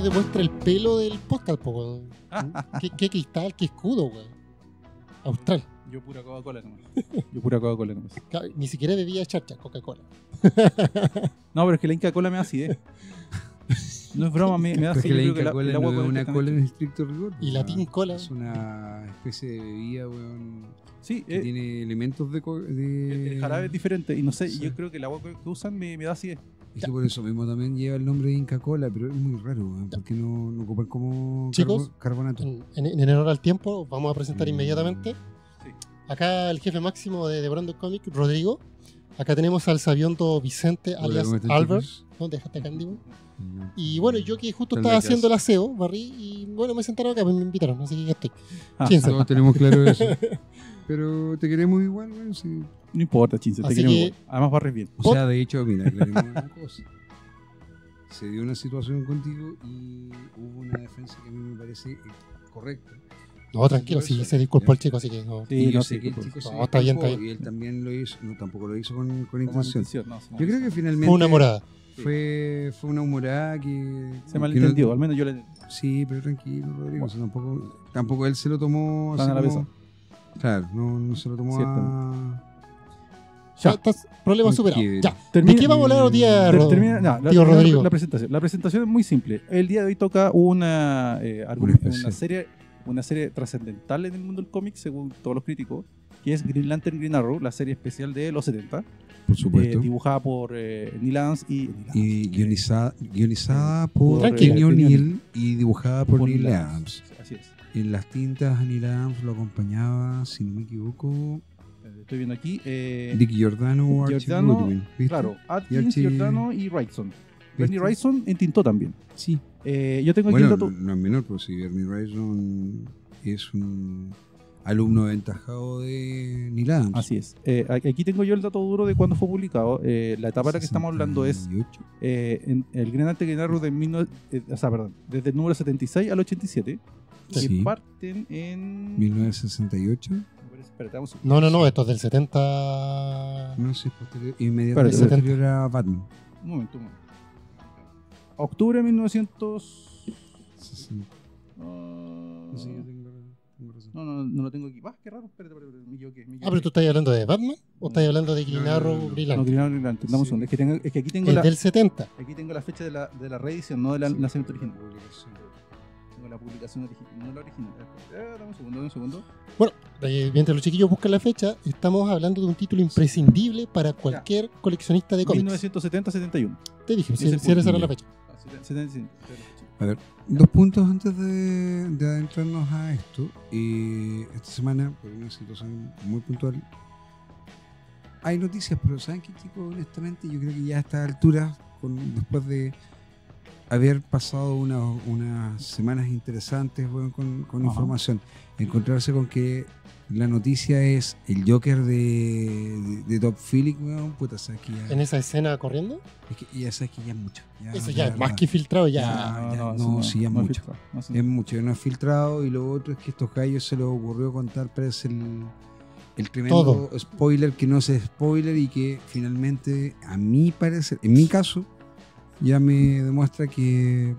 demuestra el pelo del podcast, po, weón. ¿Qué cristal, qué escudo, weón? Austral. Yo pura Coca-Cola nomás. Claro, ni siquiera bebía charcha, Coca-Cola. No, pero es que la Inca Cola me da acidez. No es broma, me da Pero es que la acidez. Inca Cola no es una cola en estricto rigor. Y la Tin Cola. Es una especie de bebida, weón, Sí, que tiene elementos el jarabe es diferente. Y no sé, Sí. yo creo que el agua que usan me da acidez. Es que por eso mismo también lleva el nombre de Inca Cola, pero es muy raro, weón, porque no ocupan como Chicos, carbonato. En honor al tiempo, vamos a presentar inmediatamente. Sí. Acá el jefe máximo de Brandon Comics, Rodrigo. Acá tenemos al sabiondo Vicente, Hola, alias ¿cómo están, Albert. chicos? ¿Dónde dejaste acá, Andy? Mm. Y bueno, yo que justo Están estaba locas. haciendo el aseo, barrí, y bueno, me sentaron acá, pues me invitaron, así que ya estoy. Ah, Chinse. Todos tenemos claro eso. Pero te queremos igual, weón, sí. No importa, Chince, te Así queremos que- igual. Además barres bien. O sea, de hecho, mira, aclaremos una cosa. Se dio una situación contigo y hubo una defensa que a mí me parece correcta. No, tranquilo, Por sí, eso, se disculpó ¿ya? el chico, así que no. Sí, Y yo no, sé sí, que el pues, chico se no, está bien, disculpó está bien. y él también lo hizo, no, tampoco lo hizo con Como intención. intención, no, Yo creo que finalmente Fue una morada. fue una humorada que se malentendió, al menos yo le. Sí, pero tranquilo, Rodrigo. O sea, tampoco él se lo tomó Tan así a la como- Claro, no se lo tomó Ya, estás, problema Un superado. quiebre. Ya. ¿De Termina- qué vamos a hablar hoy día, tío Rodrigo? La presentación. La presentación es muy simple. El día de hoy toca una especial. serie trascendental en el mundo del cómic, según todos los críticos, que es Green Lantern Green Arrow, la serie especial de los 70, por supuesto. dibujada por Neil Adams Y guionizada por Tranquilo. Kenny O'Neill y dibujada por Neil Neil Adams. Así es. En las tintas a Neil Adams lo acompañaba, si no me equivoco, Estoy viendo aquí. Dick Giordano o Archie Giordano, Goodwin. ¿viste? Claro, Y Atkins, Archie- Giordano y Wrightson. Bernie ¿Viste? Wrightson entintó también. Sí. Yo tengo aquí Bueno, el dato. no es menor, pero si Bernie Wrightson es un alumno aventajado de Neil Adams. Así es. Aquí tengo yo el dato duro de cuándo fue publicado. La etapa de la que estamos hablando es 68. en el Green Lantern Green Arrow desde el número 76 al 87. Sí. Que parten en. 1968. Espérate, vamos a un segundo. No, esto es del 70. No sé, posterior, inmediatamente Espérate, posterior a Batman. Un momento. Octubre de 1900. 60. Ah, Sí, yo tengo razón. no lo tengo aquí. Qué raro. Espérate, me equivoqué. Ah, pero tú estás hablando de Batman o estás hablando de Green No, Arrow, no, no. Green No, Lantern? Green Lantern. Dame un Sí. segundo. Es que aquí tengo Es la. del 70. Aquí tengo la fecha de la reedición, no de la lanzamiento original. Tengo la publicación original, no la original. Dame un segundo. Bueno, mientras los chiquillos buscan la fecha, estamos hablando de un título imprescindible para cualquier coleccionista de cómics. 1970-71. Te dije, Ese si eres ahora punto. la fecha. 75. A ver, dos puntos antes de adentrarnos a esto. Esta semana, por una situación muy puntual, hay noticias, pero ¿saben qué, chicos? Honestamente, yo creo que ya a esta altura, después de haber pasado unas semanas interesantes, weón, con Ajá. información, encontrarse con que la noticia es el Joker de Top Phillips, weón, puta, sabes que ya, En esa escena corriendo, es que ya sabes que ya es mucho. eso la ya es verdad. más que filtrado, ya. Sí, ya es mucho. filtrado. Es mucho, no es filtrado. Y lo otro es que a estos gallos se les ocurrió contar, parece el tremendo Todo. spoiler que no es spoiler y que finalmente, a mi parecer, en mi caso, ya me demuestra que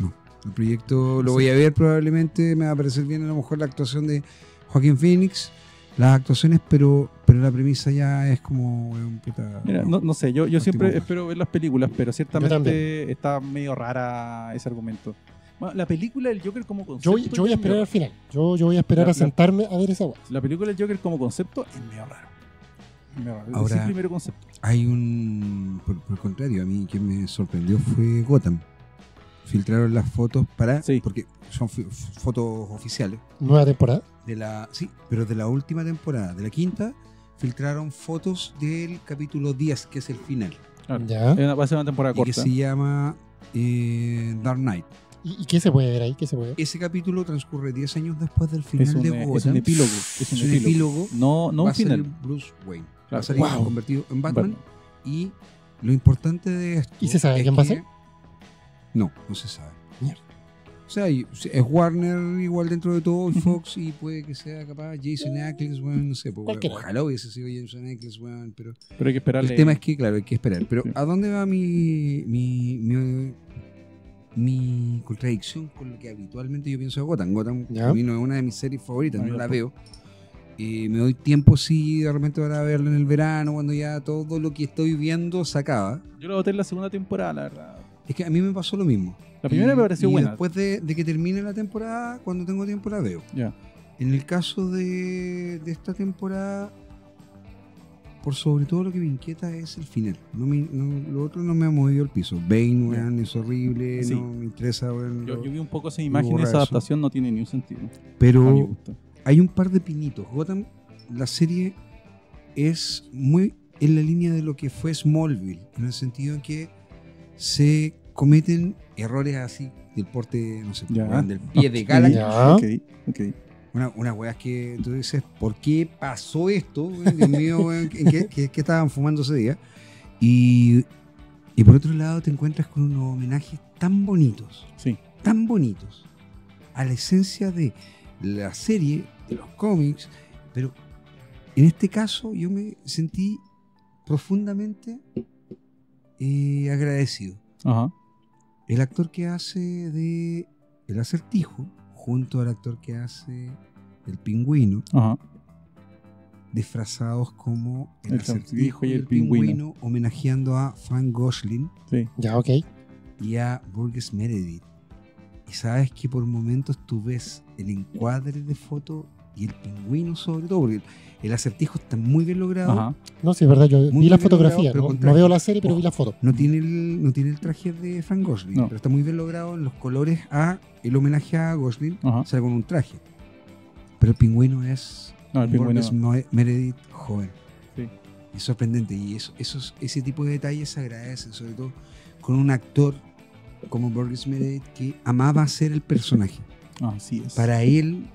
no. El proyecto lo voy a ver probablemente, me va a parecer bien a lo mejor la actuación de Joaquín Phoenix, las actuaciones, pero la premisa ya es como un puta. Mira, no sé, yo siempre Último. espero ver las películas, pero Yo ciertamente también. está medio rara ese argumento. Bueno, la película del Joker como concepto. Yo voy a ya es esperar medio- al final. Yo voy a esperar La- a sentarme a ver esa weá. La película del Joker como concepto es medio raro. Medio raro. Ahora- Es el primer concepto. Hay por el contrario, a mí quien me sorprendió fue Gotham. Filtraron las fotos Sí. porque son fotos oficiales Nueva temporada. sí, pero de la última temporada, de la quinta, filtraron fotos del capítulo 10, que es el final, Claro. Ya. Va a ser una temporada y que corta. se llama Dark Knight. ¿Y qué se puede ver ahí? ¿Qué se puede ver? Ese capítulo transcurre 10 años después del final Es un, de es Gotham. un epílogo. Es un epílogo. No Va un a ser final. el Bruce Wayne. Va Claro. a salir Wow. convertido en Batman. Batman. Y lo importante de esto. ¿Y se sabe es quién va a que- ser? No se sabe. Mierda. O sea, es Warner igual dentro de todo, y Fox, y puede que sea capaz Jason Ackles, weón, no sé. Pues, Cualquiera. ojalá hubiese sido Jason Ackles, weón, pero Pero hay que esperarle. el tema es que, claro, hay que esperar. Pero Sí. ¿a dónde va mi mi contradicción con lo que habitualmente yo pienso de Gotham. Gotham Ya. a mí no es una de mis series favoritas, A mí no la tampoco. veo. Me doy tiempo, sí, de repente para verla en el verano, cuando ya todo lo que estoy viendo se acaba. Yo lo voté en la segunda temporada, la verdad. Es que a mí me pasó lo mismo. La primera me pareció y buena. Después de que termine la temporada, cuando tengo tiempo la veo. Ya. En el caso de esta temporada, por sobre todo lo que me inquieta es el final. Lo otro no me ha movido el piso. Bane, weón, es horrible, Sí. no me interesa, weón. Yo vi un poco esa lo imagen, borra esa eso. adaptación no tiene ni un sentido. A mi Pero gusto. hay un par de pinitos. Gotham, la serie es muy en la línea de lo que fue Smallville, en el sentido en que se cometen errores así del porte, no sé, Ya. weón, del pie de Galaxy. Ya. Ok. Unas weas que tú dices, ¿por qué pasó esto? Weón? Dios mío, weón, ¿en qué estaban fumando ese día? Y por otro lado te encuentras con unos homenajes tan bonitos a la esencia de la serie, de los cómics, pero en este caso yo me sentí profundamente agradecido. Ajá. El actor que hace de El Acertijo, junto al actor que hace el Pingüino, Ajá. disfrazados como el El Acertijo y el Pingüino. Pingüino, homenajeando a Frank Gosling Sí. Ya, ok. y a Burgess Meredith. Y sabes que por momentos tú ves el encuadre de foto y el Pingüino sobre todo, porque el Acertijo está muy bien logrado. Ajá. No, sí, es verdad, yo Muy vi la bien fotografía, logrado, pero ¿no? con No traje. veo la serie, pero vi Ojo. la foto. No tiene el traje de Frank Gosling, No. pero está muy bien logrado en los colores a el homenaje a Gosling, Ajá. sale con un traje. Pero el Pingüino es No, el Pingüino Burgess Meredith joven. Sí. Es sorprendente y ese tipo de detalles se agradecen, sobre todo con un actor como Burgess Meredith que amaba ser el personaje. Así es. Para él,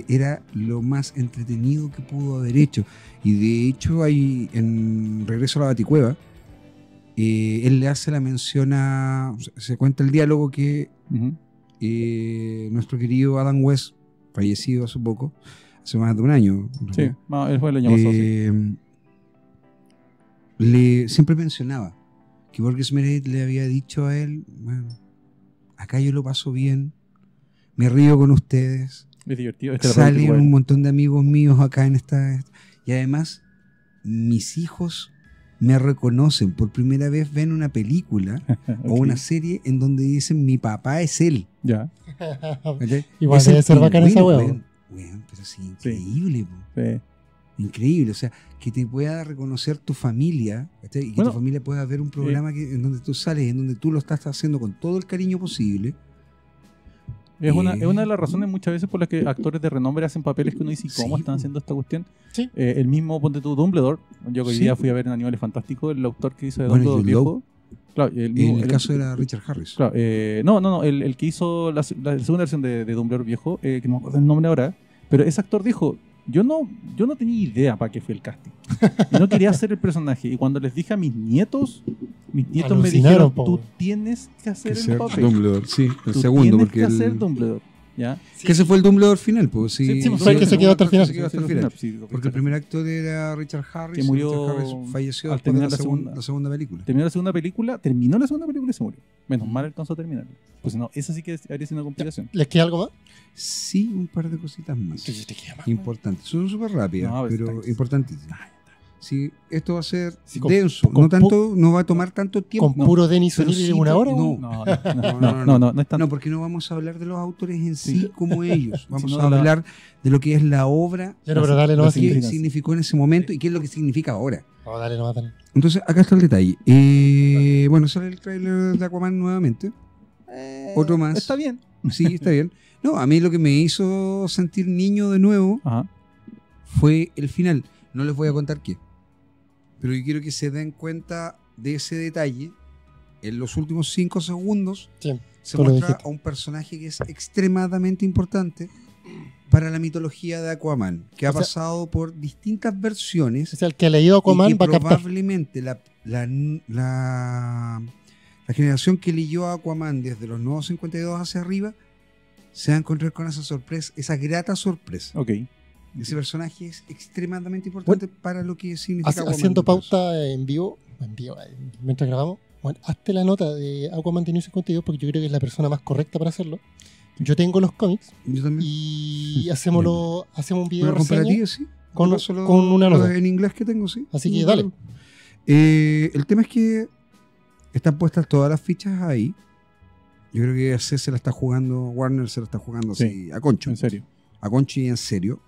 era lo más entretenido que pudo haber hecho. Y de hecho, hay en Regreso a la Baticueva, él le hace la mención se cuenta el diálogo que Ujú. nuestro querido Adam West, fallecido hace poco, hace más de un año, en Sí, realidad, él fue el año pasado. Sí. siempre mencionaba que Burgess Meredith le había dicho a él, bueno, acá yo lo paso bien, me río con ustedes, Es divertido. Este salen era un montón de amigos míos acá en y además mis hijos me reconocen, por primera vez ven una película o una serie en donde dicen mi papá es él. Ya. ¿Cachai? Igual Es debe el ser bacán esa Pingüino, huevo. weón, pero sí, increíble, po. Sí. Increíble, o sea, que te pueda reconocer tu familia, ¿cachai? Y que Bueno, tu familia pueda ver un programa en donde tú sales, en donde tú lo estás haciendo con todo el cariño posible. Es una de las razones muchas veces por las que actores de renombre hacen papeles que uno dice, ¿cómo Sí, están po. haciendo esta cuestión? Sí. El mismo, ponte tú, Dumbledore. Yo que hoy Sí, día po. fui a ver en Animales Fantásticos, el autor que hizo de Bueno, Dumbledore Jude viejo. Claro, el En mismo- el caso era Richard Harris. Claro, no, el que hizo la segunda versión de Dumbledore viejo, que no me acuerdo el nombre ahora, pero ese actor dijo, yo no tenía idea para qué fue el casting. Y no quería hacer el personaje. Y cuando les dije a mis nietos me Alucinaron, dijeron, po. tú tienes que hacer el papel. Dumbledore, sí, el Tú segundo, tienes porque que hacer Dumbledore. ¿Ya? que ese fue el Dumbledore final, pues sí. Sí, fue el que se quedó hasta el final. Se quedó hasta el final. Porque el primer actor era Richard Harris, Que murió y Richard Harris falleció al después de terminar la la segunda. segunda película. Terminó la segunda película y se murió. Menos mal alcanzó a terminar. Pues no, esa sí que habría sido una complicación. ¿Les queda algo más? Sí, un par de cositas más. ¿Qué te queda más? Importantes. Son súper rápidas, No, pero está- importantísimas. Sí, esto va a ser Sí, con- denso. con No va a tomar tanto tiempo. ¿Con puro Denis pero O'Neill sí en una hora? no. No es tan... No, porque no vamos a hablar de los autores en sí, Sí. como ellos. Vamos Sino a de la- hablar de lo que es la obra, Ya, no, pero dale lo nomás. que significa. significó en ese momento y qué es lo que significa ahora. No, dale nomás, dale. Entonces, acá está el detalle. Bueno, sale el tráiler de Aquaman nuevamente. Otro más. Está bien. Sí, está bien. No, a mí lo que me hizo sentir niño de nuevo Ajá. fue el final. No les voy a contar qué. Pero yo quiero que se den cuenta de ese detalle. En los últimos 5 segundos Sí, se tú lo muestra dijiste. a un personaje que es extremadamente importante para la mitología de Aquaman, que ha O sea, pasado por distintas versiones O sea, el que ha leído Aquaman y que va a captar. probablemente la generación que leyó a Aquaman desde los nuevos 52 hacia arriba se va a encontrar con esa sorpresa, esa grata sorpresa. Ok. Ese personaje es extremadamente importante para lo que significa Aquaman. Haciendo en todo caso. pauta en vivo, mientras grabamos, Bueno, hazte la nota de Aquaman de New 52 porque yo creo que es la persona más correcta para hacerlo. Yo tengo los cómics Yo también. y hacemos un video Una reseña comparativa, sí. con, Te paso con una nota. en inglés que tengo, sí. Así que dale. El tema es que están puestas todas las fichas ahí. Yo creo que AC se la está jugando, Warner se la está jugando Sí, así, a concho. En serio. A concho y en serio.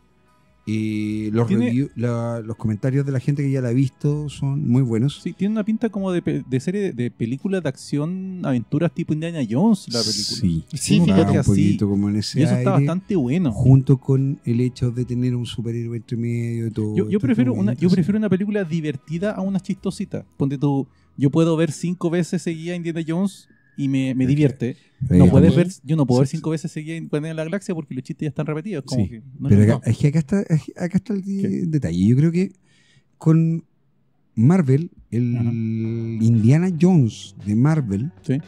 Los Tiene- los comentarios de la gente que ya la ha visto son muy buenos. Sí, tiene una pinta como de serie de película de acción, aventuras tipo Indiana Jones, la película. Sí, Sí, va fíjate un así. poquito como en ese Y eso está aire, bastante bueno. junto con el hecho de tener un superhéroe entre medio y todo. Yo Está prefiero muy una, yo interesante. prefiero una película divertida a una chistosita. Ponte tú, yo puedo ver 5 veces seguida Indiana Jones y me divierte. No Sí, puedes también. ver, yo no puedo ver Sí, 5 veces seguida Guardianes de la Galaxia porque los chistes ya están repetidos. Como Sí, que no pero les acá, va. es que acá está el ¿Qué? detalle. Yo creo que con Marvel, el Ajá. Indiana Jones de Marvel Sí.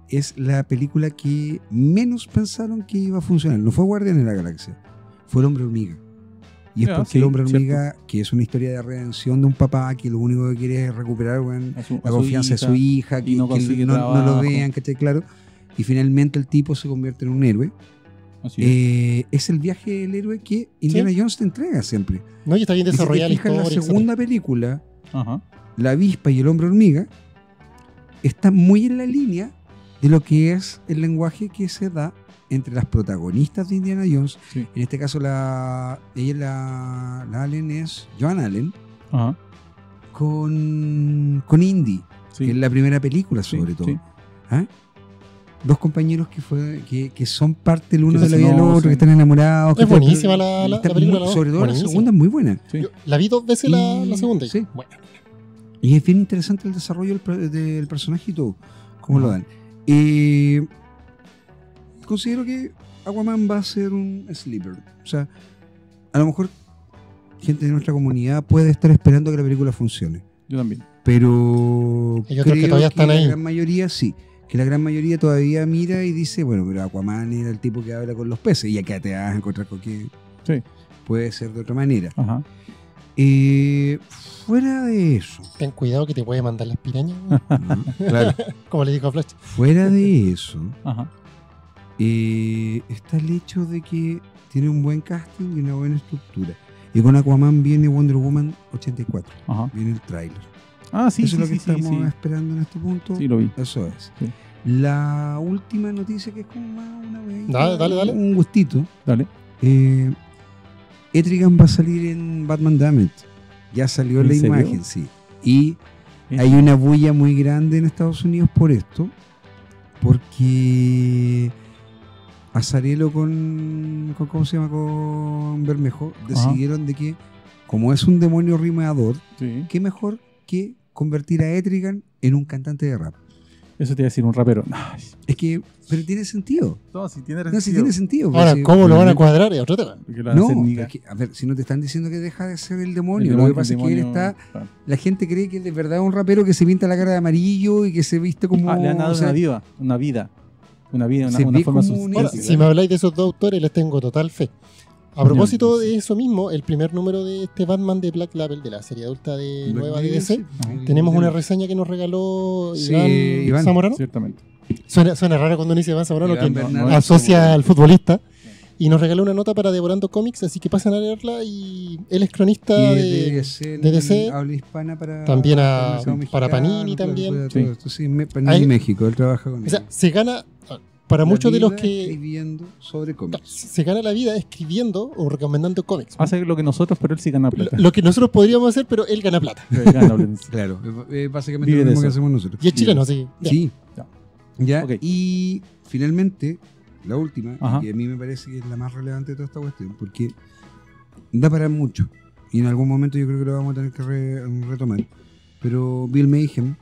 es la película que menos pensaron que iba a funcionar. No fue Guardianes de la Galaxia, fue el Hombre Hormiga. Y es Ya, porque sí, el Hombre cierto. Hormiga, que es una historia de redención de un papá que lo único que quiere es recuperar, weón, A su la confianza de su hija, y no que consigue no lo trabajo. vean, ¿cachai? Claro. Y finalmente el tipo se convierte en un héroe. Así es. Es el viaje del héroe que Indiana Jones te entrega siempre. No, y está bien Y si te desarrollada la fijas, historia. la segunda película, Ajá. La avispa y el hombre hormiga, está muy en la línea de lo que es el lenguaje que se da entre las protagonistas de Indiana Jones. Sí. En este caso, la Allen es Joan Allen Ajá. con Indy, Sí. que es la primera película, Sí, sobre todo. sí. ¿Ah? Dos compañeros que son parte el uno Que de la se vida del otro, conocen. que están enamorados. Es que buenísima están- la están película, muy- ¿no? sobre todo la Buenísima. segunda es muy buena. Sí. Yo la vi 2 veces la segunda. Sí. Bueno, Y es bien interesante el desarrollo del personaje y todo, cómo lo Ajá. dan. Considero que Aquaman va a ser un sleeper. O sea, a lo mejor gente de nuestra comunidad puede estar esperando que la película funcione. Yo también. Pero Hay otros que todavía están la ahí. gran mayoría sí. Que la gran mayoría todavía mira y dice, bueno, pero Aquaman era el tipo que habla con los peces y acá te vas a encontrar con que Sí. puede ser de otra manera. Ajá. Fuera de eso, ten cuidado que te puede mandar las pirañas. ¿no? Claro, Como le dijo a Flash. fuera de eso, Ajá. está el hecho de que tiene un buen casting y una buena estructura. Y con Aquaman viene Wonder Woman 84, Ajá. viene el tráiler. Ah, sí, Eso sí, es lo que sí, sí, estamos sí. esperando en este punto. Sí, lo vi. Eso es. Sí. La última noticia que es como más una Dale. un gustito. Dale. Etrigan va a salir en Batman Damned. Ya salió ¿En la serio? imagen, sí. Y hay una bulla muy grande en Estados Unidos por esto. Porque Azarelo con ¿cómo se llama? Con Bermejo decidieron de que, como es un demonio rimeador, Sí. qué mejor que convertir a Etrigan en un cantante de rap. Eso te iba a decir un rapero. Ay, Es que, pero tiene sentido. no, si tiene No, sí tiene sentido. Ahora, porque- ¿cómo lo van a cuadrar? Es otro tema. Porque lo van a hacer No, miga. es que, a ver, si no te están diciendo que deja de ser el El demonio, demonio, lo que pasa el es que él demonio, está, claro. la gente cree que de verdad es un rapero que se pinta la cara de amarillo y que se viste como... Le han dado o sea, una vida, Se una ve forma como un- Ahora, Sí, si me habláis de esos dos autores, les tengo total fe. A propósito de eso mismo, el primer número de este Batman de Black Label, de la serie adulta de nueva de DC, tenemos una reseña que nos regaló Sí, Iván Zamorano. Ciertamente. Suena raro cuando uno dice Iván Zamorano, Iván que Bernardo asocia Zamorano. al futbolista. Y nos regaló una nota para Devorando Cómics, así que pasen a leerla. Y él es cronista de DC, habla hispana para... también para el mercado para mexicano, Panini claro, también. todo Sí. esto. Sí, Panini Ahí- México, él trabaja con O sea, ellos. se gana, para La muchos de los vida que... escribiendo sobre cómics. Se gana la vida escribiendo o recomendando cómics. Hace lo que nosotros, pero él sí gana plata. Lo que nosotros podríamos hacer, pero él gana plata. Gana plata. Claro, básicamente Vive lo de mismo que eso. hacemos nosotros. Y es chileno, sí. Sí. Ya. Ya. Ok. Y finalmente, la última, Ajá. que a mí me parece que es la más relevante de toda esta cuestión, porque da para mucho. Y en algún momento yo creo que lo vamos a tener que retomar. Pero Bill Mayhem,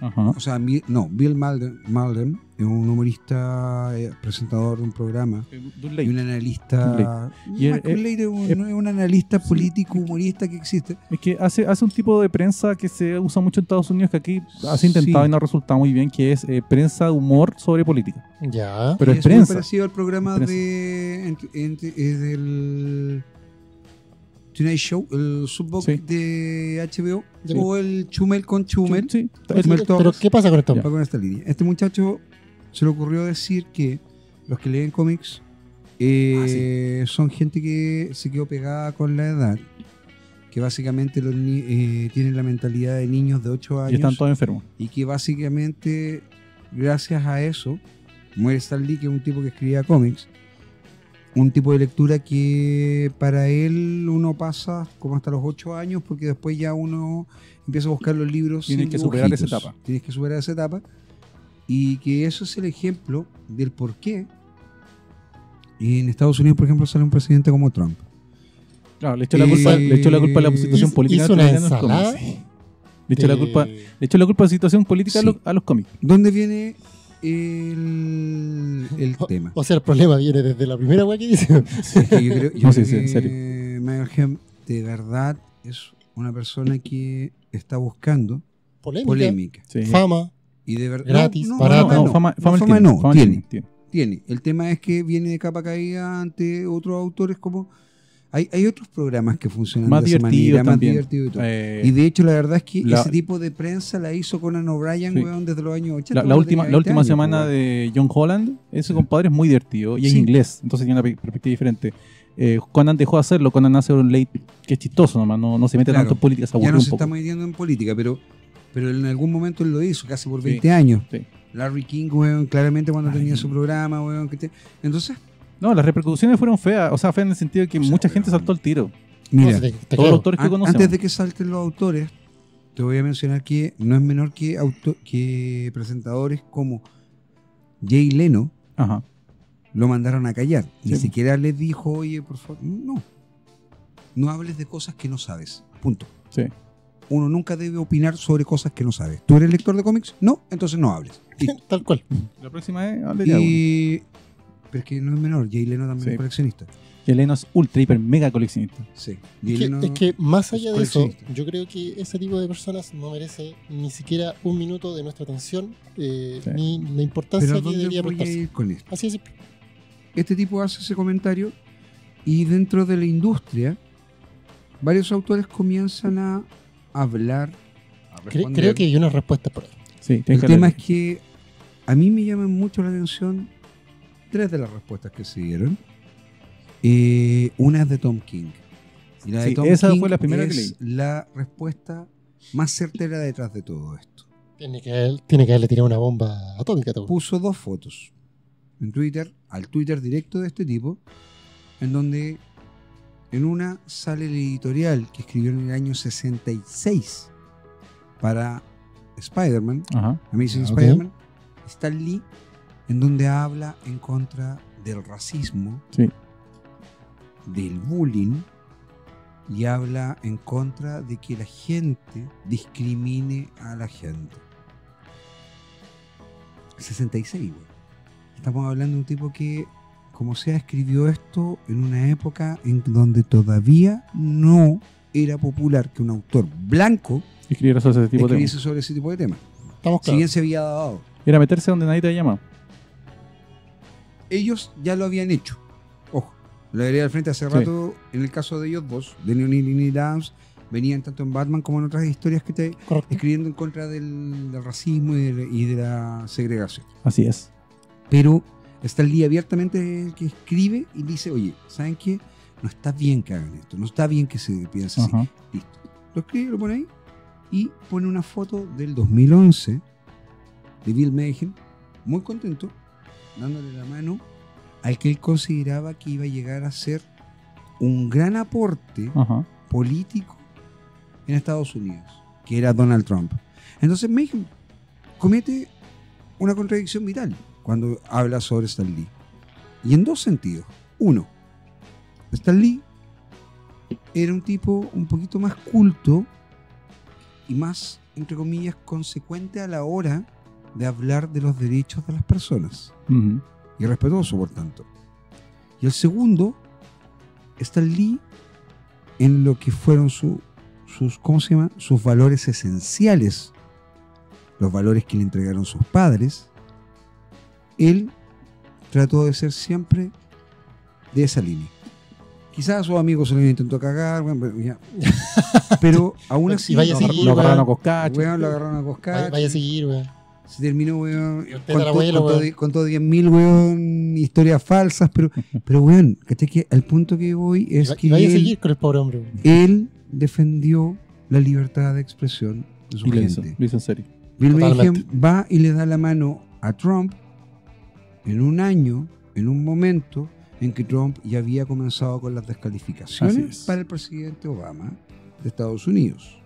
Ajá. o sea, Bill Malden es un humorista, presentador de un programa y un analista. Y Más que un ley, es un analista político, humorista que existe. Es que hace un tipo de prensa que se usa mucho en Estados Unidos, que aquí has intentado Sí. y no ha resultado muy bien, que es prensa de humor sobre política. Ya. Pero Y es muy prensa. parecido al programa Prensa. es del Tonight Show, el Subbox Sí. de HBO, Sí. o el Chumel con Chumel. Sí. Chumel Pero Torres. ¿qué pasa con esto? Va con esta línea. Este muchacho se le ocurrió decir que los que leen cómics son gente que se quedó pegada con la edad, que básicamente tienen la mentalidad de niños de 8 Y están años todos enfermos. y que básicamente gracias a eso muere Stan Lee, que es un tipo que escribía cómics, un tipo de lectura que para él uno pasa como hasta los 8 años, porque después ya uno empieza a buscar los libros. Tienes sin que superar dibujitos. esa etapa. Tienes que superar esa etapa. Y que eso es el ejemplo del por qué. Y en Estados Unidos, por ejemplo, sale un presidente como Trump. Claro, le echó la culpa a la situación Hizo política. una de los ensalada cómics. Le echó la culpa a la situación política Sí. a los cómics. ¿Dónde viene el tema? O sea, el problema viene desde la primera weá que dice. Es que yo creo, No, sí, creo en serio. que Michael Hem de verdad es una persona que está buscando polémica. Sí. Fama. Y de verdad. Gratis, No, barato. fama fama él no, fama tiene. tiene. Tiene. El tema es que viene de capa caída ante otros autores como... Hay otros programas que funcionan Más de esa divertido manera, más también. divertido y todo. Y de hecho la verdad es que ese tipo de prensa la hizo Conan O'Brien, Sí. weón, desde los años 80. La última años, semana weón. de John Holland, ese compadre es muy divertido y es Sí. inglés, entonces tiene una perspectiva diferente. Conan dejó de hacerlo, Conan hace un late que es chistoso nomás, no se mete Claro. tanto en política, se Ya aburre no un se poco. está metiendo en política, pero en algún momento él lo hizo, casi por Sí. 20 años. Sí. Larry King, weón, claramente cuando tenía su programa, weón. Entonces, No, las repercusiones fueron feas, o sea, feas en el sentido de que mucha gente saltó al tiro. mira, Te Todos creo. los autores que conocemos. antes de que salten los autores, te voy a mencionar que no es menor que presentadores como Jay Leno Ajá. lo mandaron a callar. Ni Sí. siquiera les dijo, oye, por favor, no hables de cosas que no sabes. Punto. Sí. Uno nunca debe opinar sobre cosas que no sabes. ¿Tú eres lector de cómics? No, entonces no hables. Listo. Tal cual. La próxima es hable de algo. Pero es que no es menor, Jay Leno también Sí. es coleccionista. Y Eleno es ultra, hiper, mega coleccionista. Sí. Es que más allá de eso, coleccionista. yo creo que ese tipo de personas no merece ni siquiera un minuto de nuestra atención, ni la importancia Pero que ¿dónde debería voy a prestarse. ir con esto? Así es simple. Este tipo hace ese comentario y dentro de la industria varios autores comienzan a hablar, a responder. Creo que hay una respuesta por ahí. Sí, El tienes que tema es hablar. que a mí me llaman mucho la atención 3 de las respuestas que se dieron. Una es de Tom King. Y la de Sí, Tom esa King fue la primera que es la respuesta más certera detrás de todo esto. Tiene que haberle tirado una bomba atómica. Todo. Puso 2 fotos en Twitter, al Twitter directo de este tipo, en donde en una sale el editorial que escribió en el año 66 para Spider-Man, Ajá. Amazing Ok. Spider-Man, Stan Lee, en donde habla en contra del racismo, Sí. del bullying, y habla en contra de que la gente discrimine a la gente. 66, güey. Estamos hablando de un tipo que, como sea, escribió esto en una época en donde todavía no era popular que un autor blanco Escribir sobre ese tipo de escribiese temas. sobre ese tipo de temas. Estamos Si claros. bien se había dado. Era meterse donde nadie te llama. Ellos ya lo habían hecho. Ojo, la vereda del frente hace Sí. rato, en el caso de ellos dos, de Neil y Neil Adams, venían tanto en Batman como en otras historias que te Correcto. escribiendo en contra del racismo y de la segregación. Así es. Pero Stan Lee abiertamente es el que escribe y dice, oye, ¿saben qué? No está bien que hagan esto, no está bien que se piense así. Ajá. Listo. Lo escribe, lo pone ahí y pone una foto del 2011 de Bill Mayhem, muy contento, dándole la mano al que él consideraba que iba a llegar a ser un gran aporte Ajá. político en Estados Unidos, que era Donald Trump. Entonces Mayhem comete una contradicción vital cuando habla sobre Stan Lee. Y en 2 sentidos. Uno, Stan Lee era un tipo un poquito más culto y más, entre comillas, consecuente a la hora de hablar de los derechos de las personas. Ujú. Y respetuoso, por tanto. Y el segundo, Stan Lee en lo que fueron sus ¿cómo se llama? Sus valores esenciales, los valores que le entregaron sus padres. Él trató de ser siempre de esa línea. Quizás a sus amigos se les intentó cagar, bueno, pero, ya. Pero aún así Y vaya a seguir, Lo agarraron a weón. coscacho. weón, lo agarraron a coscar. Vaya a seguir, weón. Se terminó, weón. Usted era abuelo, weón. Contó 10.000, weón, historias falsas, pero weón, ¿cachai? Que al punto que voy es que Y vaya a seguir con el pobre hombre, weón. él defendió la libertad de expresión de su Y lo hizo, gente. lo hizo en serio. Bill Totalmente. Mayhem va y le da la mano a Trump en un año, en un momento en que Trump ya había comenzado con las Así descalificaciones es. para el presidente Obama de Estados Unidos.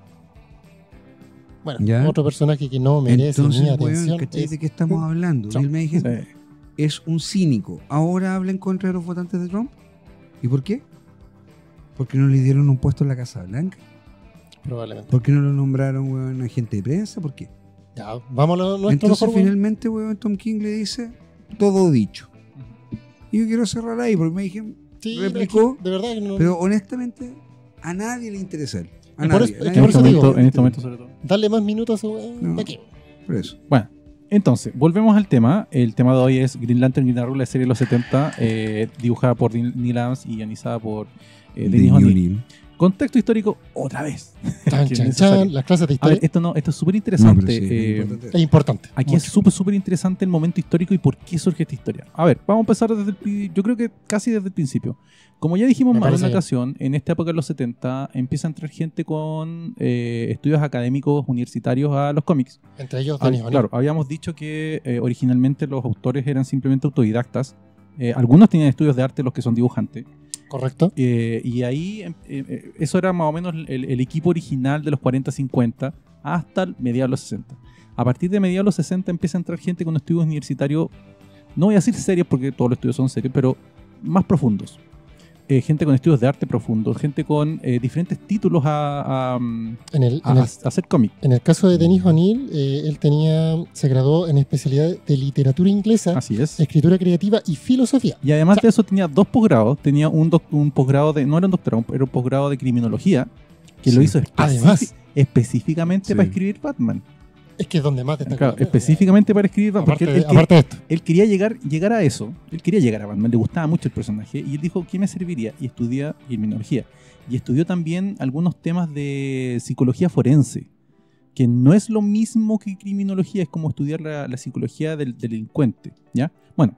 Bueno, ¿Ya? otro personaje que no merece Entonces, mi weón, atención. ¿cachai es- de qué estamos hablando? Trump. Bill Mayhem Sí. es un cínico. Ahora habla en contra de los votantes de Trump. ¿Y por qué? Porque no le dieron un puesto en la Casa Blanca. Probablemente. ¿Por qué no lo nombraron, weón, agente de prensa? ¿Por qué? Ya, vamos a lo nuestro Entonces mejor, weón. finalmente, weón, Tom King le dice todo dicho. Y yo quiero cerrar ahí porque me dije, Sí, replicó, es que de verdad que no. pero honestamente a nadie le interesa él. A Y por nadie. eso- a es que nadie En por este eso le digo, momento, en este interesa. momento sobre todo. Darle más minutos a weón. No. ¿Para qué? Por eso. Bueno, entonces, volvemos al tema. El tema de hoy es Green Lantern Green Arrow, la serie de los 70, dibujada por Neil Adams y guionizada por Dennis O'Neil. Contexto histórico, otra vez. Chan, Que es chan, necesario. chan, las clases de A historia. ver, esto es súper No, interesante. pero sí, es importante. Es importante. Aquí es Mucho. súper interesante el momento histórico y por qué surge esta historia. A ver, vamos a empezar yo creo que casi desde el principio. Como ya dijimos Me más de una parece bien. ocasión, en esta época de los 70 empieza a entrar gente con estudios académicos universitarios a los cómics. Entre ellos, Denis O'Neil. Claro, habíamos dicho que originalmente los autores eran simplemente autodidactas. Algunos tenían estudios de arte, los que son dibujantes. Correcto. Y ahí eso era más o menos el equipo original de los 40-50 hasta mediados de los 60. A partir de mediados de los 60 empieza a entrar gente con estudios universitarios, no voy a decir serios porque todos los estudios son serios, pero más profundos. Gente con estudios de arte profundos, gente con diferentes títulos a hacer cómic. En el caso de Denis O'Neil, él se graduó en especialidad de literatura inglesa, Así es. escritura creativa y filosofía. Y además de eso tenía dos posgrados. Tenía un posgrado no era un doctorado, era un posgrado de criminología que lo Sí. hizo Además. específicamente Sí. para escribir Batman. Es que es donde más destaca. Claro, específicamente para escribir Batman. Aparte, Porque aparte de esto. él quería llegar a eso. Él quería llegar a Batman. Le gustaba mucho el personaje. Y él dijo, ¿qué me serviría? Y estudia criminología. Y estudió también algunos temas de psicología forense. Que no es lo mismo que criminología. Es como estudiar la psicología del delincuente. ¿Ya? Bueno.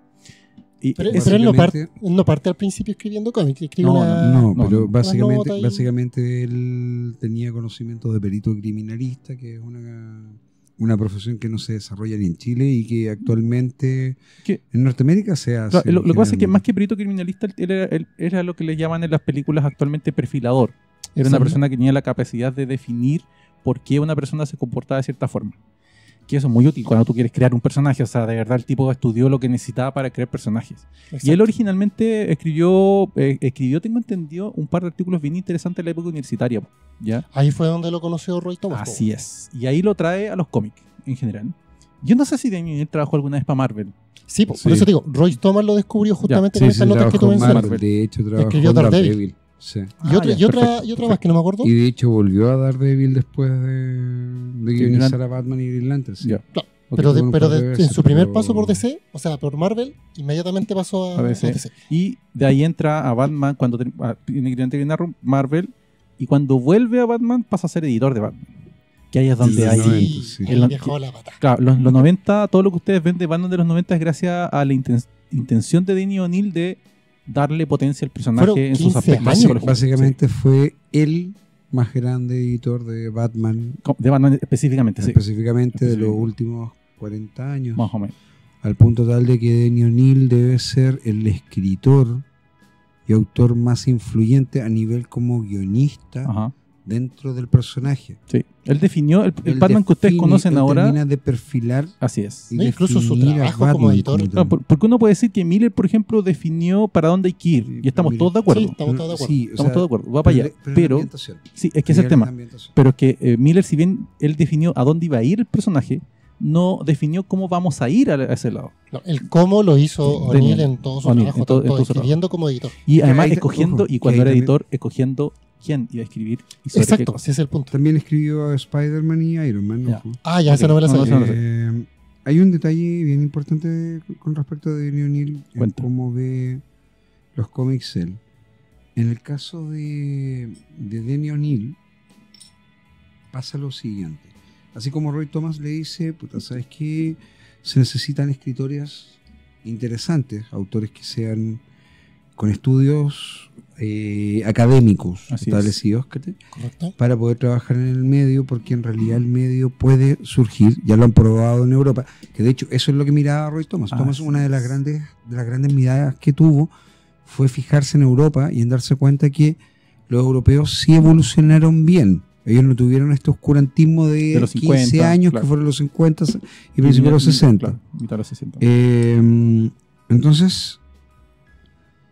Pero eso- él no básicamente- parte al principio escribiendo cómics. Escribe No, una... No, no, pero no. básicamente, nota y- básicamente él tenía conocimientos de perito criminalista, que es una profesión que no se desarrolla ni en Chile y que actualmente ¿Qué? en Norteamérica se hace. Claro, lo que pasa es que generalmente. más que perito criminalista, él era lo que le llaman en las películas actualmente perfilador. Era una Exacto. persona que tenía la capacidad de definir por qué una persona se comportaba de cierta forma. Que eso es muy útil cuando tú quieres crear un personaje. O sea, de verdad el tipo estudió lo que necesitaba para crear personajes. Y él originalmente escribió, tengo entendido, un par de artículos bien interesantes en la época universitaria. ¿Ya? Ahí fue donde lo conoció Roy Thomas. Así es. Y ahí lo trae a los cómics en general. Yo no sé si Daniel trabajó alguna vez para Marvel. Sí, por Sí. eso te digo, Roy Thomas lo descubrió justamente con Sí, estas notas que tú trabajó en mencionas. Marvel, de hecho trabajó Escribió en Daredevil. Daredevil. Sí. Y otra, ya, y otra, perfecto, y otra más que no me acuerdo. Y de hecho volvió a Daredevil después de guionizar a Batman y Green Lantern. Sí. Ya. Claro, Ok. pero un par de en veces, su primer pero- paso por DC, o sea, por Marvel, inmediatamente pasó a A DC. DC. Y de ahí entra a Batman cuando tiene Green Arrow, Marvel. Y cuando vuelve a Batman pasa a ser editor de Batman. Que ahí es donde Sí, hay... no, Sí, sí. ahí El- dejó la pata. Claro, los 90, todo lo que ustedes ven de Batman de los 90 es gracias a la intención de Denny O'Neil de darle potencia al personaje Fueron en sus 15 aspectos años. psicológicos. Básicamente fue el más grande editor de Batman, Sí. De Batman específicamente, sí. específicamente de los Específicamente. últimos 40 años. Más o menos. Al punto tal de que Denny O'Neil debe ser el escritor y autor más influyente a nivel como guionista Ajá. dentro del personaje. Sí. Él definió el Él Batman que ustedes define- conocen él ahora. termina de perfilar Así es. y No, incluso su definir a trabajo como Batman editor. tal. Claro, porque uno puede decir que Miller, por ejemplo, definió para dónde hay que ir. Sí, Y estamos Miller. todos de acuerdo. Sí, estamos todos de acuerdo. Sí, o Estamos sea, todos de acuerdo. Va para allá. la Pero, ambientación. sí, es que es el La tema. ambientación. Pero que Miller, si bien él definió a dónde iba a ir el personaje, no definió cómo vamos a ir a ese lado. No, el cómo lo hizo O'Neil O'Neil. en todo su O'Neil, trabajo, en todo- tanto en todo su escribiendo como editor. Y además ahí- escogiendo, ojo, y cuando que era ahí editor, escogiendo quién iba a escribir y sobre qué Exacto, cosa. ese es el punto. También escribió a Spider-Man y Iron Man. Ya. ojo. Ah, ya, esa no me la No, sabía. no, no. Hay un detalle bien importante con respecto de Denny O'Neil en Cuenta. cómo ve los cómics él. En el caso de Denny O'Neil, pasa lo siguiente. Así como Roy Thomas le dice, puta, ¿sabes qué? Se necesitan escritores interesantes, autores que sean con estudios académicos Así establecidos, Correcto. para poder trabajar en el medio, porque en realidad el medio puede surgir, ya lo han probado en Europa, que de hecho eso es lo que miraba Roy Thomas. Thomas, una de las grandes miradas que tuvo fue fijarse en Europa y en darse cuenta que los europeos sí evolucionaron bien. Ellos no tuvieron este oscurantismo de los 15 50, años, claro. que fueron los 50 y principios de los 60. Claro, mitad de los 60. Entonces,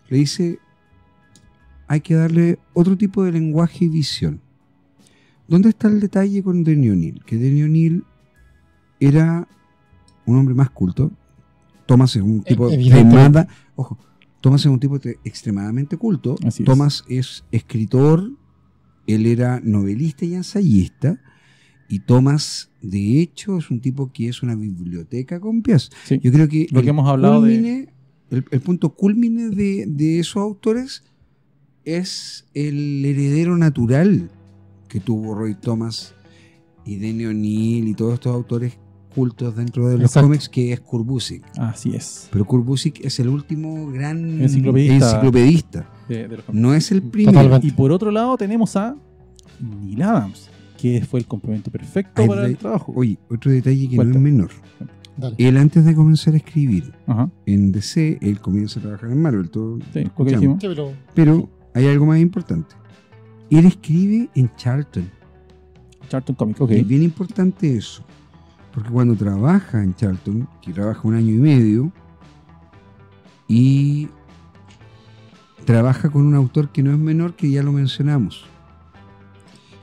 le dice, hay que darle otro tipo de lenguaje y visión. ¿Dónde está el detalle con Denny O'Neil? Que Denny O'Neil era un hombre más culto. Thomas es un tipo Thomas es un tipo extremadamente culto. Así es. Thomas es escritor, él era novelista y ensayista, y Thomas, de hecho, es un tipo que es una biblioteca con pies. Sí, Yo creo que lo que hemos hablado el punto culmine de esos autores es el heredero natural que tuvo Roy Thomas y Denny O'Neil y todos estos autores cultos dentro de los cómics, que es Kurt Busiek. Así es. Pero Kurt Busiek es el último gran enciclopedista de los no es el primero. Totalmente. Y por otro lado tenemos a Neil Adams, que fue el complemento perfecto para el trabajo. Oye, otro detalle que Cuenta. no es menor. Dale. Él, antes de comenzar a escribir Ajá. en DC, él comienza a trabajar en Marvel. Todo, Sí, lo que dijimos. Sí, pero hay algo más importante. Él escribe en Charlton. Charlton Comics, ok. Y es bien importante eso. Porque cuando trabaja en Charlton, que trabaja 1 año y medio, y trabaja con un autor que no es menor, que ya lo mencionamos,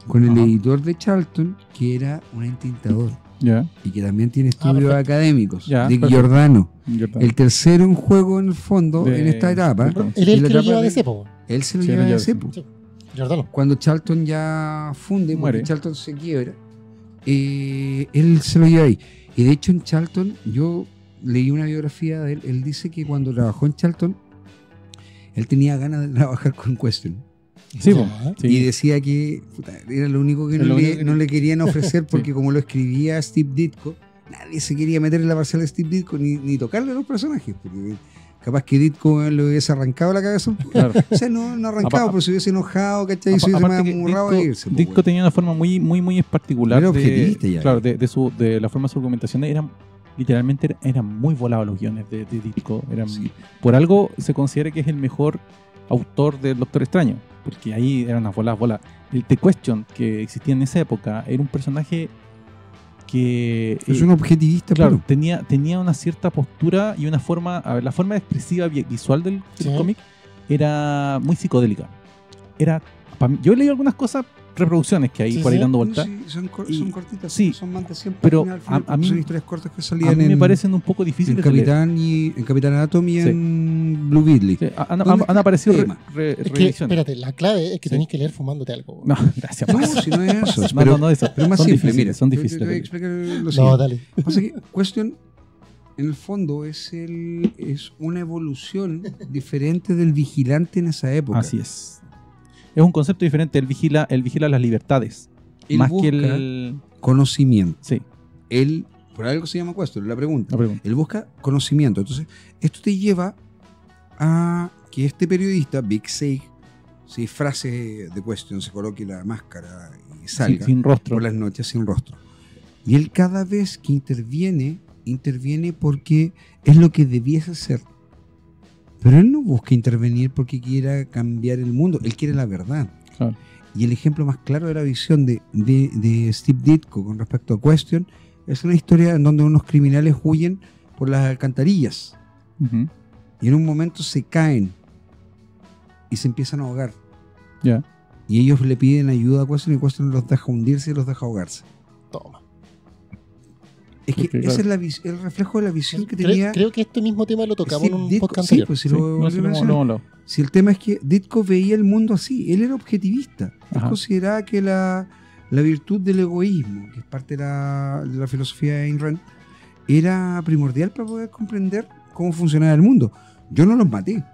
con el editor de Charlton, que era un entintador, Ya. y que también tiene estudios perfecto. académicos, Ya, Dick perfecto. Giordano. Giordano. El tercero en juego, en el fondo, De- en esta etapa. de- Él es Y el la que lo etapa lleva de- de cepo. Él se lo Sí, lleva lo de lleva, cepo. Sí. Giordano. Cuando Charlton ya funde, porque Muere. Charlton se quiebra, él se lo lleva ahí. Y de hecho en Charlton, yo leí una biografía de él, él dice que cuando trabajó en Charlton, él tenía ganas de trabajar con Question. Sí, Ya. po. Sí. Y decía que puta, era lo único que Es lo único que- no le querían ofrecer, porque como lo escribía Steve Ditko, nadie se quería meter en la parcela de Steve Ditko ni tocarle a los personajes, porque capaz que Ditko le hubiese arrancado la cabeza. Claro. O sea, no arrancado, pero se hubiese enojado, ¿cachai? Se hubiese Aparte que amurrado a irse. pues, Ditko tenía una forma muy particular. Era objetivista ya. Claro, de la forma de su argumentación. Literalmente eran muy volados los guiones de Ditko. Sí. Por algo se considera que es el mejor autor del Doctor Extraño, porque ahí eran unas voladas. El The Question que existía en esa época era un personaje que Es un objetivista, claro, puro. tenía una cierta postura y una forma, a ver, la forma expresiva visual del Sí. cómic era muy psicodélica. Yo he leído algunas cosas, reproducciones que hay Sí, por ahí sí. dando vueltas. Sí, son Y- cortitas, sí, son más de 100 pero páginas al final, a porque mí- son historias cortas que A salían mí me en, parecen un poco difíciles de leer. en Capitán Atom y Sí. en Blue Beetle. Sí, han ¿Dónde está aparecido el tema? Es que, reediciones. espérate, la clave es que Sí. tenéis que leer fumándote algo. No, gracias. No, Max. si no es eso. No, eso. Pero es más Son simple, difíciles, mira. son Te difíciles. voy a explicar lo No, siguiente. dale. Pasa que Question, en el fondo, es una evolución diferente del vigilante en esa época. Así es. Es un concepto diferente. Él vigila las libertades. Él más busca que el. conocimiento. Sí, Él, por algo se llama Question, la pregunta. la pregunta. Él busca conocimiento. Entonces, esto te lleva a que este periodista, Big Sig, se disfrace de Question, se coloque la máscara y salga Sin rostro. por las noches sin rostro. Y él cada vez que interviene porque es lo que debiese ser. Pero él no busca intervenir porque quiera cambiar el mundo, él quiere la verdad. Claro. Y el ejemplo más claro de la visión de Steve Ditko con respecto a Question es una historia en donde unos criminales huyen por las alcantarillas Ujú. y en un momento se caen y se empiezan a ahogar. Ya. Y ellos le piden ayuda a Question y Question los deja hundirse y los deja ahogarse. Toma. Es que Porque, ese claro. es el reflejo de la visión que Creo, tenía creo que este mismo tema lo tocamos Steve en un Ditko. podcast Sí, anterior. pues si Sí, lo no, volví sí, a lo hemos mencionar. hablado. Si el tema es que Ditko veía el mundo así, él era objetivista. Él Ajá. consideraba que la virtud del egoísmo, que es parte de la filosofía de Ayn Rand, era primordial para poder comprender cómo funcionaba el mundo. Yo no los maté.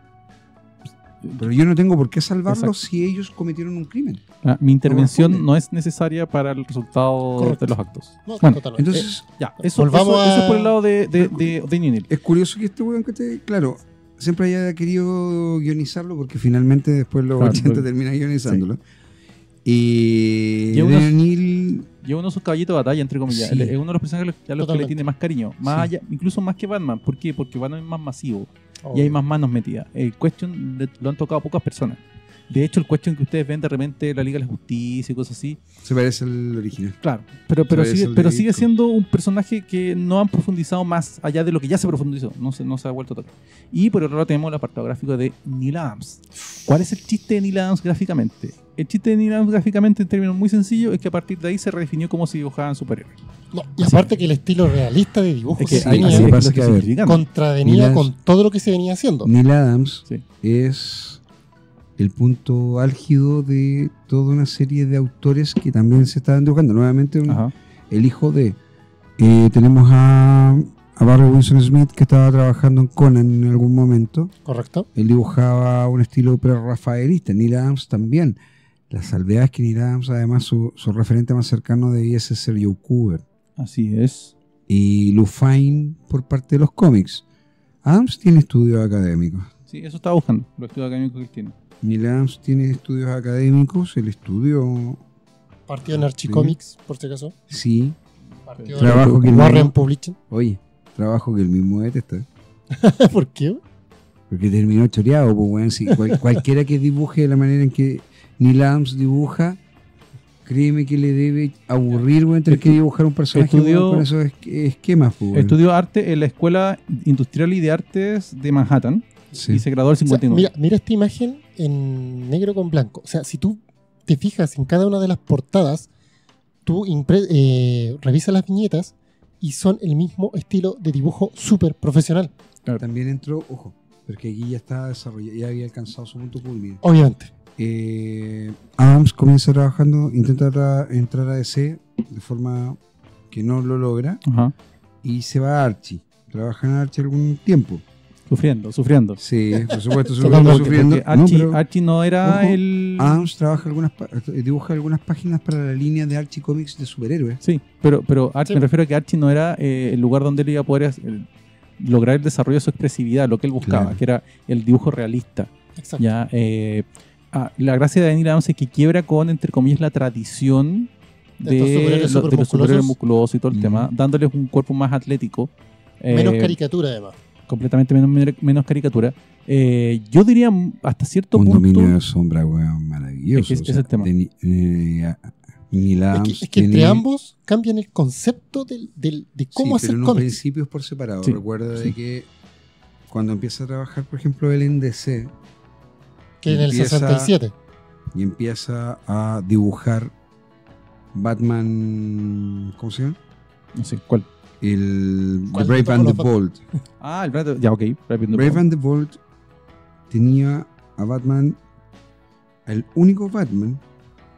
Pero yo no tengo por qué salvarlos Exacto. si ellos cometieron un crimen. Mi intervención responde. no es necesaria para el resultado Correcto. de los actos. No, Bueno, totalmente. Entonces, Ya, eso Volvamos eso es por a- el lado de Neil. es curioso que este weón que claro, siempre haya querido guionizarlo porque finalmente después los Claro, 80 porque- termina guionizándolo. Y Y uno- Neil, Lleva uno de sus caballitos de batalla, entre comillas. Sí. Es uno de los personajes a los que le Totalmente. tiene más cariño. Más Sí. allá, incluso más que Batman. ¿Por qué? Porque Batman es más masivo. Oh. Y hay más manos metidas. El Question lo han tocado pocas personas. De hecho, el Question que ustedes ven de repente la Liga de la Justicia y cosas así, se parece al original. claro, pero Pero es el de sigue disco. siendo un personaje que no han profundizado más allá de lo que ya se profundizó, no se ha vuelto a tocar. Y por otro lado tenemos el apartado gráfico de Neil Adams. ¿Cuál es el chiste de Neil Adams gráficamente? El chiste de Neil Adams gráficamente, en términos muy sencillos, es que a partir de ahí se redefinió cómo se dibujaban superhéroes. No, y aparte que el estilo realista de dibujo Es que que ahí así tenía pasa que, a ver, contravenía Neil Adams- con todo lo que se venía haciendo. Neil Adams Sí. es el punto álgido de toda una serie de autores que también se estaban dibujando. Nuevamente, Ajá. el hijo de. Tenemos a Barry Windsor Smith, que estaba trabajando en Conan en algún momento. Correcto. Él dibujaba un estilo pre-rafaelista. Neil Adams también. La salvedad es que Neil Adams, además, su referente más cercano debía ser Joe Kubert. Así es. Y Lou Fine por parte de los cómics. Adams tiene estudios académicos. Sí, eso estaba buscando, los estudios académicos que él tiene. Neil Adams tiene estudios académicos. El estudio, Partido en Archicomics, por si acaso. sí. Partido Trabajo que en el Warren mismo- Publishing. Oye, trabajo que el mismo detesta. ¿Por qué? Porque terminó choreado, pues, weón. Si cualquiera que dibuje de la manera en que Neil Adams dibuja, créeme que le debe aburrir, weón, tener que dibujar un personaje Estudió- weón, con esos esquemas, pues, weón. Estudió arte en la Escuela Industrial y de Artes de Manhattan Sí. y se graduó el O sea, 59. mira esta imagen en negro con blanco. O sea, si tú te fijas en cada una de las portadas, tú revisas las viñetas y son el mismo estilo de dibujo súper profesional. También entró, ojo, porque aquí ya estaba desarrollado, ya había alcanzado su punto culmine. Obviamente. Adams comienza trabajando, intenta entrar a DC de forma que no lo logra Ajá. y se va a Archie. Trabaja en Archie algún tiempo. Sufriendo. Sí, por supuesto, Totalmente, sufriendo. Porque No, Archie, pero Archie no era ojo, el... Adams trabaja dibuja algunas páginas para la línea de Archie Comics de superhéroes. Sí, pero Archie, Sí. me refiero a que Archie no era el lugar donde él iba a poder lograr el desarrollo de su expresividad, lo que él buscaba, Claro. que era el dibujo realista. Exacto. Ya, la gracia de Neil Adams es que quiebra con, entre comillas, la tradición De estos superhéroes de los superhéroes supermusculosos. musculosos y todo el tema, dándoles un cuerpo más atlético. Menos eh, caricatura, además. completamente menos caricatura. Yo diría hasta cierto Un punto. dominio de sombra, weón, maravilloso. Es que es el tema. Neil Es Adams que entre tiene- ambos cambian el concepto de cómo sí, hacer pero en cómics. principios por separado. Sí, Recuerda sí. de que cuando empieza a trabajar, por ejemplo, él en DC Que en el empieza- 67. y empieza a dibujar Batman, ¿cómo se llama? No sé, ¿cuál? El The ¿Cuál de Brave todos and the los Batman? Bold. Ah, el Brad. Ya, ok. Brave and the Bold tenía a Batman, el único Batman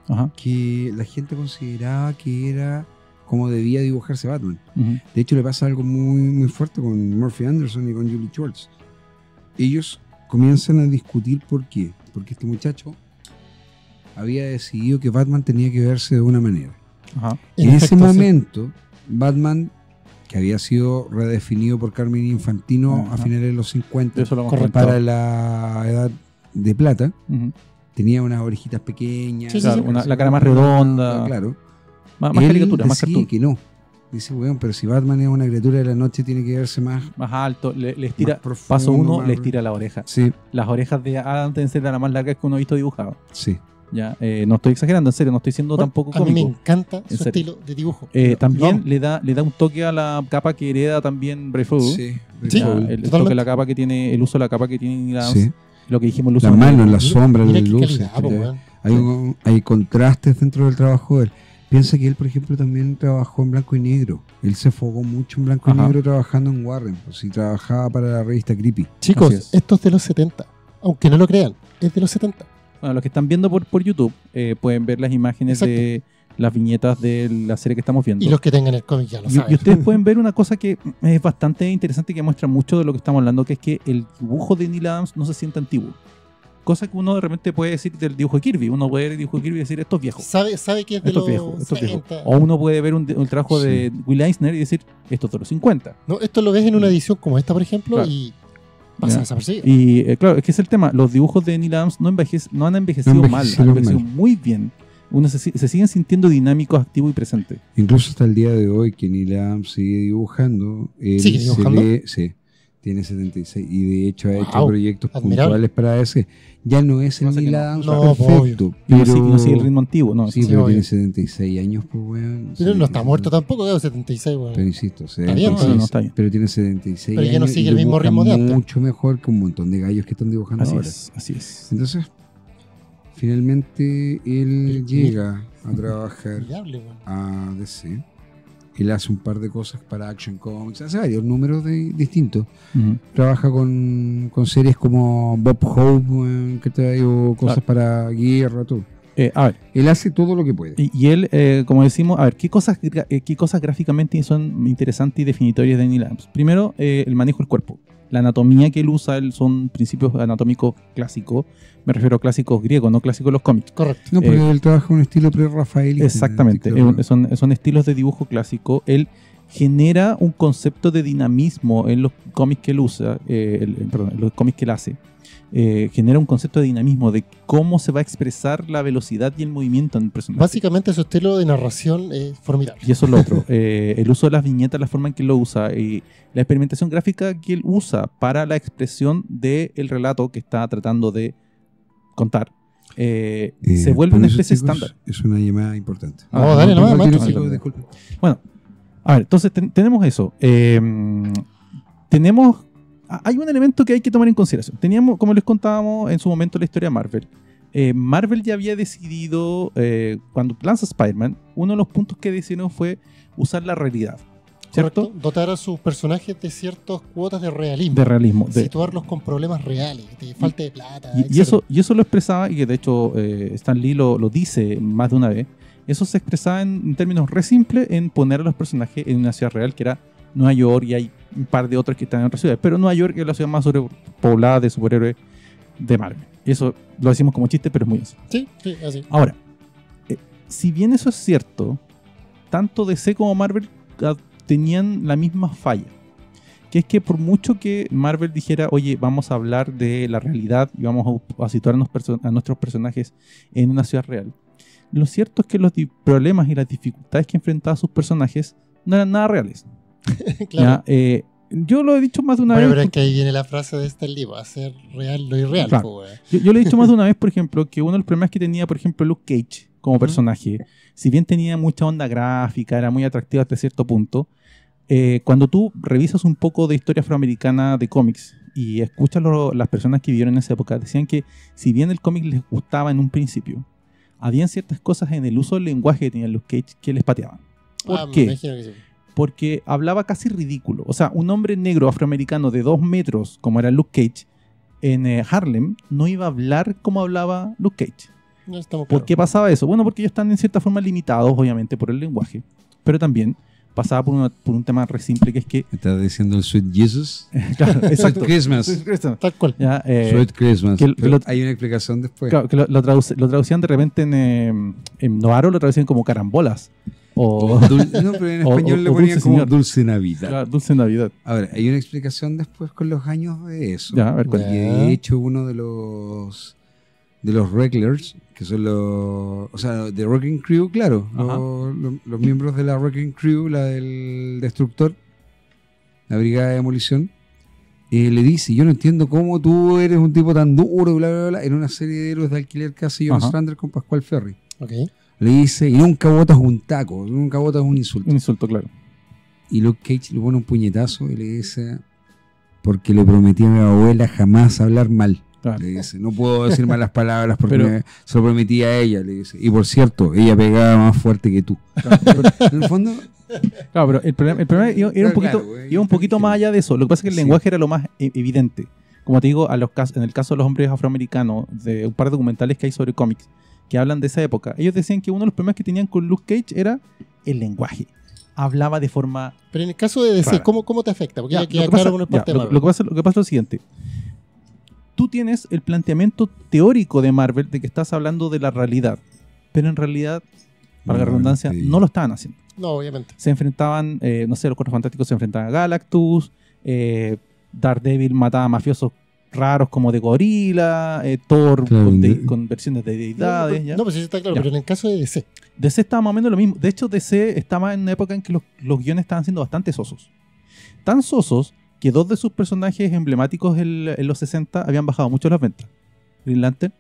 Ajá. que la gente consideraba que era como debía dibujarse Batman. Ujú. De hecho, le pasa algo muy, muy fuerte con Murphy Anderson y con Julie Schwartz. Ellos comienzan a discutir por qué. Porque este muchacho había decidido que Batman tenía que verse de una manera. Ajá. En ese efecto, sí. momento, Batman, que había sido redefinido por Carmine Infantino Ajá. a finales de los 50 Eso lo hemos Correcto. comentado. para la edad de plata, Ujú. tenía unas orejitas pequeñas. Sí, sí, Claro, sí. la cara más redonda. Claro. Más Él caricatura, más decide cartoon. que no. Dice, weón, pero si Batman es una criatura de la noche, tiene que verse más, Más alto. Le estira. más profundo. Paso uno, más- le estira la oreja. Sí, Las orejas de Adam deben ser las más largas que uno ha visto dibujado. sí. Ya, no estoy exagerando, en serio, no estoy siendo Bueno, tampoco a mí me cómico. encanta En su serio. estilo de dibujo. También Vamos. le da un toque a la capa que hereda también Brave Sí, Sí, Ya, Soul. el totalmente. toque, la capa que tiene, el uso de la capa que tiene Neil Adams, Sí. lo que dijimos, el uso Las de- manos, la Mira- sombra, mira las qué luces. calidad, po, weón. Hay contrastes dentro del trabajo de él. Piensa que él, por ejemplo, también trabajó en blanco y negro. Él se enfocó mucho en blanco y Ajá. negro trabajando en Warren. Pues, y trabajaba para la revista Creepy. Chicos, Así es. esto es de los 70. Aunque no lo crean, es de los 70. Bueno, los que están viendo por YouTube pueden ver las imágenes Exacto. de las viñetas de la serie que estamos viendo. Y los que tengan el cómic ya lo Y saben. ustedes pueden ver una cosa que es bastante interesante y que muestra mucho de lo que estamos hablando, que es que el dibujo de Neil Adams no se siente antiguo. Cosa que uno de repente puede decir del dibujo de Kirby. Uno puede ver el dibujo de Kirby y decir, esto es viejo. Sabe que es de Esto los es viejo, esto es viejo. 60. O uno puede ver un trabajo Sí. de Will Eisner y decir, esto es de los 50. No, esto lo ves en una edición como esta, por ejemplo, Claro. y pasa Ya. desapercibido. Y claro, es que es el tema. Los dibujos de Neil Adams no han envejecido No mal, han envejecieron envejecido mal. muy bien. Uno se siguen sintiendo dinámicos, activos y presentes. Incluso hasta el día de hoy, que Neil Adams sigue dibujando. Él ¿Sigue dibujando? Sí, tiene 76. Y de hecho ha hecho Wow, proyectos admirable. puntuales para ese. Ya no es el No sé que Neil no. Adams No, perfecto. Y no Pero, sigue, no sigue el ritmo antiguo, ¿no? Sí, Sí, pero obvio. tiene 76 años, pues, weón. Pero Sí, no está sí, muerto sí. tampoco, claro, 76, weón. Pero insisto, Está bien, 76, no, está bien. pero tiene 76 Pero años. ya no sigue y el mismo dibuja ritmo de antes. mucho mejor que un montón de gallos que están dibujando Así ahora. es, así es. Entonces, finalmente él Pero- llega a trabajar Admirable, weón. a DC. Él hace un par de cosas para Action Comics, hace varios números distintos. Ujú. Trabaja con series como Bob Hope, que trae o cosas para guerra, todo. A ver, Él hace todo lo que puede. y él, como decimos, a ver, ¿qué cosas gráficamente son interesantes y definitorias de Neil Adams? Primero, el manejo del cuerpo. La anatomía que él usa son principios anatómicos clásicos. Me refiero a clásicos griegos, no clásicos de los cómics. Correcto. No, porque él trabaja un estilo pre-rafaelita. Exactamente, son estilos de dibujo clásico. Él genera un concepto de dinamismo en los cómics que él usa, perdón, en los cómics que él hace. Genera un concepto de dinamismo, de cómo se va a expresar la velocidad y el movimiento en el personaje. Básicamente su estilo de narración es formidable. Y eso es lo otro. El uso de las viñetas, la forma en que él lo usa, y la experimentación gráfica que él usa para la expresión del relato que está tratando de contar, se vuelve por una eso, especie chicos, estándar. Es una llamada importante. No, dale, nomás, Igual maestro, tiro, sí. disculpe. Bueno, a ver, entonces tenemos eso. Tenemos. Hay un elemento que hay que tomar en consideración. Teníamos, como les contábamos en su momento, la historia de Marvel. Marvel ya había decidido, cuando lanza Spider-Man, uno de los puntos que decidieron fue usar la realidad, ¿cierto? Correcto. Dotar a sus personajes de ciertas cuotas de realismo. De realismo. Situarlos con problemas reales, de falta de plata. Y etcétera. eso lo expresaba, y que de hecho Stan Lee lo dice más de una vez. Eso se expresaba en términos re simples en poner a los personajes en una ciudad real que era Nueva York, y hay un par de otros que están en otras ciudades, pero Nueva York es la ciudad más sobrepoblada de superhéroes de Marvel. Y eso lo decimos como chiste, pero es muy así. Sí, sí, así. Ahora, si bien eso es cierto, tanto DC como Marvel tenían la misma falla, que es que por mucho que Marvel dijera, oye, vamos a hablar de la realidad y vamos a situar a nuestros personajes en una ciudad real, lo cierto es que los problemas y las dificultades que enfrentaban sus personajes no eran nada reales. Claro. ¿Ya? Yo lo he dicho más de una Bueno, vez. pero es que ahí viene la frase de este libro, hacer real lo irreal. Claro. po, weón. Yo le he dicho más de una vez, por ejemplo, que uno de los problemas que tenía, por ejemplo, Luke Cage como personaje, si bien tenía mucha onda gráfica, era muy atractivo hasta cierto punto, cuando tú revisas un poco de historia afroamericana de cómics y escuchas las personas que vivieron en esa época, decían que si bien el cómic les gustaba en un principio, habían ciertas cosas en el uso del lenguaje que tenía Luke Cage que les pateaban. ¿Por Me qué? imagino que sí. Porque hablaba casi ridículo. O sea, un hombre negro afroamericano de 2 metros, como era Luke Cage, en Harlem, no iba a hablar como hablaba Luke Cage. No estamos ¿Por claros. qué pasaba eso? Bueno, porque ellos están en cierta forma limitados, obviamente, por el lenguaje. Pero también pasaba por un tema re simple, que es que... ¿Me estás diciendo el Sweet Jesus? Claro, exacto. Sweet Christmas. Tal cual. Ya, Sweet Christmas. que Pero lo- hay una explicación después. claro, que lo traducían de repente en Novaro, lo traducían como carambolas. O No, pero en o- español le o ponían Dulce como Señor. Dulce Navidad. claro, Dulce Navidad. Ahora, hay una explicación después con los años de eso. Ya, a ver, ¿cuál? Y de hecho, uno de los Wrestlers, que son los. O sea, de Wrecking Crew, claro. Ajá. Los miembros de la Wrecking Crew, la del Destructor, la Brigada de Demolición, le dice: yo no entiendo cómo tú eres un tipo tan duro, bla, bla, bla, en una serie de héroes de alquiler que hace John Ajá. Strander con Pascual Ferry. Ok. Le dice: y nunca botas un taco, nunca botas un insulto. Un insulto, claro. Y Luke Cage le pone un puñetazo y le dice: porque le prometí a mi abuela jamás hablar mal. Claro. Le dice: no puedo decir malas palabras porque Pero- se lo prometí a ella. Le dice: y por cierto, ella pegaba más fuerte que tú. En el fondo, Claro, pero el problema era un Claro, poquito, güey, iba un poquito más allá de eso. Lo que pasa es que el Sí. lenguaje era lo más evidente. Como te digo, en el caso de los hombres afroamericanos, de un par de documentales que hay sobre cómics que hablan de esa época, ellos decían que uno de los problemas que tenían con Luke Cage era el lenguaje. Hablaba de forma... Pero en el caso de DC, Rara. ¿cómo te afecta? Porque ya Ya, queda lo que claro pasa- con el ya, parte de lo Marvel. que pasa es lo siguiente. tú tienes el planteamiento teórico de Marvel de que estás hablando de la realidad, pero en realidad, para la redundancia, no lo estaban haciendo. No, obviamente. Se enfrentaban, no sé, los Cuatro Fantásticos se enfrentaban a Galactus, Daredevil mataba a mafiosos raros como de gorila, Thor Claro, con versiones de deidades. ¿ya? No, pues sí está claro, Ya. pero en el caso de DC. DC estaba más o menos lo mismo. De hecho, DC estaba en una época en que los guiones estaban siendo bastante sosos. Tan sosos que dos de sus personajes emblemáticos en los 60 habían bajado mucho las ventas. Green Lantern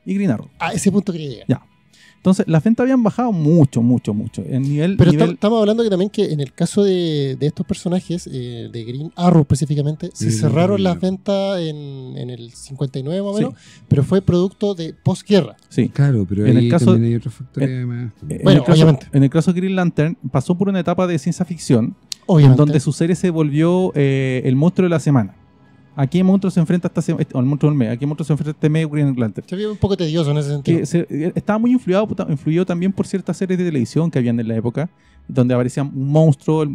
y Green Arrow. A ese punto quería llegar. Ya. Entonces, las ventas habían bajado mucho. Pero estamos hablando que también que en el caso de estos personajes, de Green Arrow específicamente, se Sí, cerraron sí. las ventas en el 59 más o menos, pero fue producto de posguerra. Sí. Claro, pero En ahí el caso- también hay otros factores además. Bueno, obviamente. En el caso de Green Lantern, pasó por una etapa de ciencia ficción, Obviamente. donde su serie se volvió el monstruo de la semana. ¿A qué monstruo se enfrenta o el monstruo del mes? ¿A qué monstruo se enfrenta este mes Green Lantern? Se vio un poco tedioso en ese sentido. Que estaba muy influido también por ciertas series de televisión que habían en la época, donde aparecía un monstruo.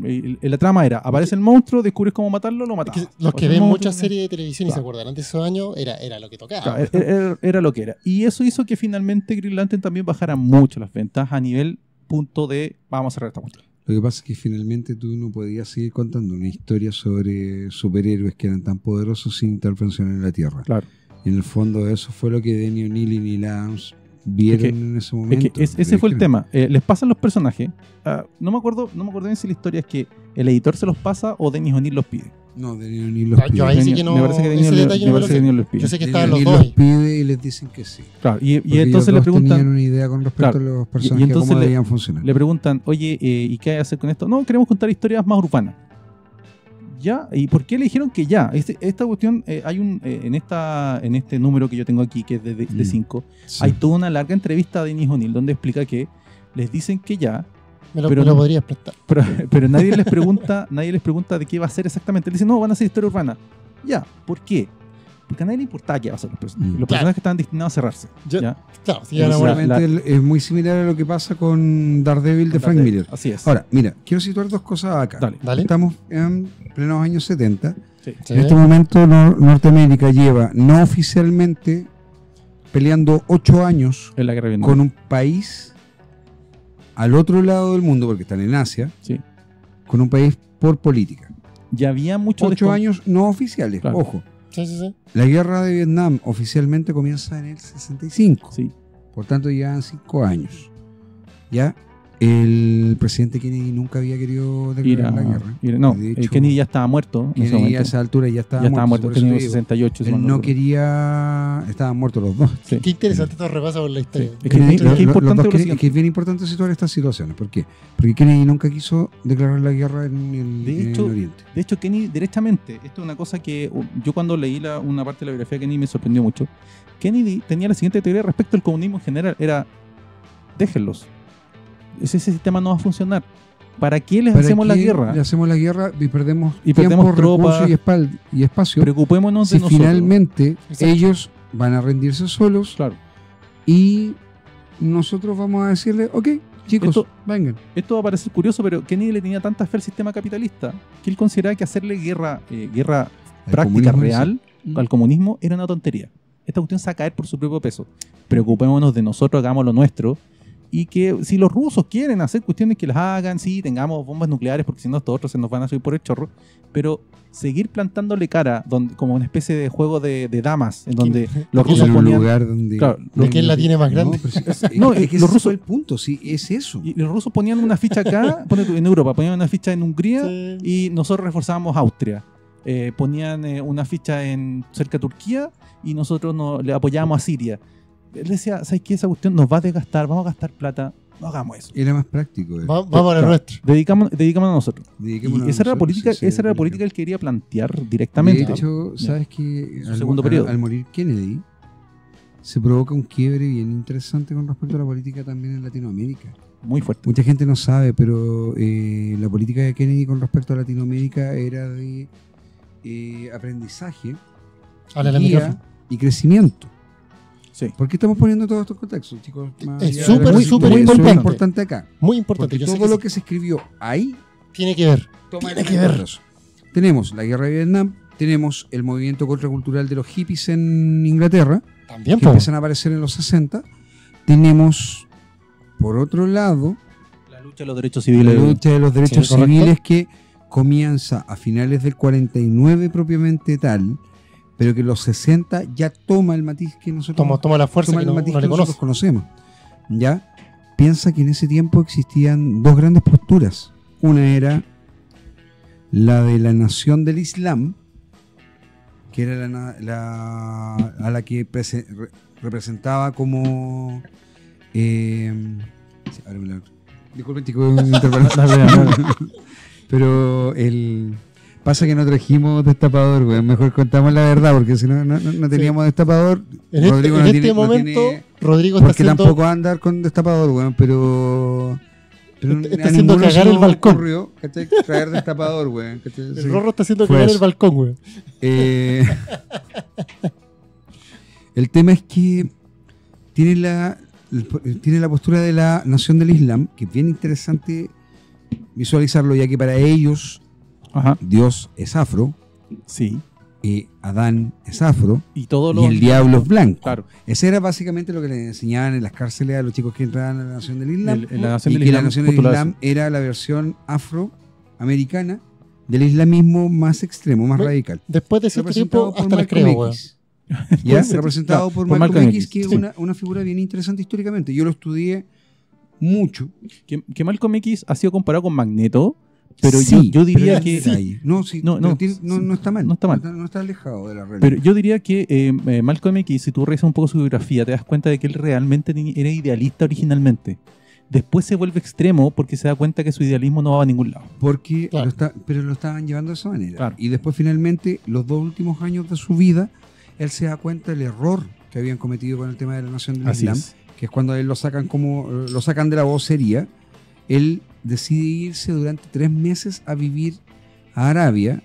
La trama era, aparece el monstruo, descubres cómo matarlo, lo matas. Los que ven muchas series de televisión y se Claro. acuerdan de esos años, era lo que tocaba. Claro, era lo que era. Y eso hizo que finalmente Green Lantern también bajara mucho las ventas a nivel punto de vamos a cerrar esta cuestión. Lo que pasa es que finalmente tú no podías seguir contando una historia sobre superhéroes que eran tan poderosos sin intervención en la Tierra. Claro. Y en el fondo eso fue lo que Denny O'Neil y Neil Adams vieron en ese momento. Es que ese fue el tema. Les pasan los personajes. No me acuerdo bien si la historia es que el editor se los pasa o Dennis O'Neil los pide. No, Denny O'Neil los Yo pide. ahí sí que no. Me parece que Dennis ese O'Neil- detalle me no me lo parece que sé. Dennis los pide. Yo sé que Denny estaban los O'Neil dos los ahí. pide y les dicen que sí. Claro, y Porque entonces ellos le dos preguntan, tenían una idea con respecto Claro. a los personajes, entonces cómo le- debían funcionar. le preguntan, oye, ¿y qué hay que hacer con esto? No, queremos contar historias más urbanas. ¿Ya? ¿Y por qué le dijeron que ya? Esta cuestión, hay en este número que yo tengo aquí, que es de 5, Sí. hay toda una larga entrevista de Dennis O'Neil donde explica que les dicen que ya, Me lo Pero me lo no- podrías prestar. pero nadie les pregunta de qué va a ser exactamente. Él dice, no, van a ser historia urbana. Ya, ¿por qué? Porque a nadie le importaba qué iba a ser los personajes. Los Claro. personajes estaban destinados a cerrarse. Yo- ¿ya? Claro, sí, O era sea, bueno. Seguramente es muy similar a lo que pasa con Daredevil de Frank Miller. Así es. Ahora, mira, quiero situar dos cosas acá. Dale. Dale. Estamos en plenos años 70. Sí. Sí. En este momento Norteamérica lleva no oficialmente peleando 8 años En la guerra de Vietnam. con un país al otro lado del mundo, porque están en Asia, Sí. con un país por política. Ya había mucho 8 años no oficiales, Claro. ojo. Sí, sí, sí. La guerra de Vietnam oficialmente comienza en el 65. Sí. Por tanto, llevan 5 años. ¿Ya? El presidente Kennedy nunca había querido declarar la guerra. No, De hecho, Kennedy ya estaba muerto en ese Kennedy a momento. esa altura ya estaba Ya estaba muerto. por eso Kennedy en te el digo, 68. si mal él no recuerdo. quería... Estaban muertos los dos. Sí. Qué interesante estos repasos por la historia. Sí. Es que Kennedy- es lo- lo- importante los dos lo Kennedy- siguiente. que es bien importante situar estas situaciones. ¿Por qué? Porque Kennedy nunca quiso declarar la guerra en De hecho, el Oriente. De hecho, Kennedy, derechamente, esto es una cosa que yo cuando leí una parte de la biografía de Kennedy me sorprendió mucho. Kennedy tenía la siguiente teoría respecto al comunismo en general. Era, déjenlos. Ese sistema no va a funcionar. ¿Para qué les ¿Para hacemos la qué guerra? Le hacemos la guerra y perdemos Y tiempo, perdemos tropas, recursos y espacio. Preocupémonos de Si nosotros. finalmente Exacto. ellos van a rendirse solos Claro. y nosotros vamos a decirle, ok, chicos, Esto- vengan. Esto va a parecer curioso, pero Kennedy le tenía tanta fe al sistema capitalista que él consideraba que hacerle guerra Al práctica, comunismo, real, sí. al comunismo era una tontería. Esta cuestión se va a caer por su propio peso. Preocupémonos de nosotros, hagamos lo nuestro. Y que si los rusos quieren hacer cuestiones que las hagan, sí, tengamos bombas nucleares, porque si no, estos otros se nos van a subir por el chorro. Pero seguir plantándole cara como una especie de juego de damas, en donde los En rusos un ponían. lugar donde... Claro, ¿de quién la tiene más grande? No, pero es, No, es que los ese rusos- fue el punto, sí, es eso. Y los rusos ponían una ficha acá, ponte tú, en Europa, ponían una ficha en Hungría Sí. y nosotros reforzábamos Austria. Ponían una ficha cerca de Turquía y nosotros le apoyábamos a Siria. Él decía, ¿sabes qué? Esa cuestión nos va a desgastar, vamos a gastar plata, no hagamos eso. Era más práctico. Vamos a lo Claro, nuestro. Dedicámonos a nosotros. Dediquémonos Y esa era la nosotros, política, sí, esa era la política. política que él quería plantear directamente. De hecho, Ya. sabes que Su segundo periodo. al morir Kennedy se provoca un quiebre bien interesante con respecto a la política también en Latinoamérica. Muy fuerte. Mucha gente no sabe, pero la política de Kennedy con respecto a Latinoamérica era de aprendizaje, Háblale al guía micrófono. y crecimiento. Sí. ¿Por qué estamos poniendo todos estos contextos, chicos? Más Es allá de súper, la muy situación, súper eso es importante. importante acá. Muy importante. Porque Yo sé todo que lo que se escribió ahí tiene que ver. toma Tiene que elementos ver. de eso. Tenemos la guerra de Vietnam, tenemos el movimiento contracultural de los hippies en Inglaterra, También, que po. empiezan a aparecer en los 60. Tenemos, por otro lado, La lucha de los derechos la civiles. lucha de los derechos Sí, correcto. civiles que comienza a finales del 49 propiamente tal, pero que en los 60 ya toma el matiz que nosotros Toma la fuerza toma que el no, matiz no que le nosotros conoce. conocemos. ¿Ya? Piensa que en ese tiempo existían dos grandes posturas. Una era la de la nación del Islam, que era a la que representaba como... sí, ábreme la- disculpen, chicos, pero pasa que no trajimos destapador, weón. Mejor contamos la verdad, porque si no, no teníamos destapador. En Rodrigo este, no en tiene- este no momento, tiene- Rodrigo está porque haciendo... tampoco va a andar con destapador, weón, pero Está a haciendo ninguno se cagar el nos balcón. ocurrió, ¿cachai? Traer destapador, weón. ¿cachai? El Sí. Rorro está haciendo Fue cagar eso. el balcón, güey. Eh, el tema es que tiene la postura de la nación del Islam, que es bien interesante visualizarlo, ya que para ellos Ajá, Dios es afro, sí. Adán es afro Y todos y los... el diablo es blanco. Claro. Ese era básicamente lo que les enseñaban en las cárceles a los chicos que entraban a la nación del Islam. En la nación Y del que Islam, la nación del postulaba Islam eso. era la versión afroamericana del islamismo más extremo, más Bueno, radical. Después de cierto tiempo, hasta les Malcolm creo, güey. X. ¿Ya? Puede ser, Representado claro, por por Malcolm Malcolm X, X, que es sí. una figura bien interesante históricamente. Yo lo estudié mucho. Que Malcolm X ha sido comparado con Magneto, pero Sí, yo diría pero que... es detalle. No, sí, No, no, pero no está mal. no está mal. No está alejado de la realidad. Pero yo diría que Malcolm X, si tú revisas un poco su biografía, te das cuenta de que él realmente era idealista originalmente. Después se vuelve extremo porque se da cuenta que su idealismo no va a ningún lado. Porque Claro. pero lo estaban llevando de esa manera. Claro. Y después finalmente, los 2 últimos años de su vida, él se da cuenta del error que habían cometido con el tema de la nación del Así Islam, es. que es cuando a él lo sacan de la vocería. Él decide irse durante 3 meses a vivir a Arabia.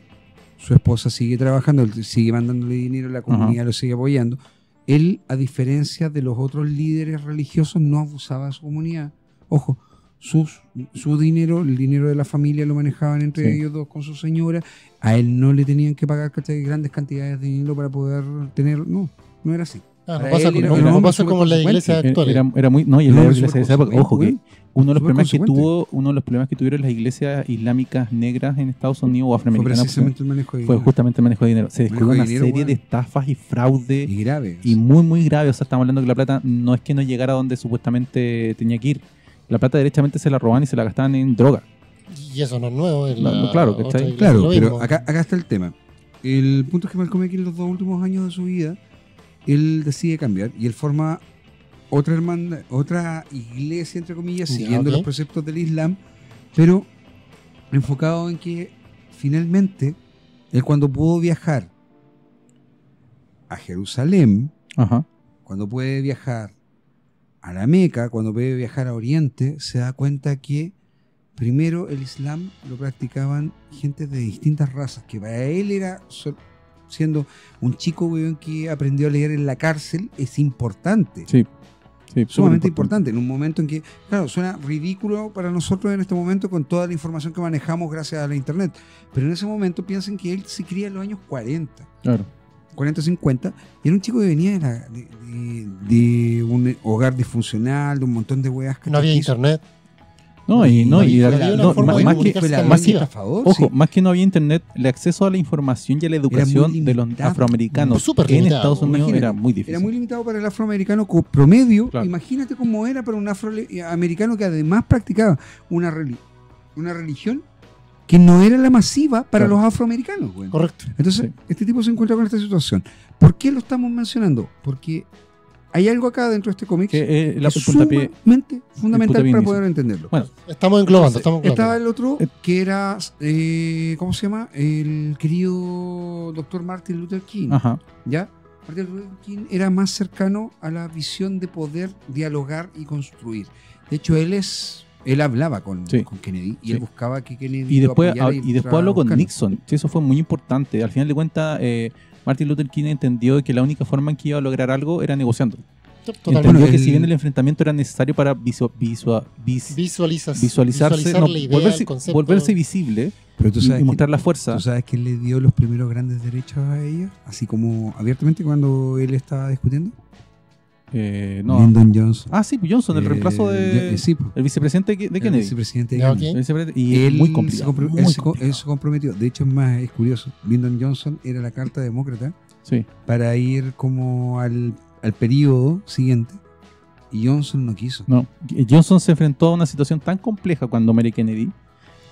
Su esposa sigue trabajando, él sigue mandándole dinero, la comunidad lo sigue apoyando. Él, a diferencia de los otros líderes religiosos, no abusaba de su comunidad. Ojo, su dinero, el dinero de la familia lo manejaban entre Sí. ellos dos con su señora. A él no le tenían que pagar, ¿cachai?, grandes cantidades de dinero para poder tener... No era así. Ah, no Para pasa, él era no, un no hombre pasa como en la súper iglesia consecuente. actual. Era muy... No, y en Un la hombre iglesia de esa súper época, ojo, que consecuente, uno de los súper problemas que consecuente. uno de los problemas que tuvieron las iglesias islámicas negras en Estados Unidos o Fue afroamericanas precisamente el manejo de fue dinero. justamente el manejo de dinero. Se descubrió Manejo de una dinero, serie weón. de estafas y fraude Y grave. y muy, muy grave. O sea, estamos hablando que la plata no es que no llegara donde supuestamente tenía que ir. La plata derechamente se la robaban y se la gastaban en droga. Y eso no es nuevo. En No, la claro, otra ¿cachai? iglesia Claro, lo pero mismo. acá está el tema. El punto es que Malcolm X en los 2 últimos años de su vida, él decide cambiar y él forma otra hermandad, otra iglesia, entre comillas, Ya, siguiendo ok. los preceptos del Islam, pero enfocado en que finalmente él, cuando pudo viajar a Jerusalén, Ajá. cuando puede viajar a la Meca, cuando puede viajar a Oriente, se da cuenta que primero el Islam lo practicaban gente de distintas razas, que para él era, siendo un chico, weón, que aprendió a leer en la cárcel, es importante. Sí. Sí, Sumamente importante, en un momento en que, claro, suena ridículo para nosotros en este momento con toda la información que manejamos gracias a la internet, pero en ese momento piensen que él se cría en los años 40, Claro. 40, 50, y era un chico que venía de un hogar disfuncional, de un montón de weas que No había te quiso. internet. No, y había una no, forma de más que, comunicarse fue la tan más masiva. estafador, ojo, sí. más que no había internet, el acceso a la información y a la educación de los limitado. afroamericanos Súper en limitado. Estados Unidos Imagínate, era muy difícil. Era muy limitado para el afroamericano promedio. Claro. Imagínate cómo era para un afroamericano que además practicaba una religión que no era la masiva para Claro. los afroamericanos, güey. Correcto. Entonces, Sí. este tipo se encuentra con esta situación. ¿Por qué lo estamos mencionando? Porque hay algo acá dentro de este cómic Que, que el es puntapié. sumamente fundamental puntapié para inicio. poder entenderlo. Bueno, Estamos englobando, Entonces, estaba el otro Eh, que era, ¿cómo se llama? El querido doctor Martin Luther King. ajá. ¿Ya? Martin Luther King era más cercano a la visión de poder dialogar y construir. De hecho, él hablaba con Kennedy y Sí. él buscaba que Kennedy Y lo después, apoyara y después entrara habló a con buscarlo. Nixon. Sí, eso fue muy importante. Al final de cuentas, Martin Luther King entendió que la única forma en que iba a lograr algo era negociando. Totalmente. Entendió Bueno, que si bien el enfrentamiento era necesario para visualizarse, Visualizar no, la idea, el concepto. volverse visible Pero tú y sabes, mostrar la fuerza. ¿tú sabes quién le dio los primeros grandes derechos a ella? Así como abiertamente cuando él estaba discutiendo. No. Lyndon Johnson. Ah, sí, Johnson, el reemplazo de sí, pues, el vicepresidente de el Kennedy. vicepresidente de Ya, Kennedy. ok. El vicepresidente- y Él muy complicado. él se comprometió. De hecho, es más, es curioso. Lyndon Johnson era la carta demócrata Sí. para ir como al periodo siguiente. Y Johnson no quiso. No, Johnson se enfrentó a una situación tan compleja cuando Mary Kennedy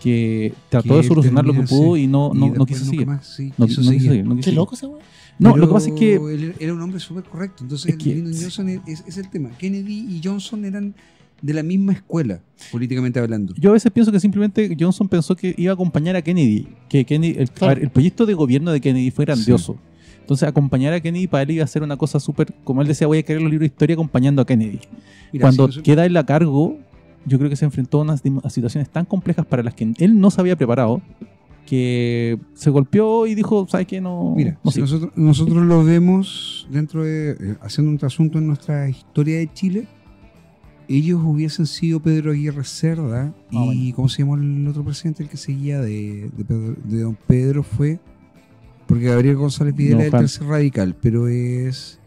que trató Que de él solucionar lo que termina, pudo sí. y no después quiso nunca seguir. más, sí, No quiso quiso seguir. seguir, no quiso Qué seguir. loco ese weón. No, Pero lo que pasa es que él era un hombre súper correcto. Entonces, Es que- Lyndon Johnson es el tema. Kennedy y Johnson eran de la misma escuela, políticamente hablando. yo a veces pienso que simplemente Johnson pensó que iba a acompañar a Kennedy. Que Kennedy, a ver, el proyecto de gobierno de Kennedy fue grandioso. Entonces, acompañar a Kennedy para él iba a ser una cosa súper, como él decía, voy a crear los libros de historia acompañando a Kennedy. Mira, Cuando si nosotros- queda él a cargo, yo creo que se enfrentó a situaciones tan complejas para las que él no se había preparado, que se golpeó y dijo, ¿sabes qué? No, Mira, no si sigo". nosotros lo vemos dentro de, haciendo un trasunto en nuestra historia de Chile, ellos hubiesen sido Pedro Aguirre Cerda y, bueno. ¿cómo se llamó el otro presidente? El que seguía de don Pedro fue, porque Gabriel González Videla No, es el Juan. tercer radical, pero es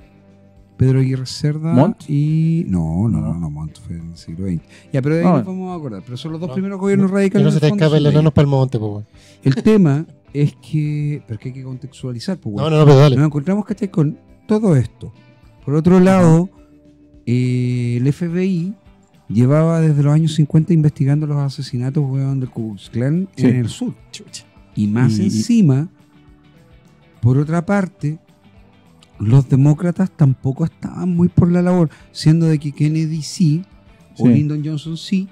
Pedro Aguirre Cerda ¿Montt? y... No, Montt fue en el siglo XX. Ya, pero de ahí Ah, nos vamos a acordar. Pero son los dos No, primeros gobiernos Que radicales. no se te del fondo escape el son de enano ellos. para el monte, pues, weón. El tema es que... Pero es que hay que contextualizar, pues, No, pero dale. nos encontramos, ¿cachai? Con todo esto. Por otro lado, el FBI llevaba desde los años 50 investigando los asesinatos, weón, del Ku Klux Klan Sí. en el sur. Y más Y- encima, por otra parte, los demócratas tampoco estaban muy por la labor, siendo de que Kennedy sí, o Sí. Lyndon Johnson sí,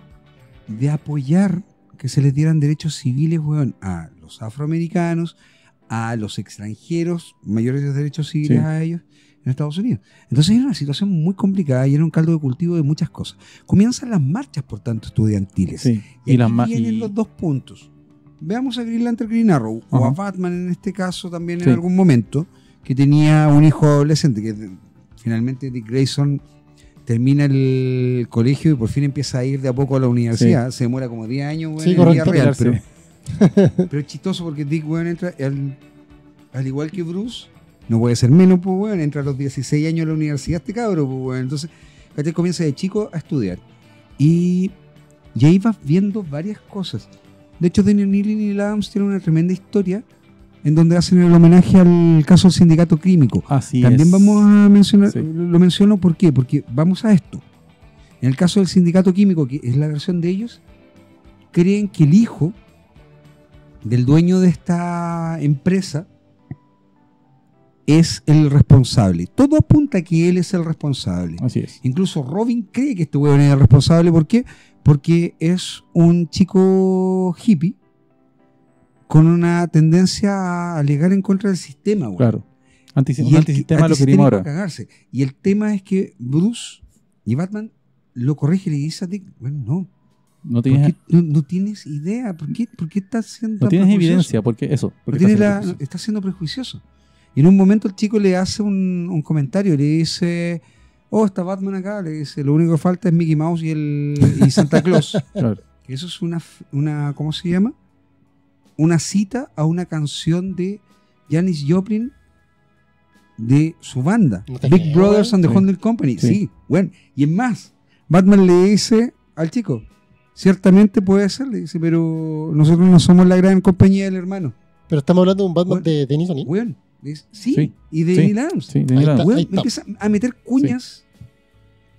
de apoyar que se les dieran derechos civiles, weón, a los afroamericanos, a los extranjeros, mayores derechos civiles Sí. a ellos en Estados Unidos. Entonces era una situación muy complicada y era un caldo de cultivo de muchas cosas. Comienzan las marchas, por tanto, estudiantiles. Sí. Y, las aquí ma- vienen y- los dos puntos. Veamos a Green Lantern, Green Arrow, o Ajá. a Batman en este caso también Sí. en algún momento, que tenía un hijo adolescente, que finalmente Dick Grayson termina el colegio y por fin empieza a ir de a poco a la universidad. Se demora como 10 años, weón, Sí, en correcto. vida real, Sí. pero es chistoso porque Dick, weón, entra, al igual que Bruce, no puede ser menos, pues, weón, entra a los 16 años a la universidad este cabro, pues, weón. Entonces, ¿cachai? Comienza de chico a estudiar. Y ahí vas viendo varias cosas. De hecho, Daniel Neal y Neil Adams tienen una tremenda historia en donde hacen el homenaje al caso del sindicato químico. Así También es. vamos a mencionar, Sí. lo menciono ¿por qué? Porque vamos a esto. En el caso del sindicato químico, que es la versión de ellos, creen que el hijo del dueño de esta empresa es el responsable. Todo apunta a que él es el responsable. Así es. Incluso Robin cree que este huevón es el responsable. ¿Por qué? Porque es un chico hippie con una tendencia a alegar en contra del sistema, weón. Claro. Y Un el antisistema lo queríamos antisistémico a ahora. cagarse. Y el tema es que Bruce y Batman lo corrige y le dice a Dick, bueno, no. No ¿Por tienes, qué no tienes idea? ¿Por qué estás siendo no tan tienes prejuicioso? evidencia, porque eso. No Porque tienes estás haciendo está siendo prejuicioso. Y en un momento el chico le hace un comentario, le dice, oh, está Batman acá, le dice, lo único que falta es Mickey Mouse y Santa Claus. eso. Claro. Que eso es una, ¿cómo se llama? Una cita a una canción de Janis Joplin de su banda, No te Big creo, Brothers and the Sí. Holding Company. Sí. Sí, bueno. Y es más, Batman le dice al chico, ciertamente puede ser, le dice, pero nosotros no somos la gran compañía del hermano. Pero estamos hablando de un Batman Bueno. de Denis O'Neill. Weón, sí, Sí. y de Sí. Neil Adams. Sí, de Ahí Neil está. Adams. Weón, está. empieza a meter cuñas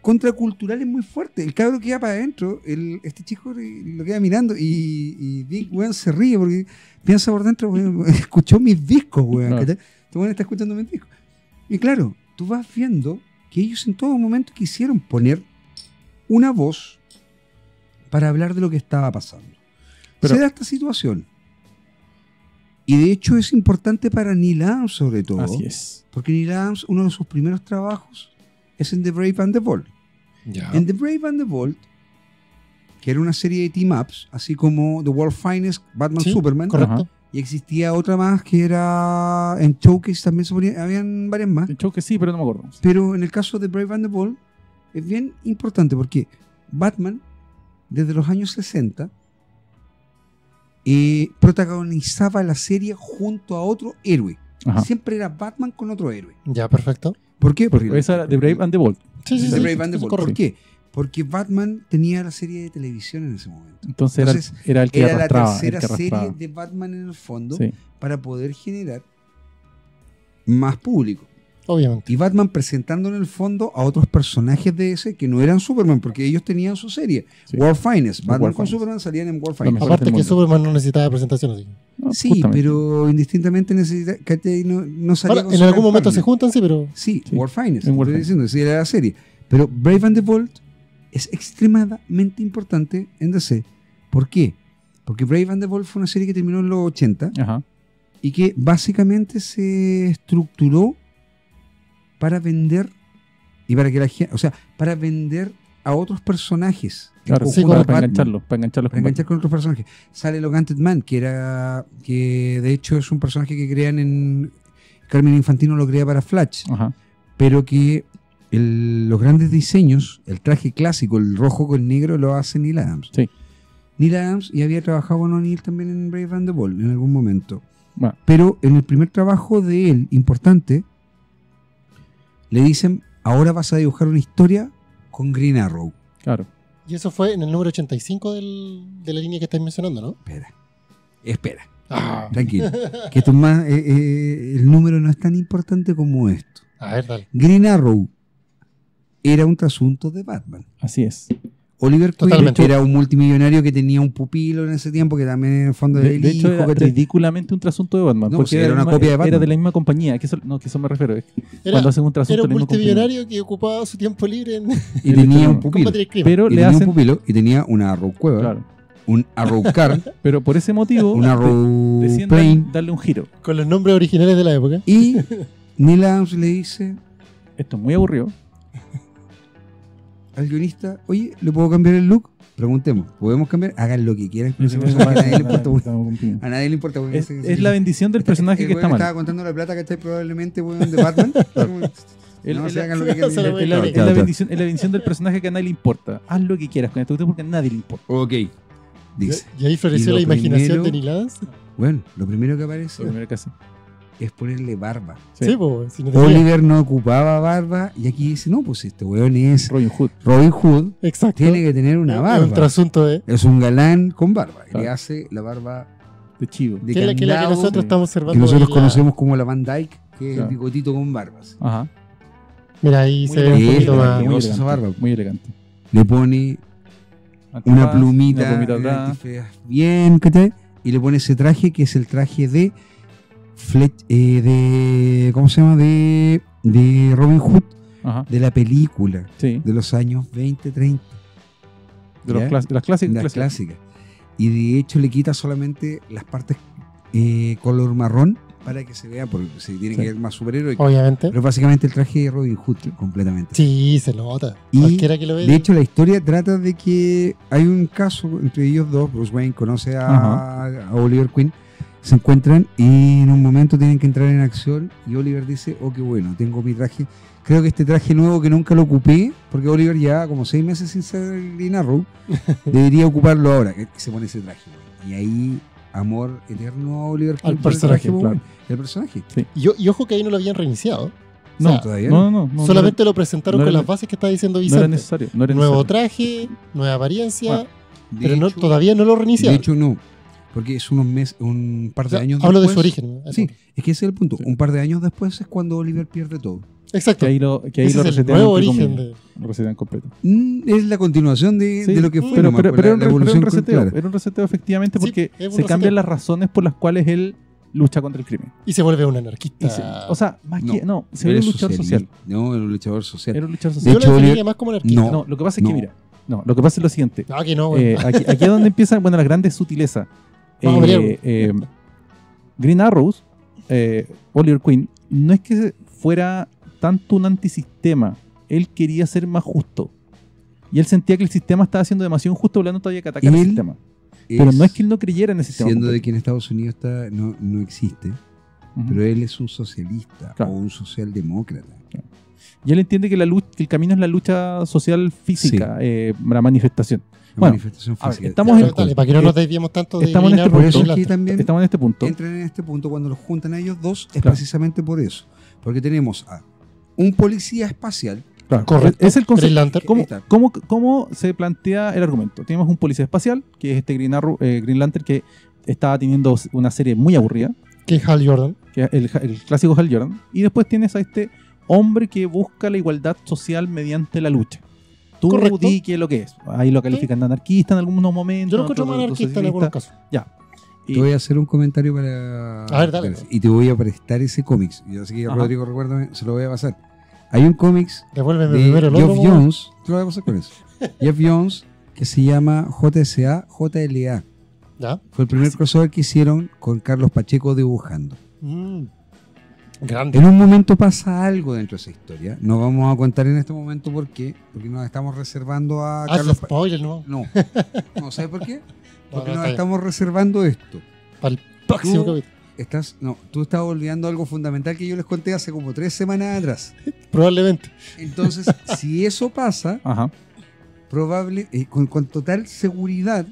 contraculturales muy fuertes. El cabro queda para adentro, este chico lo queda mirando y Dick, weón, se ríe porque piensa por dentro, weón, escuchó mis discos, weón. Claro. ¿Cachai? Este weón está escuchando mis discos. Y claro, tú vas viendo que ellos en todo momento quisieron poner una voz para hablar de lo que estaba pasando. Pero- Se da esta situación. Y de hecho es importante para Neil Adams sobre todo. Así es. Porque Neil Adams, uno de sus primeros trabajos es en The Brave and the Bold. Ya. En The Brave and the Bold, que era una serie de team-ups, así como The World Finest, Batman Sí, Superman, correcto. Ajá. Y existía otra más que era en Showcase también se ponía, habían varias más. De hecho que sí, pero no me acuerdo. Pero en el caso de Brave and the Bold es bien importante porque Batman, desde los años 60, protagonizaba la serie junto a otro héroe. Ajá. Siempre era Batman con otro héroe. Ya, perfecto. ¿Por qué? Porque esa era de Brave and the Bold. Sí, sí, de sí. Brave and the sí, Bold. correcto. ¿Por qué? Porque Batman tenía la serie de televisión en ese momento. Entonces era el que Era la arrastraba. tercera el que serie arrastraba. de Batman en el fondo Sí. para poder generar más público. Obviamente. Y Batman presentando en el fondo a otros personajes de ese que no eran Superman, porque ellos tenían su serie. Sí. World Finest. Batman World con Finest. Superman salían en World Lo Finest. mejor Aparte del que mundo. Superman no necesitaba presentación así. No, Sí, justamente. pero indistintamente necesita, ¿cachai? No salía Ahora, con en Superman algún momento Partner. se juntan, sí, pero Sí, Sí, World Finest. en World Estoy Finest. diciendo, sí, era la serie. Pero Brave and the Bold es extremadamente importante en DC. ¿Por qué? Porque Brave and the Bold fue una serie que terminó en los 80 Ajá. y que básicamente se estructuró para vender y para que la gente, o sea, para vender a otros personajes. en Claro, conjunto correcto. a para Batman, engancharlos. Para engancharlos para con enganchar con otros personajes. Sale Logan Ant-Man, que de hecho es un personaje que crean en Carmen Infantino lo crea para Flash, Batman. Ajá. pero que los grandes diseños, el traje clásico, el rojo con negro, lo hace Neil Adams. Sí. Neil Adams y había trabajado con O'Neill también en Brave and the Bold en algún momento. Bueno, Pero en el primer trabajo de él, importante, le dicen, ahora vas a dibujar una historia con Green Arrow. claro. y eso fue en el número 85 de la línea que estáis mencionando, ¿no? Espera, Ah. tranquilo. Que esto es más, el número no es tan importante como esto. A ver, dale. Green Arrow era un trasunto de Batman. Así es. Oliver Queen Totalmente. era un multimillonario que tenía un pupilo en ese tiempo que también en el fondo era el De hecho, hijo. era ¿cachai? ridículamente un trasunto de Batman. No, porque sí, era una copia de Batman. Era de la misma compañía. Que eso me refiero. Es Era, cuando hacen un trasunto era un de la misma compañía. multimillonario que ocupaba su tiempo libre en Y tenía un combatir pupilo. el crimen. Pero Y le tenía un hacen. pupilo y tenía una Arrow Cueva, Claro. un Arrow Car, Pero por ese motivo. un Arrow deciden Plane. darle un giro. Con los nombres originales de la época. Y Neil Adams le dice Esto es muy aburrido. al guionista, oye, ¿le puedo cambiar el look? Preguntemos, ¿podemos cambiar? Hagan lo que quieran. Es A nadie le importa. A nadie le importa. porque es la bendición del personaje que está mal. Estaba contando la plata que está probablemente weón, de Batman. No se hagan lo que quieran. Se la voy a Es la bendición del personaje que a nadie le importa. Haz lo que quieras con esto porque a nadie le importa. Ok, dice. Y ahí floreció Y la lo imaginación primero- de Neil Adams. Bueno, lo primero que aparece Lo primero que hace. es ponerle barba. Sí. Sí, pues. Si no tenía- Oliver no ocupaba barba y aquí dice, no, pues este weón es Robin Hood. Robin Hood, Exacto. tiene que tener una Es barba. un trasunto de. Es un galán con barba. Y Claro. le hace la barba De chivo. de Que es la que candado, nosotros sí. estamos que observando. nosotros en la- conocemos como la Van Dyke, que es Claro. el bigotito con barbas. Ajá. Mira, ahí Muy se ve un elegante, poquito muy más. elegante. esa barba. Muy elegante. Le pone una Antifaz, plumita, una plumita un atrás. antifaz bien, ¿cachai? Y le pone ese traje que es el traje de ¿cómo se llama? De Robin Hood, Ajá. de la película Sí. de los años 20, 30, De, ¿ya? de las clásicas. las clásicas. Y de hecho le quita solamente las partes color marrón para que se vea, porque se tiene Sí. que ver más superhéroe. Obviamente. Pero básicamente el traje de Robin Hood, completamente. Sí, se nota. Y, Cualquiera que lo ve. De hecho, la historia trata de que hay un caso entre ellos dos. Bruce Wayne conoce a Oliver Queen, se encuentran y en un momento tienen que entrar en acción. Y Oliver dice: oh, qué bueno, tengo mi traje. Creo que este traje nuevo que nunca lo ocupé, porque Oliver ya como 6 meses sin ser Green Arrow, debería ocuparlo ahora. Que se pone ese traje. Y ahí, amor eterno a Oliver Queen Al por el personaje, traje, claro. el personaje. Y ojo que ahí no lo habían reiniciado. No, O sea, todavía no. solamente lo presentaron no con era- las bases que está diciendo No era Vicente. necesario. No era Nuevo necesario. traje, nueva apariencia, Bueno, De pero no, hecho- todavía no lo De reiniciaron. hecho, no. Porque es un par O de sea, años hablo de después. su origen. ¿no? Sí, es que ese es el punto. Sí. Un par de años después es cuando Oliver pierde todo. Exacto. Que ahí lo Ese es el resetean. nuevo entre origen comillas. de. Lo resetean completo. Es la continuación de Sí, lo que fue. pero, nomás, pues, era la un evolución reseteo. clara. Era un reseteo efectivamente Sí, porque es un se reseteo. cambian las razones por las cuales él lucha contra el crimen. Y se vuelve un anarquista. Y o sea, más No, que. No, se Era ve un luchador socialista. social. No, era un luchador social. Era un luchador yo social. lo hecho, definiría Oliver- más como anarquista. No. No, lo que pasa es que, No. mira. No, lo que pasa es lo siguiente. No, que no, bueno. Aquí es donde empiezan, bueno, las grandes sutilezas. Vamos a pelear, Green Arrows, Oliver Queen, no es que fuera tanto un antisistema. Él quería ser más justo. Y él sentía que el sistema estaba siendo demasiado injusto, hablando todavía que atacar el Él- sistema. Pero no es que él no creyera en el sistema Siendo de completo. que en Estados Unidos no existe, Ujú. pero él es un socialista Claro. o un socialdemócrata. Y él entiende que que el camino es la lucha social física, la manifestación. La Bueno, manifestación a ver, física. estamos Pero dale, para que no nos desviemos tanto de estamos en este Green Arrow Por y eso Green es que Lantern. también Estamos en este punto. entran en este punto cuando los juntan a ellos dos, es Claro. precisamente por eso. Porque tenemos a un policía espacial. Claro, Correcto. es el Green concepto. Lantern. ¿Cómo se plantea el argumento? Tenemos un policía espacial, que es este Green Lantern, que estaba teniendo una serie muy aburrida, Que es Hal Jordan. que es el clásico Hal Jordan. Y después tienes a este hombre que busca la igualdad social mediante la lucha. Tú Correcto. di qué es lo que es. Ahí lo califican de anarquista en algunos momentos. Yo lo encuentro otros más de anarquista en algunos socialista. casos. Ya. Y- Te voy a hacer un comentario para. A ver, dale. Y te voy a prestar ese cómics. Yo sé que Ajá. Rodrigo, recuérdame, se lo voy a pasar. Hay un cómics Devuélveme de primero el Geoff otro. Jones. Te lo voy a pasar con eso. Geoff Jones, que se llama JSA JLA. ¿Ya? Fue el primer crossover que hicieron con Carlos Pacheco dibujando. Grande. En un momento pasa algo dentro de esa historia. No vamos a contar en este momento por qué. Porque nos estamos reservando a Haz Carlos spoiler, ¿no? No. No, ¿sabes por qué? No, Porque no, nos está estamos reservando esto. Para el próximo Tú- capítulo. Tú estás olvidando algo fundamental que yo les conté hace como 3 semanas atrás. Probablemente. Entonces, si eso pasa, Ajá. con total seguridad,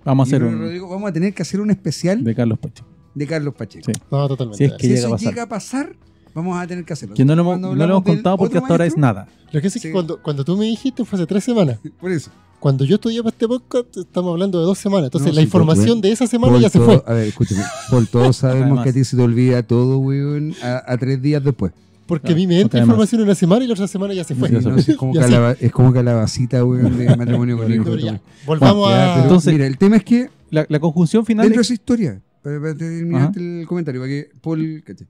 Vamos a hacer yo creo que, un Rodrigo, vamos a tener que hacer un especial de Carlos Pacheco. de Carlos Pacheco. Sí. No, totalmente. Si es que Si llega eso a pasar. llega a pasar, vamos a tener que hacerlo. Que no lo Cuando hemos hablamos del contado porque otro hasta ahora es maestro, nada. Lo que sí es Sí. que cuando tú me dijiste fue hace 3 semanas. Por eso. Cuando yo estudié para este podcast, estamos hablando de 2 semanas. Entonces No, la sí, información Paul, de esa semana Paul, ya se todo- fue. A ver, escúchame. Paul, todos sabemos Además. que a ti se te olvida todo, weón, a 3 días después. Porque Claro, a mí me porque entra además- información una semana y la otra semana ya se fue. Ya Sí, se no, fue. sí, es, como Y así. es como calabacita, weón, de matrimonio con hijo. Pero ya, volvamos Ya, a. pero Entonces- mira, el tema es que La conjunción final dentro de es... esa historia, para terminar el comentario, para que Paul, ¿cachai?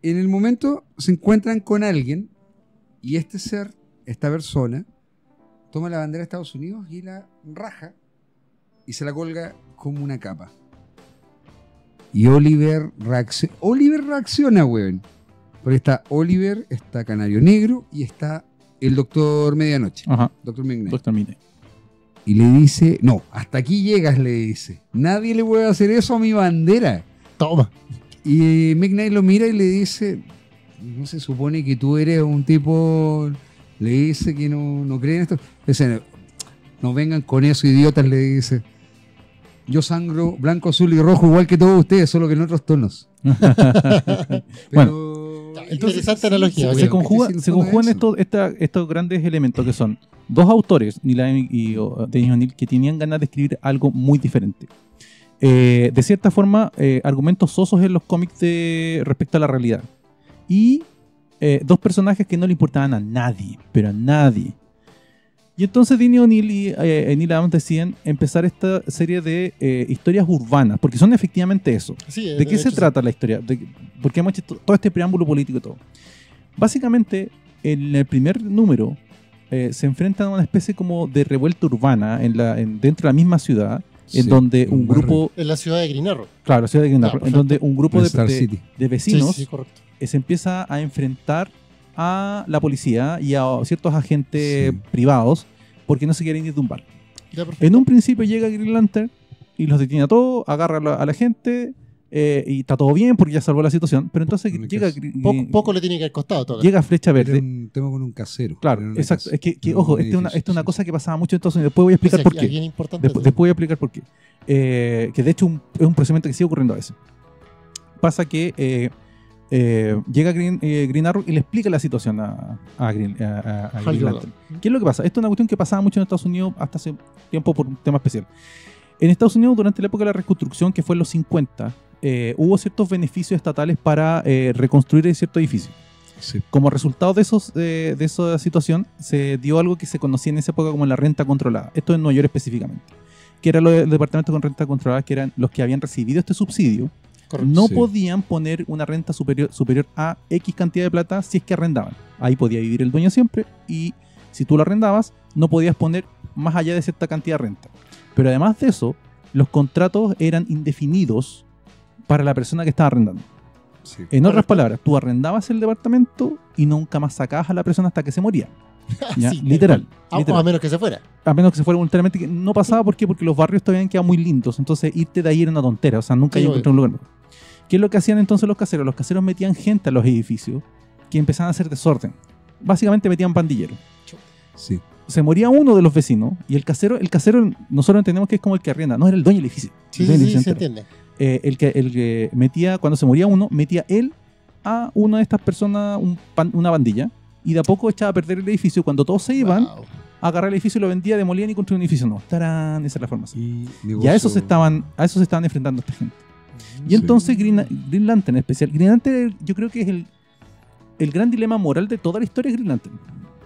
En el momento se encuentran con alguien y este ser, esta persona, toma la bandera de Estados Unidos y la raja y se la colga como una capa. Y Oliver reacciona, weón. Porque está Oliver, está Canario Negro y está el Doctor Medianoche, Ajá. Doctor Midnight. Doctor Mine. Y le dice, no, hasta aquí llegas, le dice. Nadie le puede hacer eso a mi bandera. Toma. Y Midnight lo mira y le dice, no se supone que tú eres un tipo, le dice que no cree en esto. Dice, no vengan con eso, idiotas, le dice. Yo sangro blanco, azul y rojo igual que todos ustedes, solo que en otros tonos. Pero, Interesante analogía, sí, ok. Se weón, conjugan es que sí, en el fondo estos grandes elementos que son dos autores, Neil Adams y Dennis O'Neil, que tenían ganas de escribir algo muy diferente. De cierta forma, argumentos sosos en los cómics respecto a la realidad. Y dos personajes que no le importaban a nadie, pero a nadie. Y entonces Dennis O'Neil y Neil Adams deciden empezar esta serie de historias urbanas, porque son efectivamente eso. Sí, ¿De qué se hecho, trata la historia? ¿Por qué hemos hecho todo este preámbulo político y todo? Básicamente, en el primer número se enfrentan a una especie como de revuelta urbana dentro de la misma ciudad, en Sí, donde un barrio. grupo, En la ciudad de Green Arrow. claro, la ciudad de Green Arrow, en perfecto. donde un grupo de Star City. vecinos Sí, correcto. se empieza a enfrentar a la policía y a ciertos agentes Sí. privados porque no se quieren ir de un bar. Ya, perfecto. En un principio llega Green Lantern y los detiene a todos, agarra a la gente y está todo bien porque ya salvó la situación. Pero entonces En el llega, caso. Poco le tiene que haber costado todo. llega Flecha Era Verde. un tema con un casero. Claro, Era una exacto. casa. Es que Era ojo, un esta es edificio, una sí. cosa que pasaba mucho en Estados Unidos. Después voy a explicar Sí, por aquí qué. es bien importante. Después voy a explicar por qué. Que de hecho es un procedimiento que sigue ocurriendo a veces. Pasa que llega Green Arrow y le explica la situación a Green Lantern. ¿Qué es lo que pasa? Esto es una cuestión que pasaba mucho en Estados Unidos hasta hace tiempo por un tema especial. En Estados Unidos, durante la época de la reconstrucción, que fue en los 50, hubo ciertos beneficios estatales para reconstruir ciertos edificios. Sí. Como resultado de esa situación, se dio algo que se conocía en esa época como la renta controlada. Esto en Nueva York específicamente. Que eran los departamentos con renta controlada, que eran los que habían recibido este subsidio. Correcto. No Sí. podían poner una renta superior a X cantidad de plata si es que arrendaban. Ahí podía vivir el dueño siempre y si tú lo arrendabas, no podías poner más allá de cierta cantidad de renta. Pero además de eso, los contratos eran indefinidos para la persona que estaba arrendando. Sí. En otras Correcto. palabras, tú arrendabas el departamento y nunca más sacabas a la persona hasta que se moría. ¿ya? Sí, Literal. O literal. a menos que se fuera. A menos que se fuera voluntariamente, que no pasaba. ¿Por qué? Porque los barrios todavía han quedado muy lindos. Entonces, irte de ahí era una tontera. O sea, nunca Sí, hay obvio. encontrado un lugar mejor. ¿Qué es lo que hacían entonces los caseros? Los caseros metían gente a los edificios que empezaban a hacer desorden. Básicamente metían pandilleros. Sí. Se moría uno de los vecinos y el casero, nosotros entendemos que es como el que arrienda. No, era el dueño del edificio. Sí, El dueño del sí, se edificio entiende. entero. El que metía, cuando se moría uno, metía él a una de estas personas, una bandilla, y de a poco echaba a perder el edificio. Cuando todos se iban, Wow. agarraba el edificio, lo vendía, demolían y construían un edificio nuevo. ¡Tarán! Esa es la formación. Y Y a eso se estaban enfrentando esta gente. Y Sí. entonces Green Lantern en especial. Green Lantern yo creo que es el gran dilema moral de toda la historia de Green Lantern.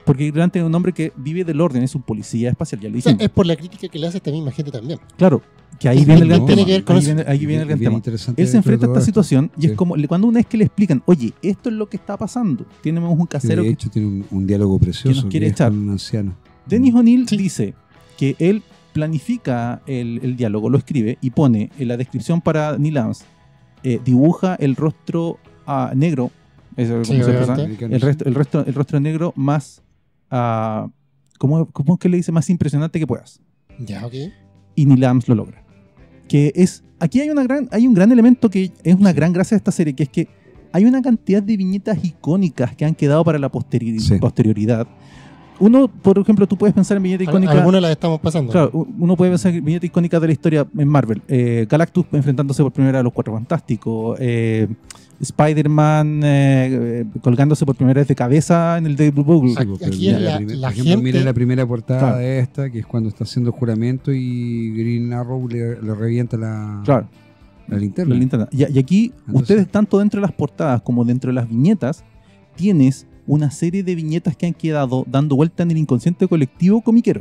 Porque Green Lantern es un hombre que vive del orden, es un policía espacial, ya lo O sea, dijimos. es por la crítica que le hace a esta misma gente también. Claro, que ahí Es viene el bien, gran tiene tema. que ver con Ahí eso. viene el gran Bien tema. interesante Él se dentro de enfrenta a todo esta esto. situación y Sí. es como cuando una vez que le explican, oye, esto es lo que está pasando. Tenemos un Que casero de que hecho tiene un diálogo precioso quiere es echar. con un anciano. Dennis O'Neill Sí. dice que él planifica el diálogo, lo escribe y pone en la descripción para Neil Adams, dibuja el rostro negro, eso es Sí, como se obviamente. expresa, el rostro negro más, ¿cómo es que le dice? Más impresionante que puedas. Ya, ok. Y Neil Adams lo logra. Que es, aquí hay un gran elemento que es una gran gracia de esta serie, que es que hay una cantidad de viñetas icónicas que han quedado para la Sí. posterioridad. Uno, por ejemplo, tú puedes pensar en viñetas icónicas. Algunas las estamos pasando. Claro, uno puede pensar en viñetas icónicas de la historia en Marvel. Galactus enfrentándose por primera vez a los Cuatro Fantásticos. Spider-Man colgándose por primera vez de cabeza en el de Blue Bowl. Sí, Aquí- pues, pero aquí mira es la por ejemplo, gente- mira la primera portada Claro. de esta, que es cuando está haciendo juramento y Green Arrow le revienta la Claro, linterna. la linterna. Y aquí, Entonces- ustedes, tanto dentro de las portadas como dentro de las viñetas, tienes una serie de viñetas que han quedado dando vuelta en el inconsciente colectivo comiquero.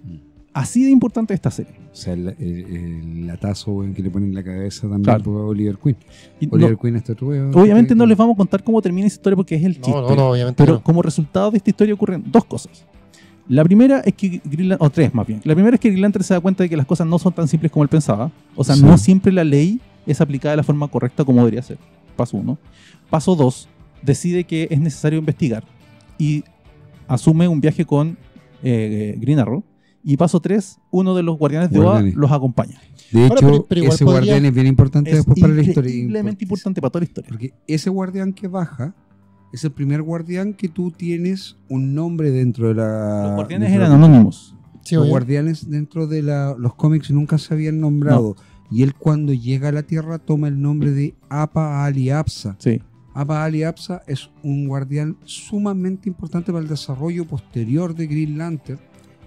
Mm. Así de importante esta serie. O sea, el latazo weón, que le ponen en la cabeza también Claro. por Oliver Queen. Y Oliver no- Queen está otro weón. obviamente no les vamos a contar cómo termina esa historia porque es el chiste. No, obviamente Pero no. como resultado de esta historia ocurren dos cosas. La primera es que o tres más bien. La primera es que Green Lantern se da cuenta de que las cosas no son tan simples como él pensaba. O sea, Sí. no siempre la ley es aplicada de la forma correcta como debería ser. Paso 1. Paso 2. Decide que es necesario investigar y asume un viaje con Green Arrow. Y paso 3, uno de los guardianes de Oa Guardianes. los acompaña. De hecho, pero igual ese podría- guardián es bien importante Es después para la historia. increíblemente importante para toda la historia. Porque ese guardián que baja es el primer guardián que tú tienes un nombre dentro de la. Los guardianes dentro eran de la- anónimos. Sí, Los obvio. guardianes dentro de los cómics nunca se habían nombrado. Y él cuando llega a la Tierra toma el nombre de Apa Ali Apsa. Sí. Apa Ali Apsa es un guardián sumamente importante para el desarrollo posterior de Green Lantern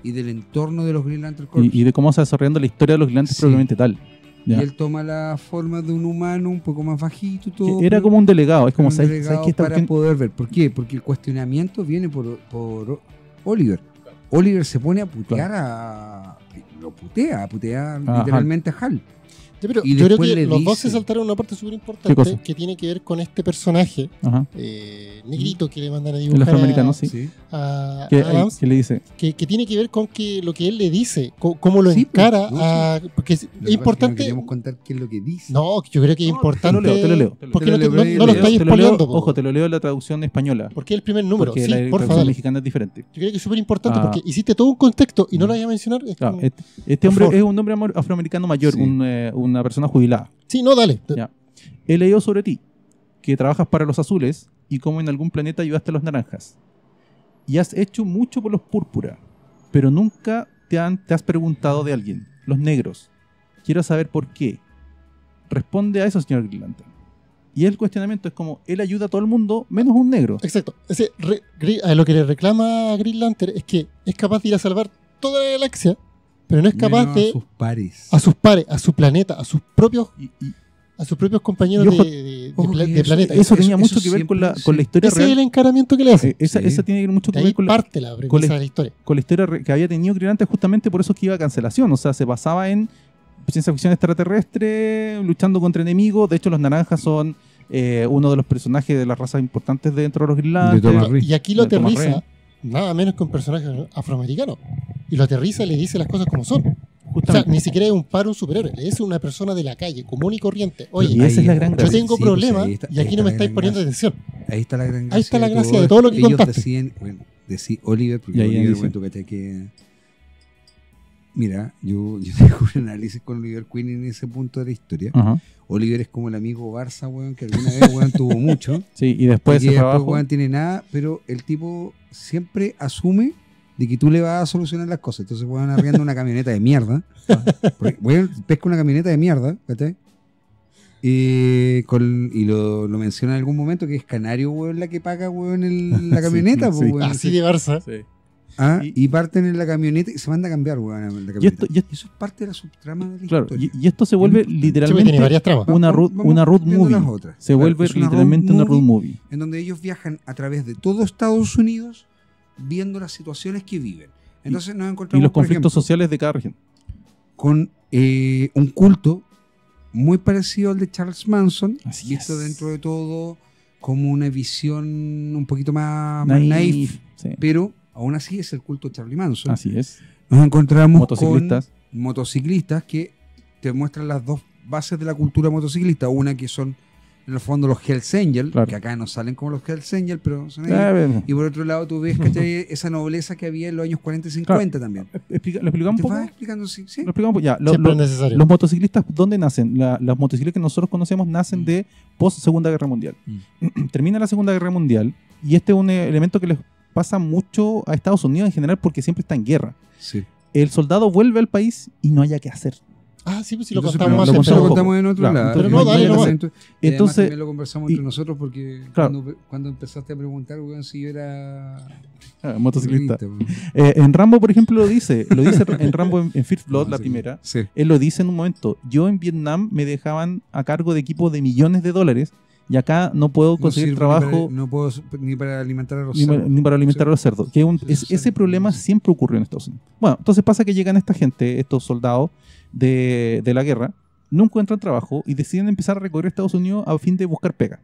y del entorno de los Green Lantern Corps. Y de cómo se va desarrollando la historia de los gigantes Sí. propiamente tal. Y Ya. él toma la forma de un humano un poco más bajito y todo. Que era pero- como un delegado. Es como, un ¿sabes delegado qué? Esta para cuestión- poder ver. ¿Por qué? Porque el cuestionamiento viene por Oliver. Oliver se pone a putear lo putea A literalmente a Hal. Sí, pero y yo creo después que le los dos dice- se saltaron una parte súper ¿Qué importante cosa? que tiene que ver con este personaje Ajá. negrito que le mandan a El dibujar afroamericano, a, sí. a Que, Adams, que le dice, que tiene que ver con que lo que él le dice, cómo lo Sí, encara. pues, no, a- porque es Lo que pasa es que importante. no queríamos contar qué es lo que dice. No, yo creo que es No, importante. te lo leo. Porque Te lo no, leo, no lo estáis te lo leo, spoileando. po. ojo, te lo leo en la traducción española. Porque es el primer número. Porque Sí, la por traducción favor. mexicana es diferente. Yo creo que es súper importante Ah. porque hiciste todo un contexto y no lo voy a mencionar. Es Claro, como- este hombre favor. es un hombre afroamericano mayor, Sí. una persona jubilada. Sí, no, dale. Ya. He leído sobre ti, que trabajas para los azules y cómo en algún planeta ayudaste a los naranjas. Y has hecho mucho por los púrpura, pero nunca te has preguntado de alguien, los negros. Quiero saber por qué. Responde a eso, señor Green Lantern. Y el cuestionamiento es como, él ayuda a todo el mundo, menos un negro. Exacto. A lo que le reclama a Green Lantern es que es capaz de ir a salvar toda la galaxia, pero no es capaz Menos de a sus pares. a sus pares, a su planeta, a sus propios compañeros Y ojo- ojo que de eso- planeta. Eso tenía eso mucho que ver con la siempre, historia Ese es el real. encaramiento que le hace. Esa Sí. tiene que ver mucho De que ver ahí con la, parte la con premisa la- de la historia. con la historia que había tenido Green Lantern, justamente por eso que iba a cancelación. O sea, se basaba en ciencia ficción extraterrestre, luchando contra enemigos. De hecho, los naranjas son uno de los personajes de las razas importantes dentro de los Green De Thomas Lantern. Reed. Y aquí lo De Thomas aterriza Reed. nada menos que un personaje afroamericano. Y lo aterriza y le dice las cosas como son. O sea, Justamente. ni siquiera es un superhéroe, es una persona de la calle, común y corriente. Y Oye, esa es la gran yo gracia. tengo Sí, pues, problemas ahí está- y aquí ahí no me está la estáis gran poniendo gracia. atención. Ahí está la gran gracia. Ahí está la gracia de todo lo que Ellos contaste. deciden, bueno, decir Oliver, porque Y ahí Oliver, dice. bueno, tú cachai que... Mira, yo tengo un análisis con Oliver Queen en ese punto de la historia. Ajá. Oliver es como el amigo Barça, weón, que alguna vez, weón, tuvo mucho. Sí, y después y se fue después, abajo. weón, tiene nada, pero el tipo siempre asume de que tú le vas a solucionar las cosas. Entonces, weón, arrienda una camioneta de mierda. Porque, weón, pesca una camioneta de mierda, ¿cachai? Y lo menciona en algún momento que es Canario, weón, la que paga, weón, la Sí, camioneta, sí. pues, weón. Así de Barça. Sí. Ah, Y- y parten en la camioneta y se manda a cambiar, weón, la camioneta. y esto- Eso es parte de la subtrama de la Claro, historia. y esto se vuelve Sí, pues tiene literalmente varias tramas. una Vamos- road, vamos una road viendo movie. las otras. Se Claro, vuelve es una road literalmente una road movie movie. en donde ellos viajan a través de todo Estados Unidos viendo las situaciones que viven. Entonces nos Y encontramos, los por conflictos ejemplo, sociales de cada región. con un culto muy parecido al de Charles Manson, Así visto es. dentro de todo como una visión un poquito más naif, Naif. Sí. pero aún así es el culto de Charlie Manson. Así es. Nos encontramos Motociclistas. con motociclistas que te muestran las dos bases de la cultura motociclista. Una que son, en el fondo, los Hells Angels, Claro. que acá no salen como los Hells Angels, pero son ellos. Bueno, Y por otro lado, tú ves, ¿cachai? Esa nobleza que había en los años 40 y 50 también. ¿lo explicamos un ¿Te poco? vas explicando? Sí, sí. Lo explicamos un poco. Ya, Siempre es necesario. los motociclistas, ¿dónde nacen? Las motocicletas que nosotros conocemos nacen de post Segunda Guerra Mundial. Termina la Segunda Guerra Mundial y este es un elemento que les pasa mucho a Estados Unidos en general porque siempre está en guerra. Sí. El soldado vuelve al país y no haya que hacer. Ah, sí, pues sí lo Entonces, contamos pero más. lo lo contamos contamos en otro Claro, lado. pero no, Y dale además nomás. también Entonces, lo conversamos y- entre nosotros porque Claro. cuando empezaste a preguntar, weón, si yo era Motociclista. weón. En Rambo, por ejemplo, lo dice en Rambo en First Blood, la Sí. primera. Sí. Él lo dice en un momento. Yo en Vietnam me dejaban a cargo de equipos de millones de dólares y acá no puedo conseguir sirve trabajo no puedo ni para alimentar a los ni, cerdos. ni para alimentar Sí. a los cerdos. Que Sí, ese problema sí. siempre ocurrió en Estados Unidos. Bueno, entonces pasa que llegan esta gente, estos soldados de la guerra, no encuentran trabajo y deciden empezar a recorrer Estados Unidos a fin de buscar pega.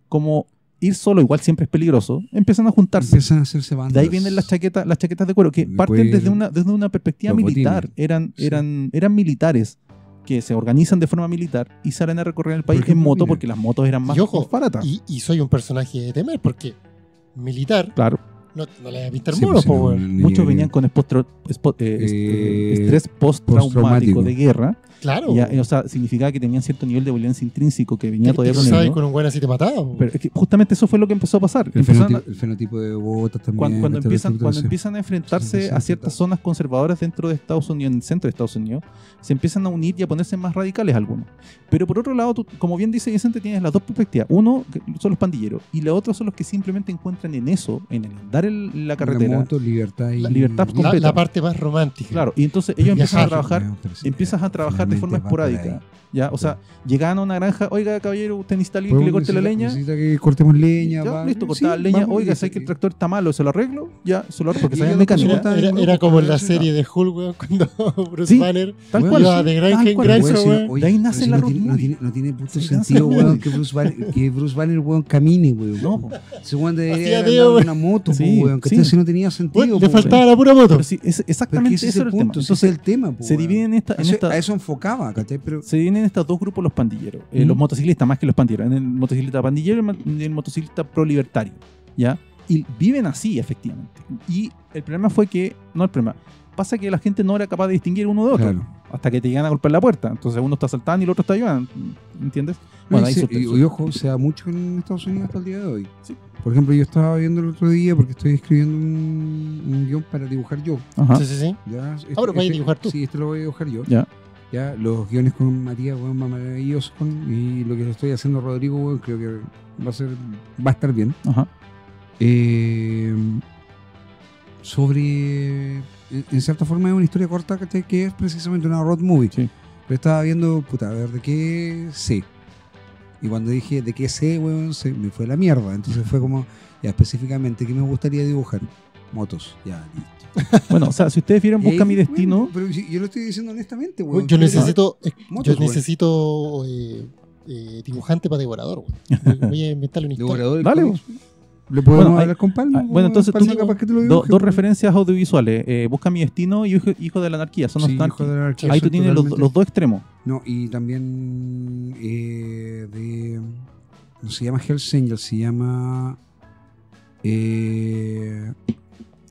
Como ir solo igual siempre es peligroso, empiezan a juntarse. Empiezan a hacerse bandas. De ahí vienen las chaquetas de cuero, que Después parten desde una perspectiva los militar. botines. Eran militares que se organizan de forma militar y salen a recorrer el país Por ejemplo, en moto mira, porque las motos eran más, Y ojo, más baratas. y soy un personaje de temer, porque militar Claro, no le va a pintar Sí, mono, pues, po, no, weón. no muchos llegaría. venían con estrés postraumático postraumático. de guerra. Claro. Y, o sea, significaba que tenían cierto nivel de violencia intrínseco que venía todavía con ¿Sabes? ellos. Con un buen así te mataba. po. Pero es que justamente eso fue lo que empezó a pasar. El Empezaron a- fenotipo de botas también. cuando empiezan a Sí, enfrentarse sí, a sí, ciertas sí. zonas conservadoras dentro de Estados Unidos, en el centro de Estados Unidos, se empiezan a unir y a ponerse más radicales algunos. Pero por otro lado, tú, como bien dice Vicente, tienes las dos perspectivas. Uno que son los pandilleros y la otra son los que simplemente encuentran en eso, en el andar en la carretera. La moto, libertad y... La libertad la, completa. la parte más romántica. Claro, y entonces ellos empiezan a Viajar. trabajar, empiezas a trabajar de forma esporádica. ¿Ya? O sea, llegaban a una granja, oiga, caballero, usted necesita alguien que le corte la leña. Necesita que cortemos leña. Ya, va. listo, Sí, cortaba leña. vamos, Oiga, listo. ¿sabes que el tractor está malo? ¿Se lo arreglo? Ya, se lo arreglo porque Y sabía ellos mecánica. consultan- Era como en la Sí, serie de Hulk, weón, cuando Bruce Sí, Banner Tal Bueno, cual. iba sí, de tal granja en cual. granja, Weón, si no- weón. oye, De ahí pero nace si la no road tiene, movie. no tiene puto Sí, nace sentido, la weón, road que Bruce Banner, weón, camine, weón. No, po. Ese weón Hacía debería haber dedo, andado en weón. una moto, Sí, po, weón. Que sí. si no tenía sentido, Weón, po, le faltaba la pura moto. Pero sí, es Pero exactamente ese ese es era el el tema. punto, ese Entonces, es el tema, po, se weón. dividen A eso enfocaba, ¿cachai? Pero se dividen en estos dos grupos los pandilleros. Mm. Los motociclistas, más que los pandilleros. En el motociclista pandillero y el motociclista pro-libertario. ¿Ya? Y viven así, efectivamente. Y el problema fue que... No el problema. Pasa que la gente no era capaz de distinguir uno de otro. Claro. Hasta que te llegan a golpear la puerta. Entonces uno está saltando y el otro está ayudando. ¿Entiendes? Bueno, ahí y ojo, se da mucho en Estados Unidos hasta el día de hoy. Sí. Por ejemplo, yo estaba viendo el otro día porque estoy escribiendo un guión para dibujar yo. Ajá. Sí, sí, sí. ¿Ya? pero vas a dibujar tú. Sí, este lo voy a dibujar yo. Ya. Ya, los guiones con Matías, weón, más maravillosos. Y lo que estoy haciendo Rodrigo, weón, creo que va a estar bien. Ajá. Sobre, en cierta forma es una historia corta que es precisamente una road movie. Sí. Pero estaba viendo, puta, a ver, ¿de qué sé? Y cuando dije, ¿de qué sé, weón? Me fue la mierda. Entonces fue como, ya específicamente, ¿qué me gustaría dibujar? Motos, ya, listo. Bueno, o sea, si ustedes vieron Y ahí, Busca mi bueno, destino... pero si- yo lo estoy diciendo honestamente, weón. Yo necesito, Motos, yo necesito dibujante para devorador, weón. Voy a inventarle una historia. Devorador del Dale, cómics. ¿Le podemos Bueno, hablar con Palma? bueno, entonces Palma tú- capaz que te lo dos dibuje, weón. referencias audiovisuales. Busca mi destino y Hijo de la Anarquía. Son Sí, los Hijo de la Anarquía, Ahí tú son tienes totalmente- los dos extremos. No, y también no se llama Hells Angels, se llama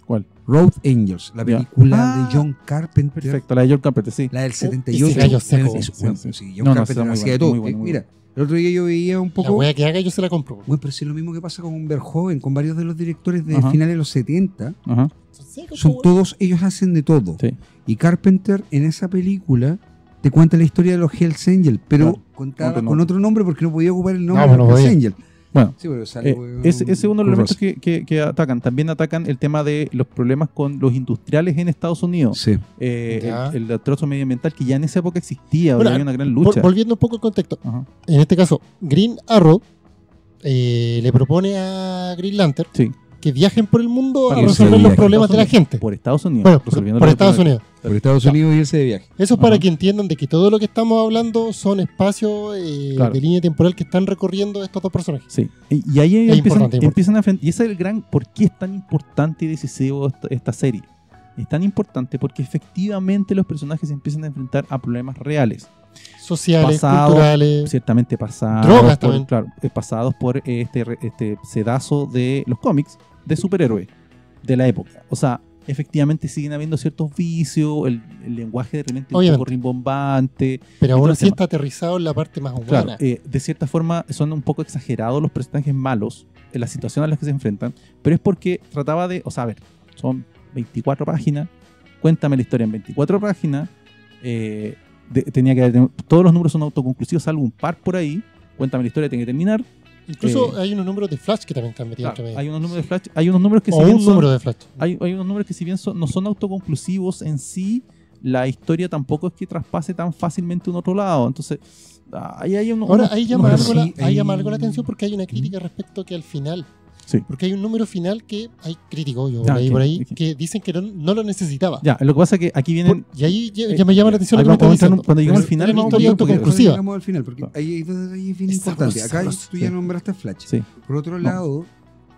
¿Cuál? Road Angels, la Ya. película Ah, de John Carpenter. Perfecto, la de John Carpenter, sí. La del Ese 78. gallo seco. Bueno, Sí, bueno, sí. sí, John No, no, Carpenter está muy hacía de bueno, todo. muy bueno, muy Mira, el otro día yo veía un La poco. wea que haga yo se la compro. Bueno, pero si es lo mismo que pasa con Verhoeven, con varios de los directores de Ajá. finales de los 70. Ajá, Son todos, ellos hacen de todo. sí. Y Carpenter en esa película te cuenta la historia de los Hells Angels, pero Claro, contaba otro con nombre. otro nombre porque no podía ocupar el nombre No, de no los Hells podía. Angels. Bueno, Sí, pero sale, ese es uno de los elementos Kurt que atacan. También atacan el tema de los problemas con los industriales en Estados Unidos. Sí. Ya. El destrozo medioambiental que ya en esa época existía, Bueno, había una gran lucha. Volviendo un poco al contexto. Ajá, En este caso, Green Arrow le propone a Green Lantern sí, que viajen por el mundo Para a que resolver se los viaje. problemas de la gente. por Estados Unidos. Bueno, resolviendo por los Estados problemas. Unidos. Por Estados Ya. Unidos y irse de viaje. Eso es para Ajá. que entiendan de que todo lo que estamos hablando son espacios Claro. de línea temporal que están recorriendo estos dos personajes. Sí, y ahí Es empiezan, importante. empiezan a enfrentar. Y ese es el gran. ¿Por qué es tan importante y decisivo esta serie? Es tan importante porque efectivamente los personajes se empiezan a enfrentar a problemas reales. Sociales, Pasado, culturales. Ciertamente pasados. Drogas también. Claro, pasados por este sedazo de los cómics de superhéroes de la época. O sea, efectivamente siguen habiendo ciertos vicios, el lenguaje de repente un Obviamente. poco rimbombante. Pero todo aún el así tema. está aterrizado en la parte más humana. Claro, de cierta forma son un poco exagerados los personajes malos en la situación a las que se enfrentan, pero es porque trataba de, o sea, a ver, son 24 páginas, cuéntame la historia en 24 páginas, tenía que todos los números son autoconclusivos, salvo un par por ahí, cuéntame la historia, tiene que terminar. Incluso hay unos números de Flash que también están metidos Claro, entre medio. hay unos números de Flash, hay unos números que O si bien un son, número de Flash. hay unos números que si bien no son autoconclusivos en sí, la historia tampoco es que traspase tan fácilmente a un otro lado, entonces ahí hay Ahora, ahí llama, bueno, algo, sí, ahí llama hay- algo la atención porque hay una crítica respecto que al final, Sí. porque hay un número final que hay críticos, yo Ah, leí ok, por ahí, ok. que dicen que no lo necesitaba. Ya, lo que pasa es que aquí vienen... Y ahí ya me llama la atención ahí lo que me vamos a estás entrar diciendo. cuando lleguemos al Pero final. era una vamos historia a ver por qué. autoconclusiva. Llegamos al final, porque hay dos detalles bien Es importantes. sabroso, Acá sabroso. tú ya Sí. nombraste Flash. Sí. Por otro No. lado,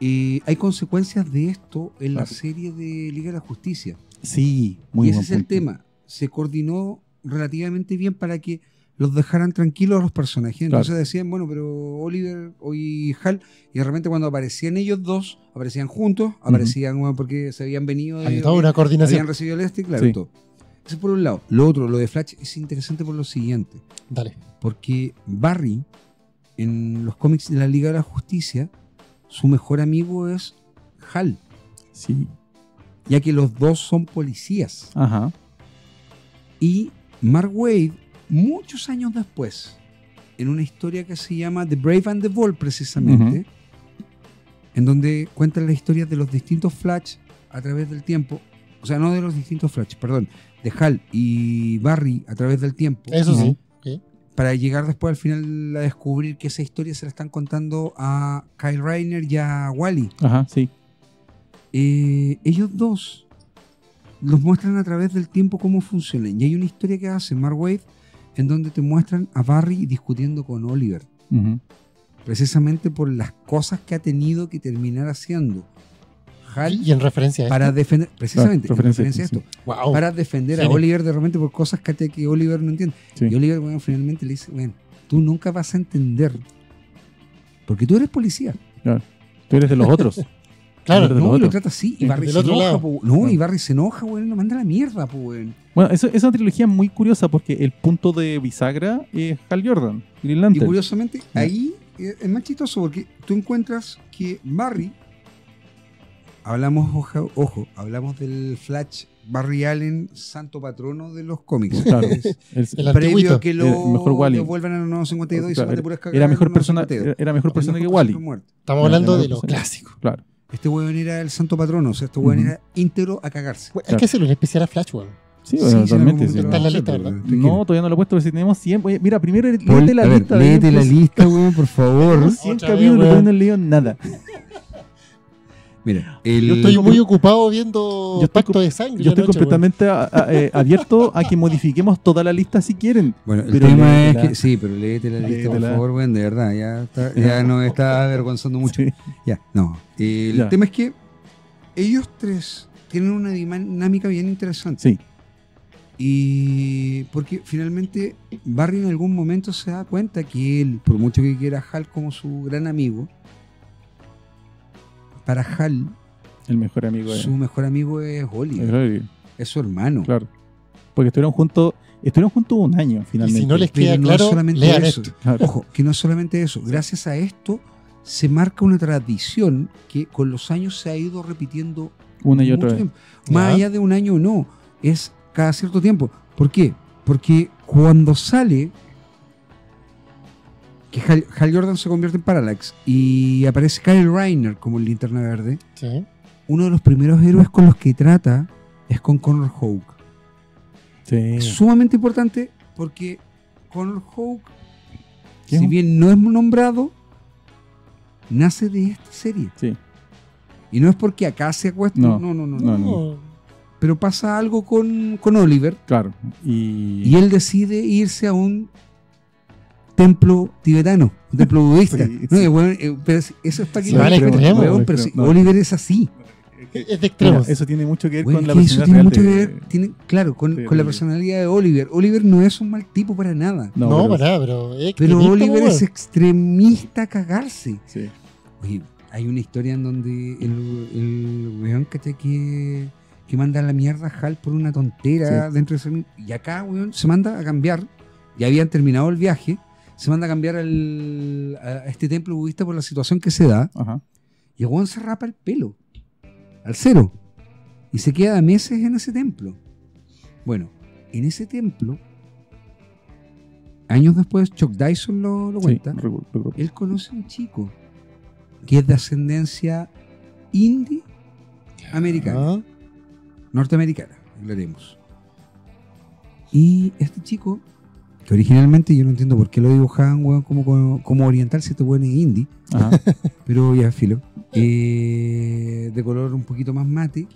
hay consecuencias de esto en la Claro. serie de Liga de la Justicia. Sí, muy y ese buen es el punto. tema. Se coordinó relativamente bien para que los dejaran tranquilos a los personajes. Entonces Claro. decían, bueno, pero Oliver y Hal, y de repente cuando aparecían ellos dos, aparecían juntos, aparecían bueno, porque se habían venido Hay toda una habían coordinación. recibido el este, claro, Sí. todo. Eso por un lado. Lo otro, lo de Flash es interesante por lo siguiente. Dale. Porque Barry, en los cómics de la Liga de la Justicia, su mejor amigo es Hal, Sí. ya que los dos son policías. Ajá. Y Mark Waid, muchos años después, en una historia que se llama The Brave and the Bold, precisamente, en donde cuentan la historia de los distintos Flash a través del tiempo, o sea, no de los distintos Flash, perdón, de Hal y Barry a través del tiempo, Eso sí. Ok. para llegar después al final a descubrir que esa historia se la están contando a Kyle Rayner y a Wally. Ajá, sí. Ellos dos los muestran a través del tiempo cómo funcionan. Y hay una historia que hace Mark Waid en donde te muestran a Barry discutiendo con Oliver, Ujú. precisamente por las cosas que ha tenido que terminar haciendo Hal Y en referencia a para defender, precisamente, Claro, en referencia a sí. esto, Wow. para defender a Genio. Oliver de repente por cosas que Oliver no entiende. Sí. Y Oliver, bueno, finalmente le dice, bueno, tú nunca vas a entender, porque tú eres policía. Tú eres de los otros. Claro, de los No, y lo otros. trata así, y Sí, Barry del se otro enoja, lado. po. No, Claro. y Barry se enoja, weón, lo manda a la mierda, po, weón. Bueno, eso es una trilogía muy curiosa porque el punto de bisagra es Hal Jordan, Green Y Lantern. curiosamente, Ya. ahí es más chistoso porque tú encuentras que Barry, hablamos, hablamos del Flash Barry Allen, santo patrono de los cómics. Claro. Es El previo antiguito. a que El mejor lo Wally. devuelvan a los 952 y se Claro, mande puras cagadas era en mejor los persona, 952. era mejor persona que Mejor Wally. persona muerta. Estamos Ya, hablando ya, de ya, lo sí. clásico. Claro. Este weón era el santo patrono, o sea, este weón Ujú. era íntegro a cagarse. Hay Claro. que hacerle un especial a Flash, weón. Sí, Sí, bueno, sí, en totalmente. algún sí. momento Está en la lo lista, vamos a ¿verdad? hacer, No, todavía no lo he puesto, pero si tenemos 100. Oye, mira, primero Paul, léete la a ver, lista. léete la pues, lista, weón, por favor. tenemos 100 Otra vez, capítulos, weón. todavía no he leído nada. Mira, Yo estoy muy ocupado viendo Yo estoy Pacto de Sangre. Yo la estoy noche, completamente abierto a que modifiquemos toda la lista si quieren. Bueno, el Pero tema es léetela. que sí, pero léete la lista, por Léetela. favor, weón, de verdad, ya nos está avergonzando mucho. Sí. Ya, no. El Ya. tema es que ellos tres tienen una dinámica bien interesante. Sí, Y porque finalmente Barry en algún momento se da cuenta que él, por mucho que quiera a Hal como su gran amigo, para Hal, El mejor amigo de... su mejor amigo es Oliver, Claro, es su hermano. claro. Porque estuvieron juntos un año, Y finalmente. si no les Pero queda no claro, solamente lean eso. esto. Claro. Ojo, que no es solamente eso. Gracias a esto se marca una tradición que con los años se ha ido repitiendo Una y mucho otra vez. tiempo. Más Ya. allá de un año o no, es cada cierto tiempo. ¿Por qué? Porque cuando sale que Hal Jordan se convierte en Parallax y aparece Kyle Reiner como el Linterna Verde, Sí. uno de los primeros héroes con los que trata es con Connor Hawke. Sí. Es sumamente importante porque Connor Hawke, ¿Qué? si bien no es nombrado, nace de esta serie. Sí. Y no es porque acá se acuesta. No. No, no, no. No, No. Pero pasa algo con Oliver Claro. y él decide irse a un templo tibetano, un templo budista. Sí, No, sí. y bueno, pero eso es para que Se va al extremo, weón, pero si no. Oliver es así. Es de Mira, extremos. eso tiene mucho que ver Bueno, con la que eso personalidad tiene real mucho que de- ver, claro, con la Oliver. personalidad de Oliver. Oliver no es un mal tipo para nada. No, pero- para nada, pero es Pero extremista, Oliver weón. es extremista a cagarse. Sí. Oye, hay una historia en donde el weón, ¿cachai? Que manda a la mierda a Hal por una tontera Sí. dentro de ese... Y acá, weón, se manda a cambiar. Ya habían terminado el viaje. Se manda a cambiar a este templo budista por la situación que se da. Ajá. Y el weón se rapa el pelo. Al cero. Y se queda meses en ese templo. Bueno, en ese templo, años después, Chuck Dyson lo Sí, cuenta. recuerdo. Él conoce a un chico que es de ascendencia indie americana, Ah, norteamericana, hablaremos. Y este chico, que originalmente yo no entiendo por qué lo dibujaban, weón, como oriental, si este weón es indie, Ajá. pero ya filo, de color un poquito más mate,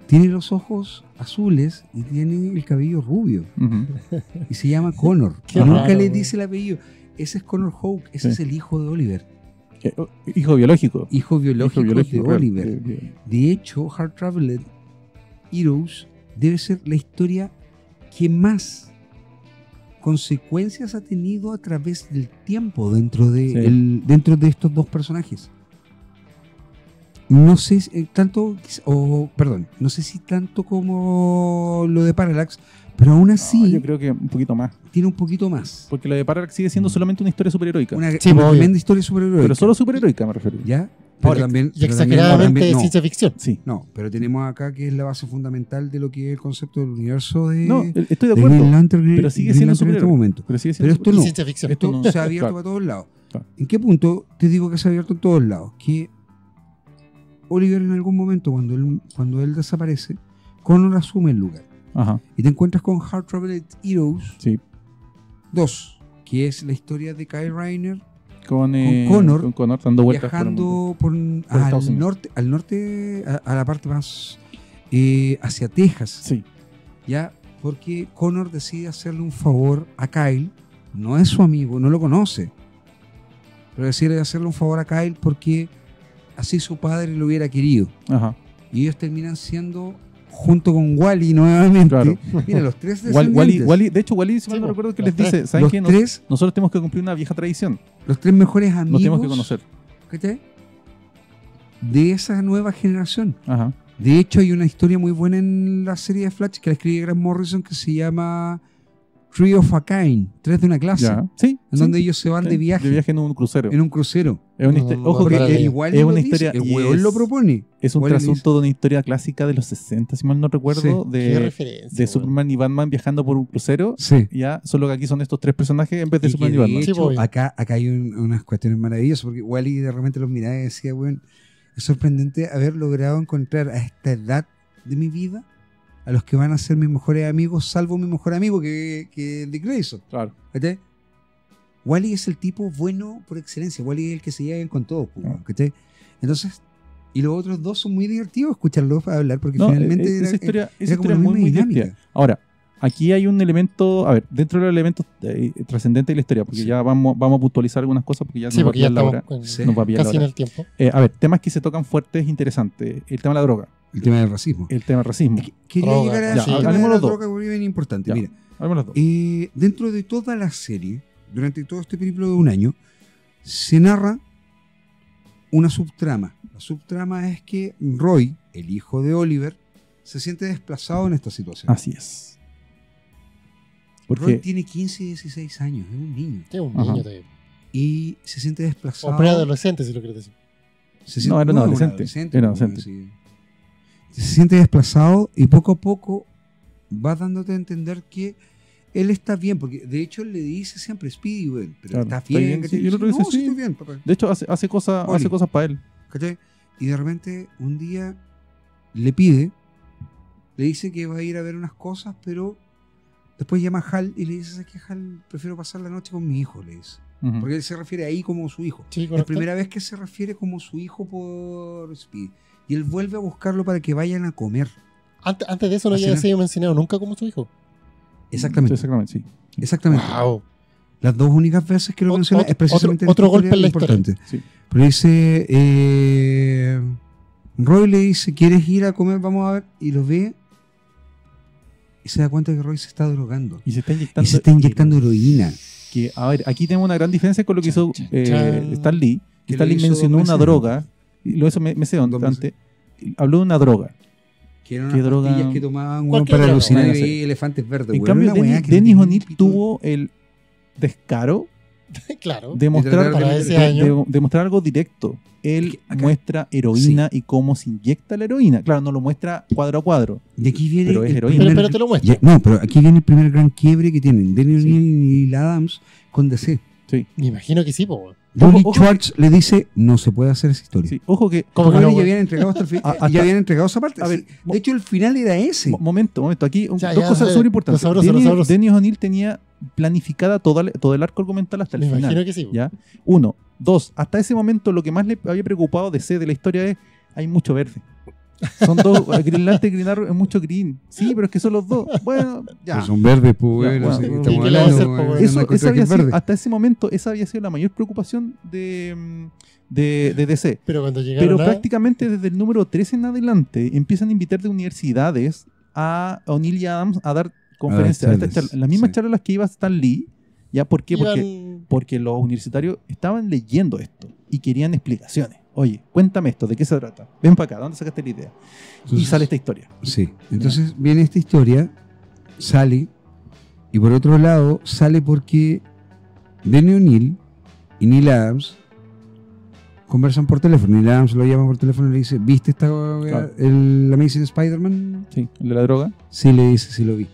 tiene los ojos azules y tiene el cabello rubio, Ujú. y se llama Connor. Qué Y nunca raro, le weón. dice el apellido. Ese es Connor Hawke, ese Sí. es el hijo de Oliver. Hijo biológico. Hijo biológico, de real. Oliver. De hecho, Hard Traveler Heroes debe ser la historia que más consecuencias ha tenido a través del tiempo dentro de, Sí. dentro de estos dos personajes. No sé si no sé si tanto como lo de Parallax, pero aún así No, yo creo que un poquito más. tiene un poquito más. Porque lo de Parallax sigue siendo solamente una historia superheroica. Una, Sí, una obvio. tremenda historia superheroica. Pero solo superheroica me refiero. ¿Ya? Pero ahora, también, y pero exageradamente también- de no. ciencia ficción. Sí. No, pero tenemos acá que es la base fundamental de lo que es el concepto del universo de, No, estoy de de acuerdo. Green Lantern, pero sigue Green siendo Lantern en este superhéroe. momento. Pero sigue Pero siendo esto Y no. ciencia ficción. Esto no, se ha abierto claro. para todos lados. Claro. ¿En qué punto te digo que se ha abierto en todos lados? Que Oliver en algún momento, cuando él desaparece, Connor asume el lugar. Ajá. Y te encuentras con Hard Traveler Heroes Sí. 2, que es la historia de Kyle Reiner Con Connor Connor dando vueltas por el mundo. viajando por Estados Unidos. al norte, a la parte más hacia Texas. Sí. ¿Ya? Porque Connor decide hacerle un favor a Kyle, no es su amigo, no lo conoce, pero decide hacerle un favor a Kyle porque así su padre lo hubiera querido. Ajá. Y ellos terminan siendo, junto con Wally nuevamente, Claro. mira, los tres Wally, de hecho, Wally, si mal Sí, no po, recuerdo que los les dice, tres. ¿saben los qué? tres, Nosotros tenemos que cumplir una vieja tradición. los tres mejores amigos Nos tenemos que conocer. ¿cachai? De esa nueva generación. Ajá. De hecho, hay una historia muy buena en la serie de Flash que la escribe Grant Morrison que se llama Three of a Kind, tres de una clase, Ya. Sí. en sí, donde ellos se van sí, de viaje en un crucero. en un crucero. Es una No, historia, no, ojo porque que igual es lo una dice, historia. el y hueón es- lo propone. Es un Wally trasunto de una historia clásica de los 60, si mal no recuerdo, Sí. Qué de referencia. de weón. Superman y Batman viajando por un crucero. Sí. Ya, solo que aquí son estos tres personajes en vez de Y que Superman y de Batman. Sí, hecho, pues. acá hay unas cuestiones maravillosas, porque Wally de repente los miraba y decía, bueno, es sorprendente haber logrado encontrar a esta edad de mi vida a los que van a ser mis mejores amigos, salvo mi mejor amigo que Dick Grayson. Claro. ¿Cachai? Wally es el tipo bueno por excelencia. Wally es el que se lleva bien con todos. ¿Cachai? Entonces, y los otros dos son muy divertidos escucharlos hablar porque No, finalmente esa historia, esa era como historia la es muy, misma muy dinámica. divertida. Ahora, aquí hay un elemento, a ver, dentro de los elementos trascendentes de la historia, porque Sí. ya vamos a puntualizar algunas cosas porque ya Sí, nos va a porque ya pillar la hora. estamos Sí. Nos va a pillar la casi en hora. el tiempo. A ver, temas que se tocan fuertes, interesantes. El tema de la droga, El tema del racismo. el tema del racismo. Quería Droga, llegar a ya, ese tema hablemos de la los dos. droga porque es bien importante. Ya. Mira, Hablemos los dos. dentro de toda la serie, durante todo este periplo de un año, se narra una subtrama. La subtrama es que Roy, el hijo de Oliver, se siente desplazado en esta situación. Así es. Roy Porque tiene 15 y 16 años, es un niño. Es un Ajá. niño todavía. Y se siente desplazado. O preadolescente, si lo quieres decir. No, era un adolescente. Era como adolescente. así. Se siente desplazado y poco a poco va dándote a entender que él está bien, porque de hecho él le dice siempre Speedy, güey, pero Claro, está está bien. bien, ¿cachai? sí, y el otro No, dice, sí, sí. estoy bien, papá. de hecho hace cosas Oli. para él. ¿Cachai? Y de repente un día le dice que va a ir a ver unas cosas, pero después llama a Hal y le dice, ¿sabes qué, Hal? Prefiero pasar la noche con mi hijo, le dice. Ujú. Porque él se refiere ahí como su hijo. Sí, Es la correcto. primera vez que se refiere como su hijo por Speedy. Y él vuelve a buscarlo para que vayan a comer. Antes de eso no Así había no. sido mencionado nunca como su hijo. Exactamente. Sí, exactamente, sí. Exactamente. Wow. Las dos únicas veces que lo Ot- menciona ot- es precisamente otro esta golpe en la importante. Sí. Pero dice, Roy le dice, ¿quieres ir a comer? Vamos a ver. Y lo ve y se da cuenta que Roy se está drogando. Y se está Y se está inyectando heroína. Que, a ver, aquí tenemos una gran diferencia con lo que hizo Chan, chan. Stan Lee. Que Stan lo Lee hizo mencionó 2 una meses droga, y lo hizo meses Dos antes. Habló de una droga. Que eran ¿Qué unas droga? pastillas que tomaban Cualquier para droga, alucinar y bueno, sí. veía elefantes verdes. En weón. cambio, Una weá que no Dennis tenía O'Neill pito. tuvo el descaro Claro. de mostrar, tratar de- ese año. de mostrar algo directo. Él Es que acá- muestra heroína y cómo se inyecta la heroína. Claro, no lo muestra cuadro a cuadro. Y aquí viene Pero es el heroína. Pero te lo muestro. No, pero aquí viene el primer gran quiebre que tienen Dennis Sí. O'Neill y Neil Adams con DC. Sí, Me imagino que sí, po. weón. Julie ojo. Schwartz le dice, no se puede hacer esa historia. sí. Ojo que. ¿Cómo que Bueno, no, ya weón? habían entregado hasta el fin, hasta- ya habían entregado esa parte. A ver, Sí. De hecho, el final era ese. Momento. Aquí Ya, dos ya, cosas ya, súper importantes. lo sabroso, lo sabroso. Dennis O'Neill tenía planificada todo el arco argumental hasta el Me final. imagino que sí. po. ¿Ya? 1. 2. Hasta ese momento lo que más le había preocupado de C de la historia es hay mucho verde. Son dos, Green Lantern y Green Arrow es mucho green. Sí, pero es que son los dos. Bueno, ya. Pero son verdes, pues, Ya, bueno, bueno, sí, bueno, estamos ¿qué le va a hacer, hablando, pues, weón, bueno? no encontré Eso que había es sido, verde. hasta ese momento, esa había sido la mayor preocupación de DC. Pero cuando llegaron Pero a... prácticamente desde el número 3 en adelante empiezan a invitar de universidades a O'Neill y Adams a dar conferencias. charlas, Estas charlas, las mismas sí. charlas a las que iba Stan Lee. ¿Ya? ¿Por qué? iban- Porque los universitarios estaban leyendo esto y querían explicaciones. Oye, cuéntame esto, ¿de qué se trata? Ven para acá, ¿dónde sacaste la idea? Y Entonces, sale esta historia. Sí, entonces viene esta historia, sale, y por otro lado sale porque Denny O'Neill y Neil Adams conversan por teléfono. Neil Adams lo llama por teléfono y le dice, ¿viste esta Claro. el Amazing Spider-Man? Sí, el de la droga. Sí, le dice, sí lo vi.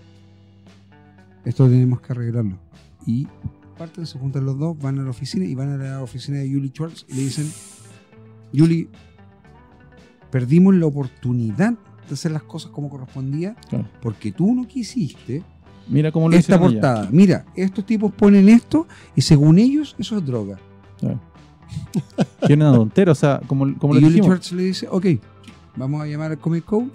Esto tenemos que arreglarlo. Y parten, se juntan los dos, van a la oficina y van a la oficina de Julie Schwartz y le dicen, Julie, perdimos la oportunidad de hacer las cosas como correspondía Claro. porque tú no quisiste Mira cómo lo esta hicieron allá. portada. Mira, estos tipos ponen esto y según ellos eso es droga. Claro. Tiene una tontera, o sea, como Y le Julie dijimos. Schwartz le dice, ok, vamos a llamar al Comic Code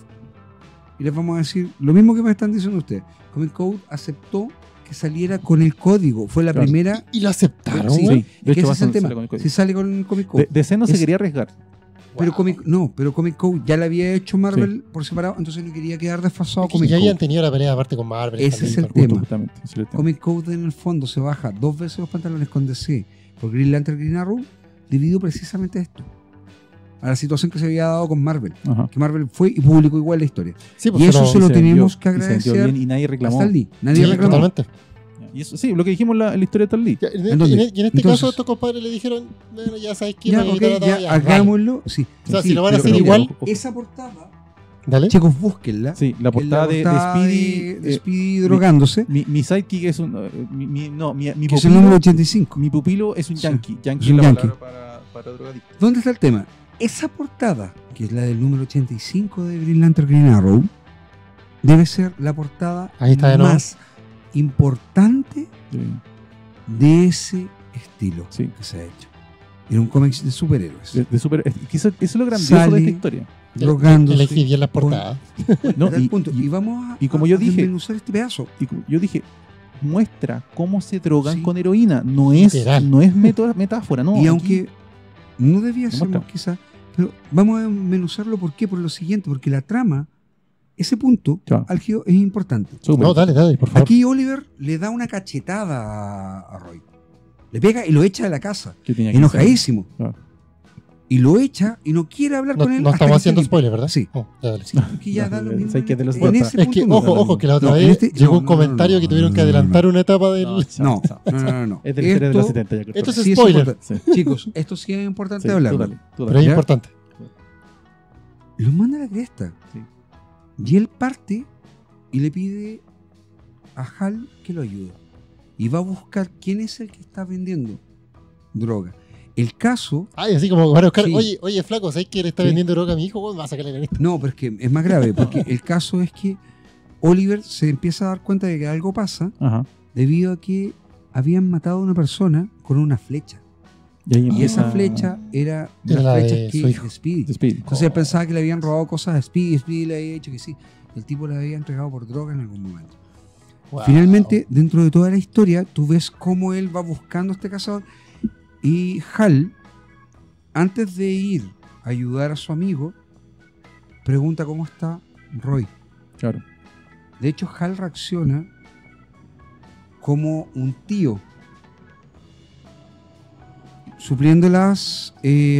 y les vamos a decir lo mismo que me están diciendo ustedes. Comic Code aceptó que saliera con el código. Fue la Claro. primera. Y lo aceptaron, Sí, weón. Sí, de que hecho, ese es el sale tema. con el código. Si sale con el Comic Code. DC no se Es- quería arriesgar. Pero Wow. Comic Code ya la había hecho Marvel por separado, entonces no quería quedar desfasado Y Comic ya habían Code. tenido la pelea aparte con Marvel. Ese es el también, tema. Justamente, ese es el tema. Comic Code en el fondo se baja 2 veces los pantalones con DC por Green Lantern Green Arrow debido precisamente a esto. A la situación que se había dado con Marvel. Ajá. Que Marvel fue y publicó igual la historia. Sí, pues Y eso se lo Y tenemos que vendió, y se vendió agradecer bien y nadie a reclamó. Stan Lee. Nadie Sí, reclamó. totalmente. Y eso, sí, lo que dijimos en la historia de Stan Lee. Ya, y ¿En dónde? en este Entonces- caso, estos compadres le dijeron, bueno, ya sabes que Ya, ok, ya, hagámoslo. Sí. O sea, Sí, si lo van a pero- hacer pero igual, Esa portada, dale. chicos, búsquenla. Sí, la portada, Es la portada de Speedy. de Speedy drogándose, Mi sidekick es un. Mi que es el número 85. Mi pupilo es un Sí, yankee. Yankee es un es la yankee. palabra para drogadicto. ¿Dónde está el tema? Esa portada, que es la del número 85 de Green Lantern Green Arrow, debe ser la portada Ahí está de nuevo. más importante Sí, de ese estilo sí. que se ha hecho. Era un cómic de superhéroes. De super, es, que eso es lo grandioso Sale- de esta historia. drogándose. Elegí bien las portadas. ¿no? Tal Y, punto. y- Y vamos a, y como yo dije- desmenuzar este pedazo. y como yo dije, muestra cómo se drogan Sí. con heroína. No es Literal. metáfora, no. Y aquí- aunque no debía se ser muestra. quizás, pero vamos a desmenuzarlo. ¿Por qué? Por lo siguiente, porque la trama, ese punto Claro. álgido es importante. Súper. No, dale, por favor. Aquí Oliver le da una cachetada a Roy. Le pega y lo echa de la casa, Que tenía que enojadísimo. Claro. y lo echa y no quiere hablar No, con él. no hasta estamos que haciendo se spoiler, ¿verdad? Sí. Oh, ya, dale. Porque ya da lo mismo. Sé que de los en botas. ese Es que, punto no da lo ojo, mismo. que la otra No, vez en este- llegó no, un no, comentario no, que tuvieron no, que no, no, adelantar no. una etapa del... No, chao, chao. No. Es del de los Esto- 70, ya creo. esto es sí spoiler. importante. Chicos, esto sí es importante Sí, hablarlo. tú dale, tú Pero dale. es ¿Ya? importante. Lo manda a la cresta. Sí. Y él parte y le pide a Hal que lo ayude. Y va a buscar quién es el que está vendiendo droga. El caso... Ay, así como van a buscar, Sí. oye, flaco, ¿sabes que le está Sí. vendiendo droga a mi hijo? Bueno, va a sacarle la lista. No, pero es que es más grave, porque el caso es que Oliver se empieza a dar cuenta de que algo pasa Ajá. debido a que habían matado a una persona con una flecha. Y ahí Y empieza esa flecha era Era las la de flechas su hijo. de Speedy. The Speed. Entonces él pensaba que le habían robado cosas a Speedy, Speedy le había dicho que sí. El tipo le había entregado por droga en algún momento. Wow. Finalmente, dentro de toda la historia, tú ves cómo él va buscando a este cazador y Hal, antes de ir a ayudar a su amigo, pregunta cómo está Roy. Claro. De hecho, Hal reacciona como un tío, supliendo las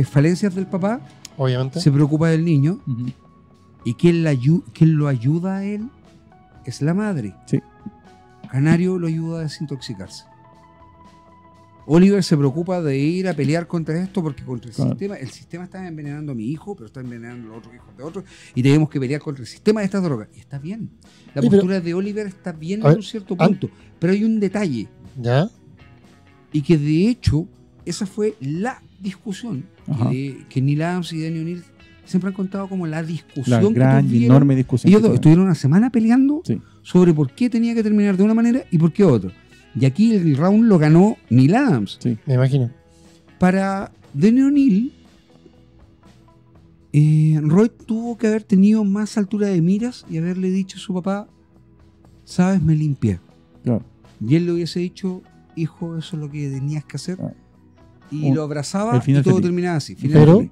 falencias del papá, Obviamente. se preocupa del niño Ujú. y quien lo ayuda a él es la madre. Sí. Canario lo ayuda a desintoxicarse. Oliver se preocupa de ir a pelear contra esto porque contra el sistema está envenenando a mi hijo, pero está envenenando a los otros hijos de otros y tenemos que pelear contra el sistema de esta droga. Y está bien. La Sí, pero- postura de Oliver está bien A ver, en un cierto punto, pero hay un detalle ¿Ya? y que de hecho esa fue la discusión Ajá. que Neil Adams y Danny O'Neill siempre han contado como la La discusión gran que y tuvieron. enorme discusión. Ellos que dos tuvieron. estuvieron una semana peleando Sí. sobre por qué tenía que terminar de una manera y por qué otro. Y aquí el round lo ganó Neil Adams. Sí. Me imagino. Para Danny O'Neill, Roy tuvo que haber tenido más altura de miras y haberle dicho a su papá, sabes, me limpié. Claro. Y él le hubiese dicho, hijo, eso es lo que tenías que hacer. Ah. Y Un- lo abrazaba el final y todo feliz. terminaba así. Pero- feliz.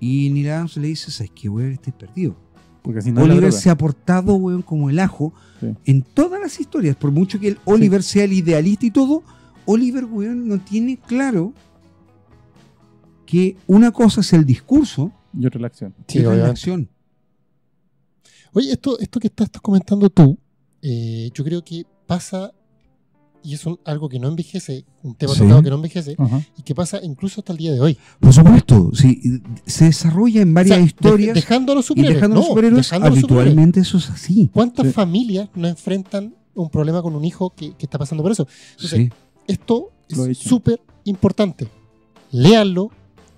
Y Neil Adams le dice, sabes que weón, estés perdido. Porque así no es la Oliver droga. se ha portado, weón, como el ajo Sí. en todas las historias. Por mucho que el Oliver sea el idealista y todo, Oliver, weón, no tiene claro que una cosa es el discurso Y otra la acción. Sí, y otra es la obviamente. acción. Oye, esto que estás comentando tú, yo creo que pasa, y es algo que no envejece, un tema Sí. tocado que no envejece, Ajá. y que pasa incluso hasta el día de hoy. Por supuesto, sí, se desarrolla en varias O sea, historias dejando a los y superhéroes. dejando a los no, superhéroes, dejando a los superhéroes. habitualmente eso es así. ¿Cuántas Sí. familias no enfrentan un problema con un hijo que está pasando por eso? Entonces, Sí. esto Lo he es hecho. súper importante. Léanlo,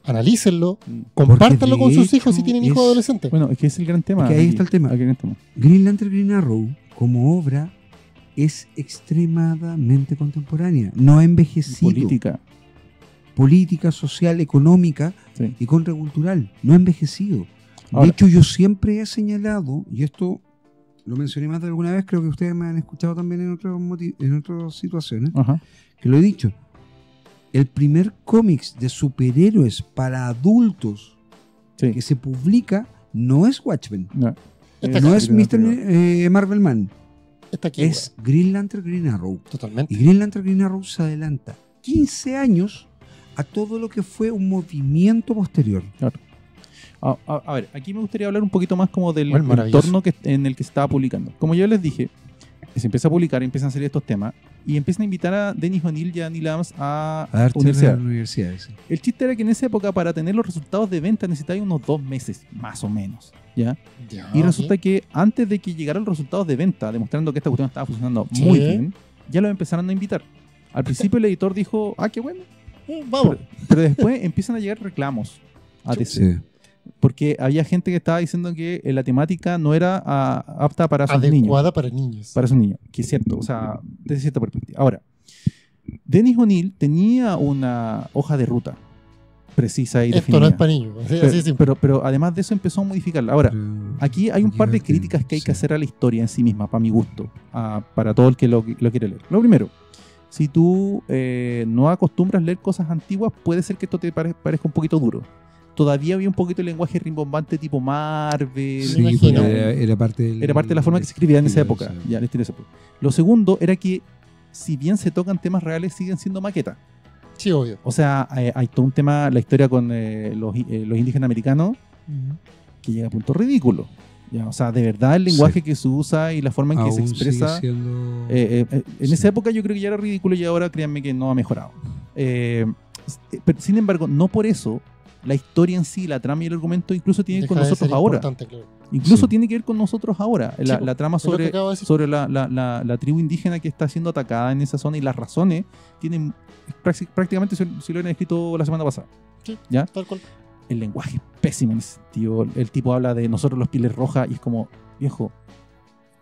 analícenlo, Mm. compártanlo de con sus hecho hijos si tienen hijos es- adolescentes. Bueno, es que es el gran tema. Porque ahí aquí. está el tema. Aquí está el tema. Green Lantern Green Arrow, como obra, es extremadamente contemporánea. No ha envejecido. Política, social, económica Sí. y contracultural. No ha envejecido. De Ahora- hecho, yo siempre he señalado, y esto lo mencioné más de alguna vez, creo que ustedes me han escuchado también en otras situaciones, Ajá. que lo he dicho. El primer cómics de superhéroes para adultos Sí. que se publica no es Watchmen, No. Está no acá, es Mr. Marvel Man, Está aquí, es Green Lantern Green Arrow. weón. Totalmente. Y Green Lantern Green Arrow se adelanta 15 años a todo lo que fue un movimiento posterior. A ver, aquí me gustaría hablar un poquito más como del Bueno, maravilloso. entorno en el que se estaba publicando. Como yo les dije, se empieza a publicar, empiezan a salir estos temas y empiezan a invitar a Dennis O'Neill y a Neil Adams a A darte universidad. universidades. Sí. El chiste era que en esa época para tener los resultados de venta necesitaba unos 2 meses, más o menos. ¿Ya? Ya, Y ok. resulta que antes de que llegaran los resultados de venta, demostrando que esta cuestión estaba funcionando Sí. muy bien, ya lo empezaron a invitar. Al principio el editor dijo, qué bueno. Vamos. Pero después empiezan a llegar reclamos a DC. Sí. Porque había gente que estaba diciendo que la temática no era apta para sus niños. Adecuada para niños. Para sus niños. Que es cierto, o sea, desde cierta perspectiva. Ahora, Dennis O'Neill tenía una hoja de ruta precisa y Esto definida. no es para niños. Así, así de simple. pero además de eso empezó a modificarla. Ahora, aquí hay un par de críticas que hay que hacer a la historia en sí misma, para mi gusto, para todo el que lo quiere leer. Lo primero, si tú no acostumbras a leer cosas antiguas, puede ser que esto te parezca un poquito duro. Todavía había un poquito de lenguaje rimbombante tipo Marvel. Sí, me imagino. era parte Era parte de la forma que se escribía en esa estilo, época. sí. Ya, el estilo de esa época. Lo segundo era que, si bien se tocan temas reales, siguen siendo maquetas. Sí, obvio. O sea, hay todo un tema, la historia con los indígenas americanos, que llega a puntos ridículos. Ya, o sea, de verdad el lenguaje que se usa y la forma en que se Aún expresa. sigue siendo... En esa época yo creo que ya era ridículo y ahora créanme que no ha mejorado. Pero, sin embargo, no por eso la historia en sí, la trama y el argumento incluso tienen que ver con Deja de nosotros ser ahora. importante, claro. Incluso Sí. tiene que ver con nosotros ahora. La, Sí, la trama es lo que sobre, acabo de decir. sobre la tribu indígena que está siendo atacada en esa zona y las razones tienen prácticamente si lo habían escrito la semana pasada. Sí, ¿Ya? tal cual. El lenguaje es pésimo en ese sentido. El tipo habla de nosotros los pieles rojas y es como, viejo,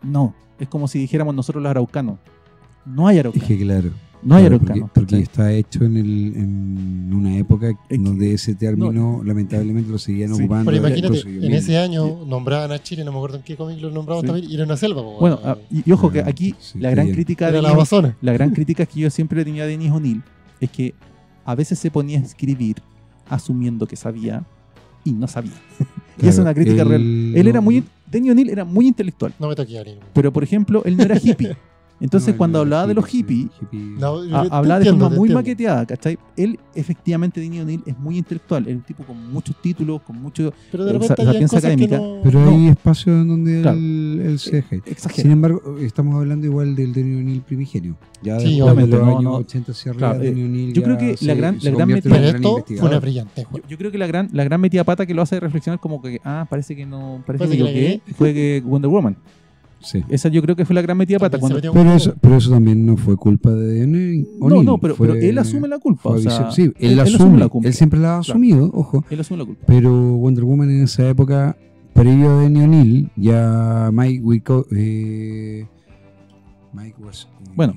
no. Es como si dijéramos nosotros los araucanos. No hay Es araucanos. que claro. No hay Claro, araucanos. porque ¿cachai? está hecho en una época que- donde ese término lamentablemente lo seguían Sí, ocupando. Pero imagínate, incluso ellos en ese mismos. año nombraban a Chile, no me acuerdo en qué cómic lo nombraban Sí. también, y era una selva. Po, Bueno, weón. y ojo que Ah, aquí sí, la gran bien. crítica era de la Amazona. la gran crítica que yo siempre le tenía a Denis O'Neill es que a veces se ponía a escribir asumiendo que sabía y no sabía. Y Claro, es una crítica real. Él era muy, Denis O'Neill era muy intelectual, No me toqué a Ari. pero por ejemplo, él no era hippie. Entonces, No, cuando no, hablaba de los sí, hippies, No, hablaba de te forma entiendo, muy te entiendo. maqueteada, ¿cachai? Él, efectivamente, Denis O'Neill es muy intelectual, es un tipo con muchos títulos, con mucho Pero de repente había sapiencia cosas académica, que no... Pero No. hay espacios en donde Claro. él se deja. Sin exagera. embargo, estamos hablando igual del Denis O'Neill primigenio. Ya Sí, después de obviamente, los no, años no. 80 hacia arriba, Claro, Denis O'Neill yo ya creo que se- la gran se metida- convierte en un Pero gran esto fue investigador. una brillante. Yo creo que la gran metida pata que lo hace reflexionar como que, parece que no, parece Parece que me que la equivoqué, fue que Wonder Woman. Sí. Esa yo creo que fue la gran metida pata. También se Cuando, metió un Pero eso también no fue culpa de O'Neill. no, pero él asume la culpa. fue O sea, sí, él asume asume. la culpa. Él siempre la ha Claro. asumido, ojo. Él asume la culpa. Pero Wonder Woman en esa época, previo a Denis O'Neill, ya Mike was... Bueno,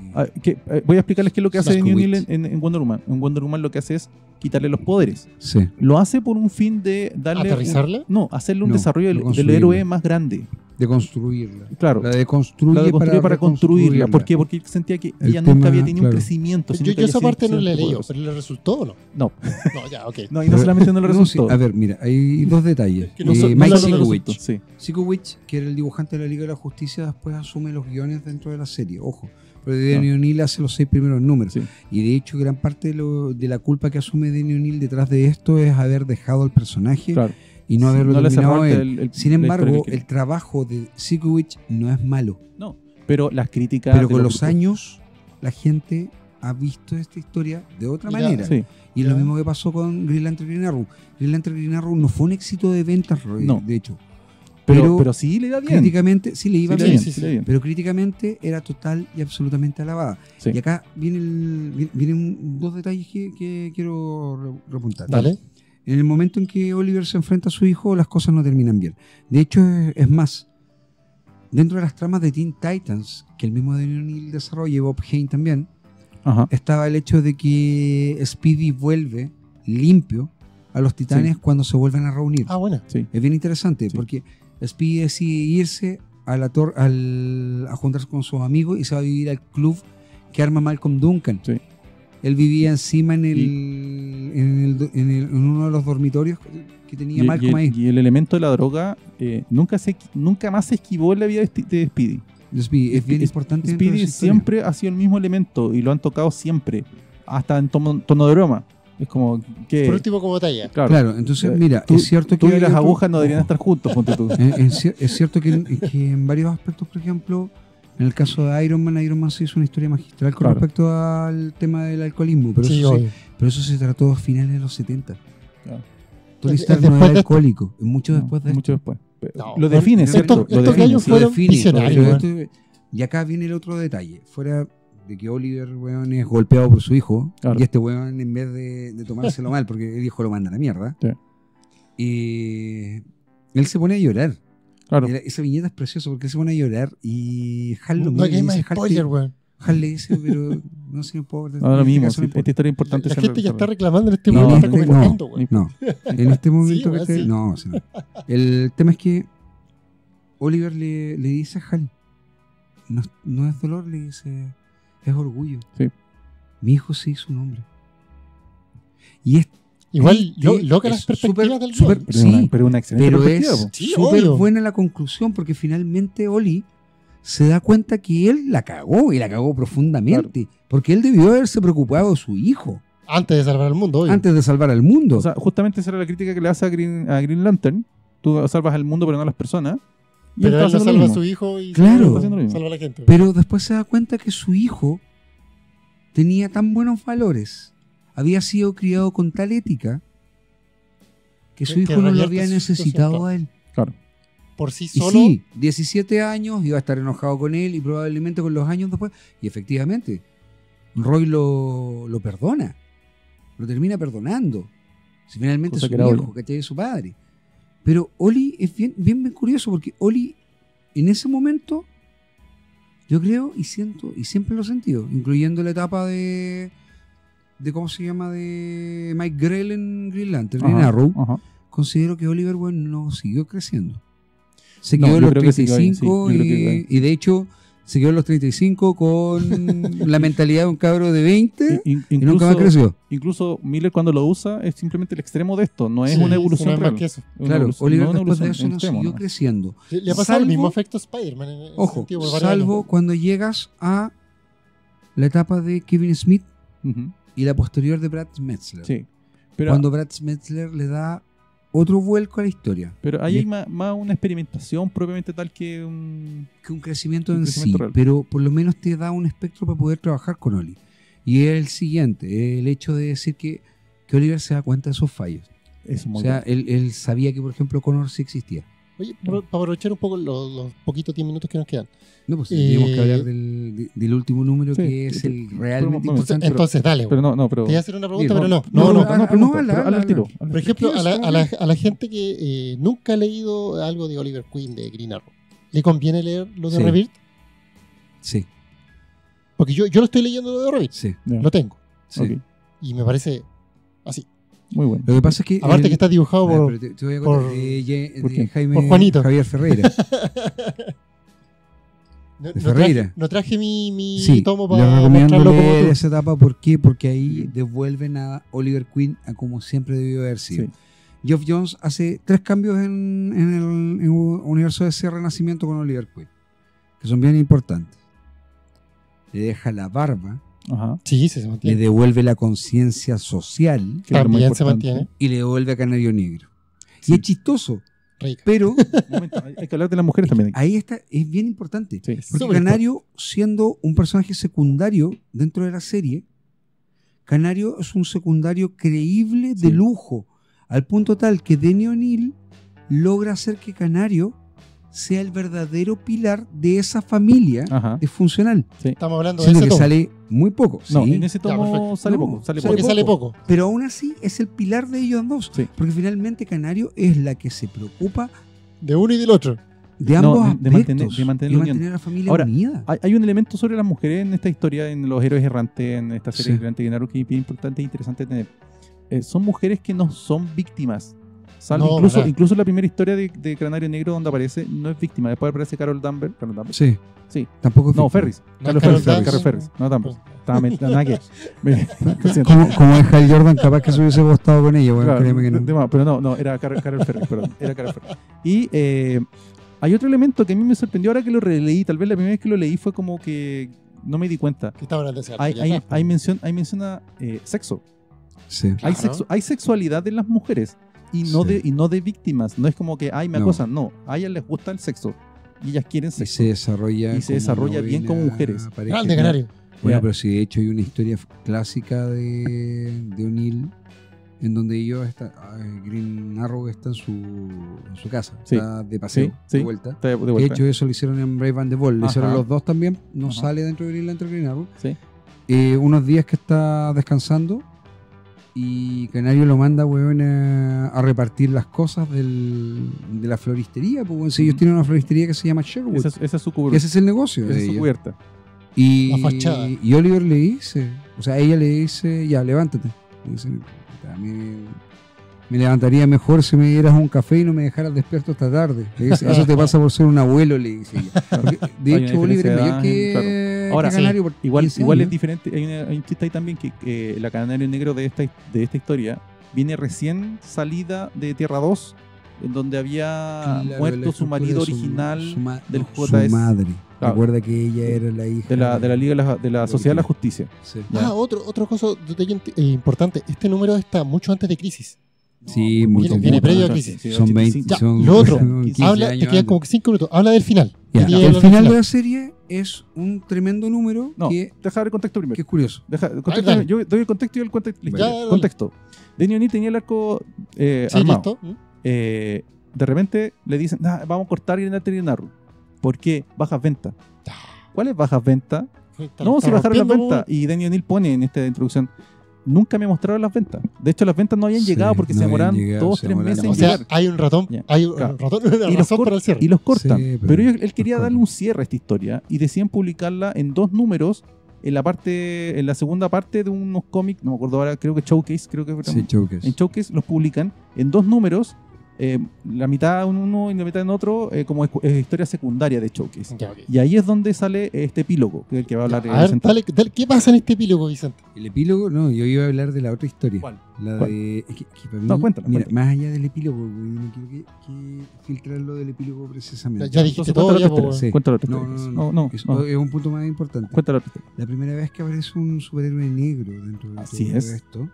voy a explicarles qué es lo que hace Denis O'Neill Laskowitz. en Wonder Woman. En Wonder Woman lo que hace es quitarle los poderes. Sí. Lo hace por un fin de darle... ¿Aterrizarle? hacerle un No, desarrollo de del construirla. héroe más grande. De construirla. Claro. La de construir La de construir para construirla. reconstruirla. ¿Por qué? Porque él sentía que El ella nunca tema, había tenido claro. un crecimiento. sino Yo que había esa sido- parte no sido la he leído, poderosa. pero ¿le resultó o no? No, No, ya, ok. no, y no solamente no le No, resultó. sí, a ver, mira, hay dos detalles. Que no son- no Mike le resultó, Sikowicz. sí. Sikowicz, que era el dibujante de la Liga de la Justicia, después asume los guiones dentro de la serie, ojo. Pero Denis O'Neill hace los 6 primeros números. Sí. Y de hecho, gran parte de la culpa que asume Denis O'Neill detrás de esto es haber dejado al personaje Claro. y no haberlo No le hace terminado parte él. Sin la historia embargo, que- el trabajo de Sikowicz no es malo. No, pero las críticas... Pero de con los grupos- años, la gente ha visto esta historia de otra Mira, manera. Sí. Y es Ya. lo mismo que pasó con Green Lantern Green Arrow. Green Lantern Green Arrow no fue un éxito de ventas, No. de hecho. Pero sí le da bien. Críticamente, sí le iba Sí le da bien. bien, sí le da bien. Pero críticamente era total y absolutamente alabada. Sí. Y acá vienen dos detalles que quiero repuntar. Dale. En el momento en que Oliver se enfrenta a su hijo, las cosas no terminan bien. De hecho, es más, dentro de las tramas de Teen Titans, que el mismo Denis O'Neill desarrolla y Bob Kane también, Ajá. estaba el hecho de que Speedy vuelve limpio a los titanes Sí. cuando se vuelven a reunir. Ah, bueno. Sí. Es bien interesante Sí. porque Speedy decide irse a a juntarse con sus amigos y se va a vivir al club que arma Malcolm Duncan. Sí. Él vivía encima en uno de los dormitorios que tenía Malcolm ahí. Y el elemento de la droga nunca más se esquivó en la vida de Speedy. Speedy, es bien importante. dentro de Speedy esa historia. siempre ha sido el mismo elemento y lo han tocado siempre, hasta en tono de broma. Es como que... Por último, como talla. Claro, entonces, mira, Tú- es cierto que Tú y hay las otro- agujas no deberían ojo. estar juntos, ponte tú. Es cierto que en varios aspectos, por ejemplo, en el caso de Iron Man se hizo una historia magistral con Claro. respecto al tema del alcoholismo, pero, Sí, eso, obvio. pero eso se trató a finales de los 70. Claro. Tony Es Stark no después era de esto. alcohólico, es mucho después de Mucho esto. después. Pero No, lo define, esto- ¿cierto? estos Lo define, gallos sí. fueron visionarios, pero weón. y acá viene el otro detalle, fuera de que Oliver, weón, es golpeado por su hijo, Claro. y este weón, en vez de tomárselo mal, porque el hijo lo manda a la mierda, Sí. él se pone a llorar. Claro. Esa viñeta es preciosa porque él se pone a llorar y Hal lo No mira hay y más dice, Hal, spoiler, weón. Hal le dice, pero no sé, no puedo. Ahora en este mismo, caso sí, no importa. esta historia es importante. La se gente ya resuelve. está reclamando en este No, momento, está no, comentando, no. weón. No, en este momento Sí, weón, que sí. no, sí, no. El tema es que Oliver le dice a Hal, no es dolor, le dice, es orgullo. Sí. Mi hijo se hizo un hombre. Y es Igual, triste, loca es las perspectivas súper- del súper- guión. Pero, Sí, pero una excelente pero perspectiva, es po. Sí, súper obvio. buena la conclusión porque finalmente Oli se da cuenta que él la cagó y la cagó profundamente porque él debió haberse preocupado de su hijo. Antes de salvar al mundo, obvio. antes de salvar al mundo. O sea, justamente esa era la crítica que le hace a Green Lantern. Tú salvas al mundo, pero no a las personas. Y pero está él lo haciendo lo salva a mismo. su hijo y Claro. Está haciendo lo mismo. salva a la gente. Pero después se da cuenta que su hijo tenía tan buenos valores, había sido criado con tal ética, que su Que hijo no lo revierte había su necesitado situación, a él. Claro. Por sí Y solo. sí, 17 años, iba a estar enojado con él y probablemente con los años después. Y efectivamente, Roy lo perdona. Lo termina perdonando. Si finalmente Cosa es que su era viejo, Oli. ¿cachai? Es su padre. Pero Oli es bien curioso porque Oli en ese momento, yo creo y siento, y siempre lo he sentido, incluyendo la etapa de ¿cómo se llama? De Mike Grell en Green Lantern, en Ajá, Arrow, ajá. considero que Oliver Queen no siguió creciendo. Se No, quedó en yo los creo que siguió ahí, 35 sí, yo creo que ahí. y de hecho se quedó en los 35 con la mentalidad de un cabro de 20 y nunca más creció. Incluso Miller cuando lo usa es simplemente el extremo de esto, no es Sí, una evolución no es más real. que eso. Es una Claro, evolución- Oliver no una después de evolución eso no extremo, siguió ¿no? creciendo. Le ha pasado el Salvo- mismo efecto a Spider-Man. en ese Ojo, sentido, por varios salvo años. cuando llegas a la etapa de Kevin Smith Ujú, y la posterior de Brad Metzler. sí. Pero, Cuando Brad Metzler le da otro vuelco a la historia. pero ahí Y hay es más una experimentación propiamente tal que un... que un crecimiento Un en crecimiento sí, real. pero por lo menos te da un espectro para poder trabajar con Oli. Y es el siguiente, el hecho de decir que Oliver se da cuenta de sus fallos. Es muy O sea, bueno. él sabía que, por ejemplo, Connor sí existía. Oye, para aprovechar un poco los poquitos 10 minutos que nos quedan. No, pues tenemos que hablar Eh, del último número sí, que es sí, el sí. realmente Pero, importante. Entonces, dale. Pero no, pero... Te iba a hacer una pregunta, Digo, pero no. no, No, no. no, pregunta, hazla, pero hazla al hazla. tiro. Por ejemplo, ¿Quieres a la gente que nunca ha leído algo de Oliver Queen, de Green Arrow, ¿le conviene leer lo de Sí. Rebirth? Sí, Porque yo lo estoy leyendo lo de Rebirth. sí, Ya, Lo tengo. sí. ok, Y me parece así. muy bueno. Lo que pasa es que... Aparte que está dibujado Ah, por... pero te voy a contar, por- de ¿por quién? Jaime, Por Juanito. Javier Ferreira. No, de Ferreira. no traje mi Sí, tomo les para recomiendo mostrarlo como leer tú. esa etapa. ¿Por qué? Porque ahí devuelven a Oliver Queen a como siempre debió haber sido. Sí. Geoff Jones hace 3 cambios en el universo de ese renacimiento con Oliver Queen, que son bien importantes. Le deja la barba, Ajá. Sí, se le mantiene. devuelve la conciencia social Que es lo más También se importante. mantiene. y le devuelve a Canario Negro. Sí. Y es chistoso, Rica. pero Un momento, hay que hablar de las mujeres también. ahí está, es bien importante. Sí. Porque Súper Canario, siendo un personaje secundario dentro de la serie, Canario es un secundario creíble de Sí. lujo, al punto tal que Denny O'Neil logra hacer que Canario sea el verdadero pilar de esa familia Ajá. disfuncional. Estamos hablando de Siendo ese que tomo. sale muy poco, No, sí, en ese Ya, tomo perfecto. sale No, poco. Sale sale Porque poco. sale poco. pero aún así es el pilar de ellos dos. Sí. Porque finalmente Canario es la que se preocupa De uno y del otro. de No, ambos de aspectos, mantener y la unión. mantener a la familia Ahora, unida. Hay un elemento sobre las mujeres en esta historia, en Los Héroes Errantes, en esta serie Sí. de Grant que es bien importante e interesante tener. Son mujeres que no son víctimas. Salvo No, incluso, ¿verdad? incluso la primera historia de Canario Negro donde aparece, no es víctima. Después aparece Carol Danvers. Sí, Sí. tampoco es No, víctima. Ferris. No, Carol Carol Ferris. Danvers. Carol Ferris. No Danvers. Estaba nada que- Lo siento. Como es Hal Jordan, capaz que se hubiese gustado con ella, bueno, Claro, créeme que no. de más, pero no, era Carol Ferris, perdón, era Carol Ferris. Y hay otro elemento que a mí me sorprendió ahora que lo releí, tal vez la primera vez que lo leí fue como que no me di cuenta. Que estaba hablando de ese Hay, arte, hay, ya. hay menciona sexo. Sí. Claro. Hay sexualidad en las mujeres y no, Sí. y no de víctimas. No es como que, ay, me No. acosan. No, a ellas les gusta el sexo y ellas quieren Y sexo. se desarrolla, Y se desarrolla bien como mujeres. Grande Canario. Bueno, Ya. pero sí, de hecho hay una historia clásica de O'Neill en donde ellos Green Arrow está en su casa, Sí. está de paseo, Sí, sí. de vuelta. Está de De vuelta. hecho, eso lo hicieron en Brave and the Bold. Lo Ajá. hicieron los dos también. No Ajá. sale dentro de Green Lantern Green Arrow. Sí. Unos días que está descansando y Canario lo manda, weón, a repartir las cosas de la floristería. Pues, weón, si ellos tienen una floristería que se llama Sherwood. Esa es su Que cubierta. ese es el negocio Esa de es su ellos. cubierta. Y, La fachada. y Oliver le dice, o sea, ella le dice, ya, levántate. Le dice, "Puta, a mí me levantaría mejor si me dieras un café y no me dejaras despierto esta tarde. Le dice, eso te pasa por ser un abuelo, le dice ella. Porque, de Hay una hecho, Oliver diferencia es de mayor edad, que, claro. Ahora, que Canario por Igual 15 es años. diferente. Hay un chiste ahí también que la Canario Negro de esta historia viene recién salida de Tierra 2, en donde había Claro, la muerto su estructura marido de original su del no, JS. Su madre. Claro. Recuerda que ella era la hija de la Liga de la Sociedad de la Justicia. Sí, Ya. Otra cosa detalle importante. Este número está mucho antes de Crisis. sí No, mucho. viene previo a mucho Crisis. antes, sí, Son 20. 85. Ya, Son, lo otro, son 15 Habla, años te quedan antes. como 5 minutos. Habla del final. Ya, Quería el hablar del final de la serie es un tremendo número No, que deja ver el contexto primero. es curioso. Contexto, yo doy el contexto y el contexto. Ya, dale. Contexto. Denny O'Neil tenía el arco Sí, armado. listo. De repente le dicen, vamos a cortar y Naru. ¿Por qué? Bajas ventas. ¿Cuáles bajas ventas? No, si bajaron las ventas. Y Denny O'Neil pone en esta introducción, nunca me mostraron las ventas. De hecho, las ventas no habían Sí, llegado porque no se habían demoraban llegado, 2, se 3 meses demoraron. en O sea, llegar. hay un ratón. Ya. Hay un Claro. ratón. Y Una los, razón para el cierre. y los cortan. Sí, pero él quería los darle cortan. un cierre a esta historia y decían publicarla en 2 números en la segunda parte de unos cómics, no me acuerdo ahora, creo que Showcase, Sí, Chokers. en Showcase los publican en 2 números, la mitad en uno y la mitad en otro, como historia secundaria de Showcase. Ya, ok. Y ahí es donde sale este epílogo, que es el que va a hablar A ver, Vicente. dale, ¿qué pasa en este epílogo, Vicente? El epílogo, no, yo iba a hablar de la otra historia. ¿Cuál? La ¿Cuál? de. Es que para mí, No, cuéntala, mira, cuéntala. más allá del epílogo, güey, no quiero que filtrarlo del epílogo precisamente. Ya dijiste Entonces, todo cuéntala ya, otra po, historia. Sí. Cuéntala otra No, historia. no. No. Es un punto más importante. Cuéntala otra historia. La primera vez que aparece un superhéroe negro dentro de Así todo es. esto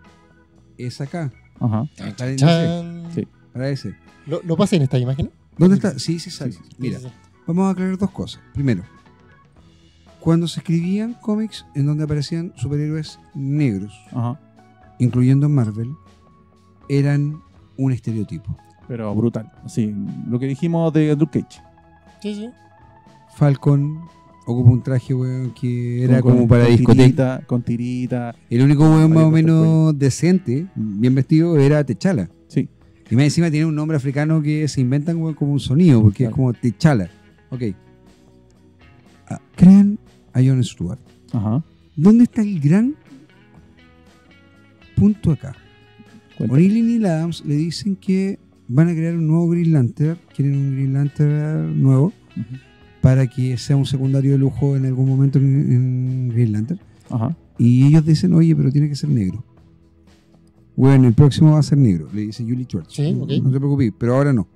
es acá. Ajá. Para ese. Chan. Sí. Para ese. ¿Lo pasé en esta imagen? ¿Dónde está? Sí, sale. Sí, sí. Mira, vamos a aclarar 2 cosas. Primero, cuando se escribían cómics en donde aparecían superhéroes negros, Ajá. incluyendo en Marvel, eran un estereotipo. Pero brutal. Sí, lo que dijimos de Luke Cage. Sí. Falcon ocupa un traje, weón, que era Con- como para con discoteca. tirita, con tirita. El único weón más o Varios menos decente, bien vestido, era T'Challa. Sí. Y más encima tiene un nombre africano que se inventan, weón, como un sonido, porque Claro. es como T'Challa. Ok. Crean a Jon Stewart. Ajá. ¿Dónde está el gran punto acá? Cuenta. O'Neill y Neil Adams le dicen que van a crear un nuevo Green Lantern, quieren un Green Lantern nuevo, Ujú. para que sea un secundario de lujo en algún momento en Green Lantern. Ajá. Y ellos dicen, oye, pero tiene que ser negro. Bueno, el próximo va a ser negro, le dice Julie Schwartz. Sí, ok. No te preocupes, pero ahora no.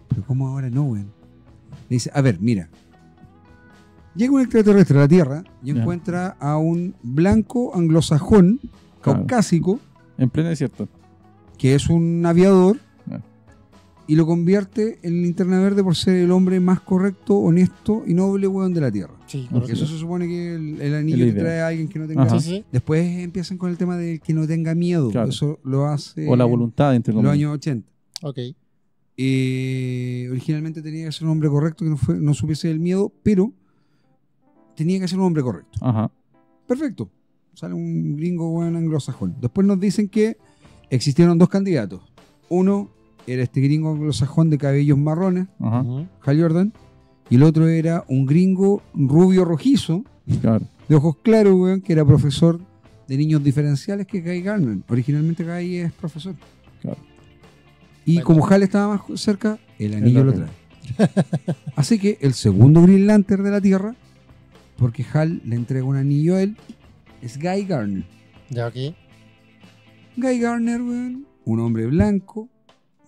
¿Pero cómo ahora no, weón? Le dice, a ver, mira. Llega un extraterrestre a la Tierra y Ya. encuentra a un blanco anglosajón, Claro. caucásico, En pleno desierto. que es un aviador, Ah. y lo convierte en linterna verde por ser el hombre más correcto, honesto y noble, weón, de la Tierra. Sí, Ok. Porque eso se supone que el anillo La te idea. trae a alguien que no tenga... Ajá. Sí. Después empiezan con el tema del que no tenga miedo. Claro. Eso lo hace O la voluntad, entre en los comillas. años 80. Ok. Originalmente tenía que ser un hombre correcto que no supiese del miedo, pero tenía que ser un hombre correcto. Ajá. Perfecto. Sale un gringo buen anglosajón. Después nos dicen que existieron 2 candidatos. Uno era este gringo anglosajón de cabellos marrones, Ajá. Ujú. Hal Jordan, y el otro era un gringo rubio rojizo, Claro. de ojos claros, weón, que era profesor de niños diferenciales, que Guy Gardner. Originalmente Guy es profesor. Claro. Y Bueno. como Hal estaba más cerca, el anillo El lo anillo. trae. Así que el segundo Green Lantern de la Tierra, porque Hal le entrega un anillo a él, es Guy Gardner. Ya, ok. Guy Gardner, weón, un hombre blanco,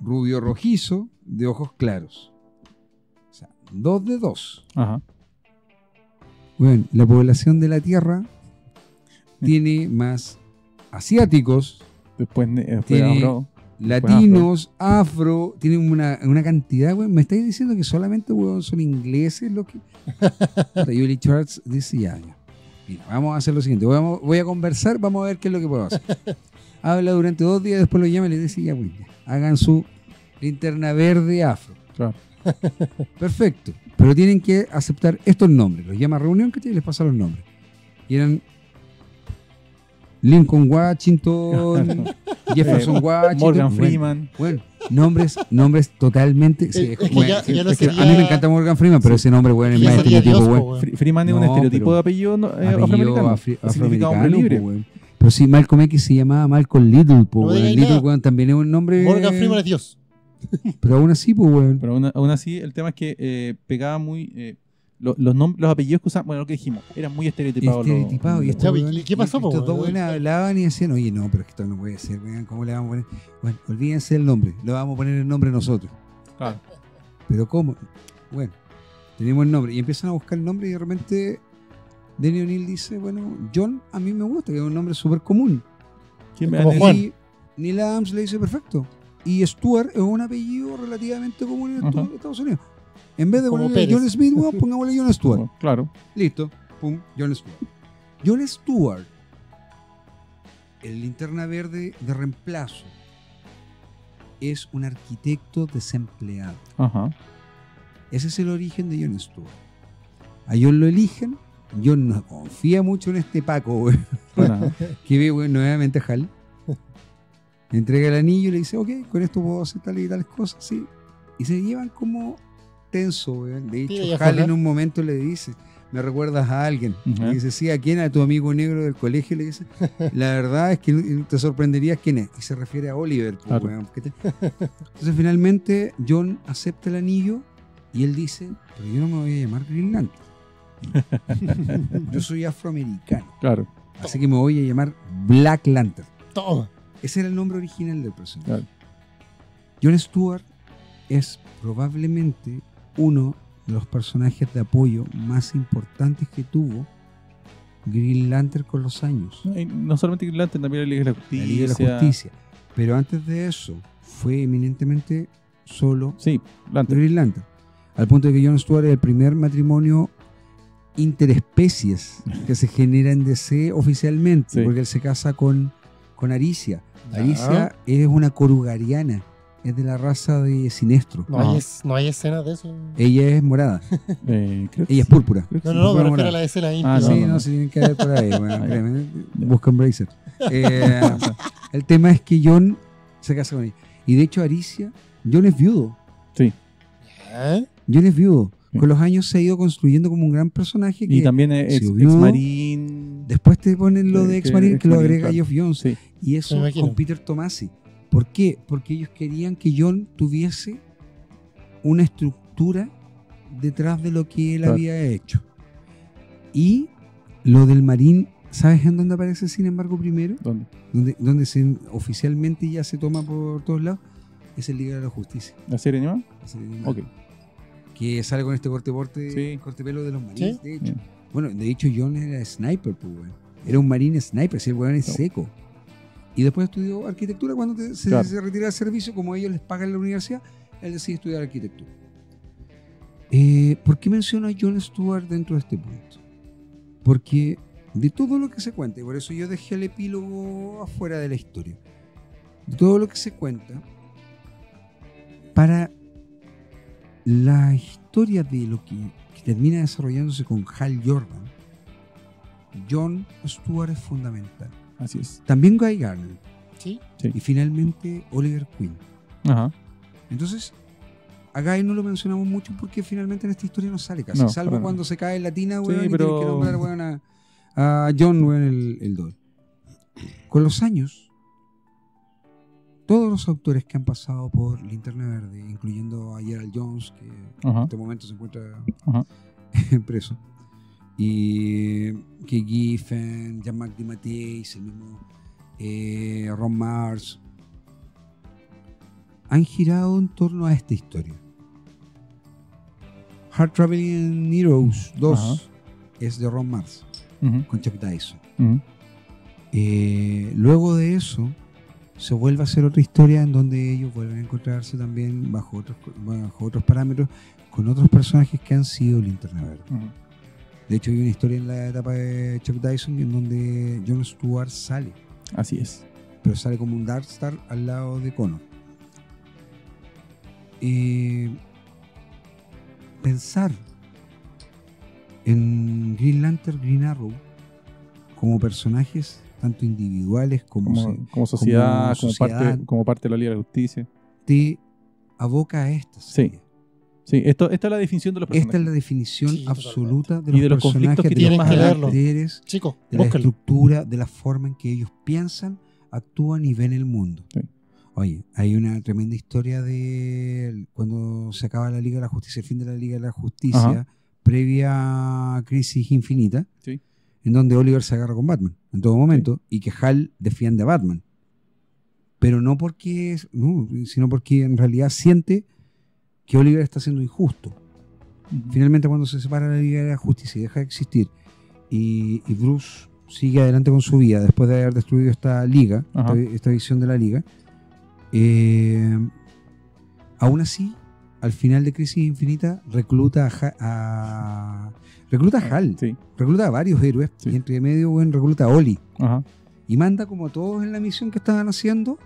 rubio rojizo, de ojos claros. O sea, 2 de 2. Ajá. Bueno, la población de la Tierra tiene más asiáticos, Después, Tiene- afro. latinos, afro, tienen una cantidad, weón. ¿Me estáis diciendo que solamente, weón, son ingleses los que...? Puta, Julie Schwartz dice, ya. Mira, vamos a hacer lo siguiente. Voy a conversar, vamos a ver qué es lo que puedo hacer. Habla durante 2 días, después lo llama y le dice, ya, weón, ya, hagan su linterna verde afro. Claro. Perfecto. Pero tienen que aceptar estos nombres. Los llama a reunión, ¿cachai? Y les pasa los nombres. Y eran Lincoln Washington, Jefferson Washington. Morgan Bueno, Freeman. Bueno, nombres totalmente. Sí, Es que bueno, ya no es que sería- a mí me encanta Morgan Freeman, pero ese nombre, bueno, es Ya más sería estereotipo, Dios, weón. po, weón. Freeman es un No, estereotipo pero- de apellido Apellido afroamericano. Significa hombre libre. po, weón. Pero sí, Malcolm X se llamaba Malcolm Little, po, No weón. digáis Little, nada. weón, también es un nombre. Morgan Freeman es Dios. Pero aún así, pues, weón. Pero aún así, el tema es que pegaba muy. Los apellidos que usaban, bueno, lo que dijimos, eran muy estereotipados. Estereotipado. Y Ya, estos ¿y weones- qué pasó, po, estos dos weón? weones hablaban y decían, oye, no, pero es que esto no puede ser, weón. ¿Cómo le vamos a poner? Bueno, olvídense el nombre. Le vamos a poner el nombre nosotros. Claro. Pero ¿cómo? Bueno, tenemos el nombre. Y empiezan a buscar el nombre y de repente Denny O'Neil dice, bueno, John a mí me gusta, que es un nombre súper común. ¿Quién me Como va a Juan. decir? Y Neil Adams le dice, perfecto. Y Stuart es un apellido relativamente común en Ajá. Estados Unidos. En vez de Como ponerle Pérez. John Smith, weón, pongámosle John Stewart. Claro. Listo. Pum, John Stewart. John Stewart, el linterna verde de reemplazo, es un arquitecto desempleado. Ajá. Ese es el origen de John Stewart. A John lo eligen. John no confía mucho en este Paco, güey, Para nada. que ve güey, nuevamente a Hal. Le entrega el anillo y le dice, ok, con esto puedo hacer tales y tales cosas, sí. Y se llevan como tenso, güey. De Sí, hecho, ya Hal fue, en un momento le dice, me recuerdas a alguien. Ujú. Le dice, sí, ¿a quién? A tu amigo negro del colegio. Le dice, la verdad es que te sorprenderías quién es. Y se refiere a Oliver. Pues, Claro. weón. Entonces, finalmente, John acepta el anillo y él dice, pero yo no me voy a llamar Green Lantern. Yo soy afroamericano. Claro. Así que me voy a llamar Black Lantern. Toma. Ese era el nombre original del personaje. Claro. John Stewart es probablemente uno de los personajes de apoyo más importantes que tuvo Green Lantern con los años. No, y no solamente Green Lantern, también la Liga de la La Justicia. Liga de la Justicia. Pero antes de eso, fue eminentemente solo Sí, Lantern. Green Lantern. Al punto de que John Stewart es el primer matrimonio interespecies que se genera en DC oficialmente, Sí. porque él se casa con Aricia. Ya. Aricia es una corugariana, es de la raza de Sinestro. No hay escenas de eso. Ella es morada, Creo que ella es sí. púrpura. Creo que No, sí. no, me Fue refiero morada. a la escena Ah, íntima. sí, no, no, no. se tienen que ver por ahí, bueno, Ah, créeme, buscan Bracer. El tema es que John se casa con ella. Y de hecho Aricia, John es viudo. Sí. ¿Eh? John es viudo. Sí. Con los años se ha ido construyendo como un gran personaje que Y también es se viudo. ex-marín. después te ponen lo de Ex-Marine que lo Ex-Marine, agrega claro. Geoff Jones. Sí. Y eso Me imagino. con Peter Tomasi. ¿Por qué? Porque ellos querían que John tuviese una estructura detrás de lo que él Claro. había hecho. Y lo del Marín, ¿sabes en dónde aparece sin embargo primero? ¿Dónde? Donde oficialmente ya se toma por todos lados, es el Liga de la Justicia. ¿La serie animada? Es el animal. Ok. Que sale con este Sí. corte pelo de los marines, Sí. de hecho. Sí. Bueno, de hecho John era sniper, pues, weón. Era un marine sniper, si el weón es No. seco. Y después estudió arquitectura cuando Claro. se retira del servicio, como ellos les pagan en la universidad, él decide estudiar arquitectura. ¿Por qué menciono a John Stewart dentro de este punto? Porque de todo lo que se cuenta, y por eso yo dejé el epílogo afuera de la historia, de todo lo que se cuenta, para la historia de lo que termina desarrollándose con Hal Jordan, John Stewart es fundamental. Así es. También Guy Gardner Sí. y finalmente Oliver Queen. Ajá. Entonces, a Guy no lo mencionamos mucho porque finalmente en esta historia no sale casi, No, salvo para cuando se cae en la tina, Sí, weón, y pero- tienen que nombrar, weón, a John, weón, el doble. Con los años, todos los autores que han pasado por Linterna Verde, incluyendo a Gerald Jones, que en Ajá. este momento se encuentra Ajá. preso, y que Giffen, Jean-Marc DeMatteis, el mismo Ron Mars, han girado en torno a esta historia. Hard Traveling Heroes 2 Ajá. es de Ron Mars, Ujú. con Chuck Dyson. Ujú. Luego de eso, se vuelve a hacer otra historia en donde ellos vuelven a encontrarse también bajo otros parámetros con otros personajes que han sido Linterna Verde. Ujú. De hecho, hay una historia en la etapa de Chuck Dyson en donde John Stewart sale, Así es. pero sale como un Darkstar al lado de Connor. Pensar en Green Lantern, Green Arrow como personajes tanto individuales Como sociedad, como sociedad. parte de la Liga de la Justicia. te aboca a esta serie. Sí, esta es la definición de los personajes. Esta es la definición Sí, absoluta de Y los, de los conflictos personajes, que de tienen los que verlo. caracteres, Chicos, de la búsquenlo. estructura, de la forma en que ellos piensan, actúan y ven el mundo. Sí. Oye, hay una tremenda historia de cuando se acaba la Liga de la Justicia, el fin de la Liga de la Justicia, Ajá. previa a Crisis Infinita, Sí. en donde Oliver se agarra con Batman en todo momento y que Hal defiende a Batman. Pero no sino porque en realidad siente que Oliver está siendo injusto. Finalmente, cuando se separa la Liga de la Justicia y deja de existir, y Bruce sigue adelante con su vida después de haber destruido esta liga, esta visión de la liga, aún así, al final de Crisis Infinita, recluta a Hal, Sí. recluta a varios héroes, Sí. y entre medio, recluta a Oli. Ajá. Y manda como a todos en la misión que estaban haciendo.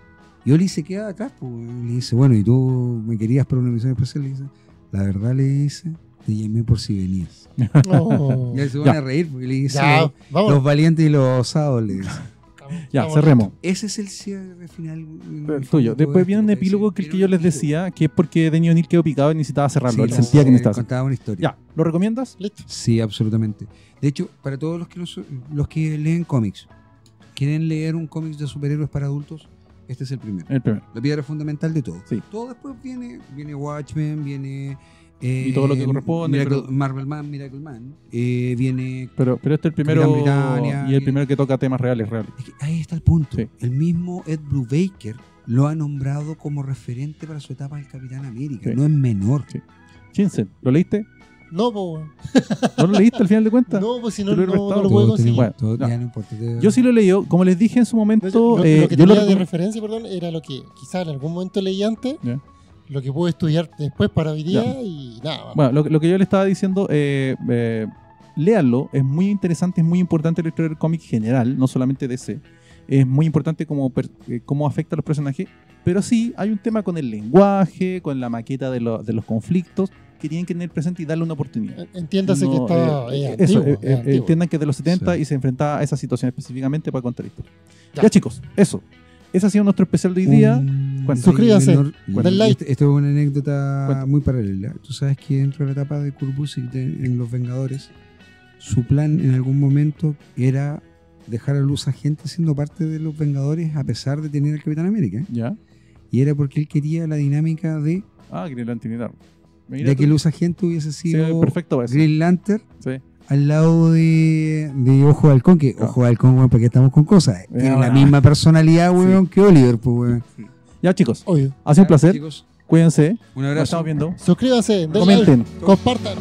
Y Oli se queda atrás. Pues, le dice, bueno, ¿y tú me querías para una misión especial? Le dice, la verdad, le dice, te llamé por si venías. Oh. Y él se pone a reír porque le dice, Ya, vamos. los valientes y los osados, le dice. Ya, Vamos. cerremos. Ese es el cierre final. El tuyo. Después viene un epílogo que el que yo les decía, que es porque Denny O'Neill quedó picado y necesitaba cerrarlo. Él sentía que necesitaba cerrarlo. contaba una historia. Ya, ¿lo recomiendas? Listo. Sí, absolutamente. De hecho, para todos los que leen cómics, quieren leer un cómic de superhéroes para adultos, este es el primero. El primero. La piedra fundamental de todo. Sí. Todo después viene Watchmen, viene Y todo lo que corresponde, pero- Miracle Man, viene... Pero este es el primero Capitán Britannia, y el primero que toca temas reales. Es que ahí está el punto. Sí. El mismo Ed Brubaker lo ha nombrado como referente para su etapa del Capitán América. Sí. No es menor. Sí. Chinsen, ¿lo leíste? No, pues. ¿No lo leíste al final de cuentas? No, pues si no, Te lo he no prestado. lo puedo Todo conseguir. tenemos- Bueno, todo- no. ya no importa. Yo sí lo he leído. Como les dije en su momento, Lo que yo tenía de recom- referencia, perdón, era lo que quizás en algún momento leí antes, Ya. lo que pude estudiar después para hoy día Ya. y nada. Bueno, lo que yo le estaba diciendo, léanlo, es muy interesante, es muy importante la historia del cómic general, no solamente DC. Es muy importante cómo afecta a los personajes, pero sí hay un tema con el lenguaje, con la maqueta de los conflictos, que tienen que tener presente y darle una oportunidad. Entiéndase que No, está eso, antiguo, es antiguo. entiendan que es de los 70 Sí. y se enfrentaba a esa situación específicamente para contar historia. Ya. Ya, chicos, eso. Ese ha sido nuestro especial de hoy día. Un Suscríbanse, menor- den like. Esto es una anécdota Cuenta. muy paralela. Tú sabes que dentro de la etapa de Kurt Busiek en Los Vengadores, su plan en algún momento era dejar a luz a gente siendo parte de Los Vengadores a pesar de tener al Capitán América. ¿Ya? Y era porque él quería la dinámica de Green Lantern. Mira que tú. Luz Agente hubiese Sí, sido perfecto eso. Green Lantern Sí. al lado de Ojo de Halcón, que Claro. Ojo de Halcón, weón, porque estamos con cosas. Tiene la bueno. misma personalidad, weón, que Oliver, pues, weón. Ya, chicos, Obvio. ha sido un placer. Chicos, Cuídense. un Nos abrazo. estamos viendo. Suscríbanse, denle Comenten. like, compartan.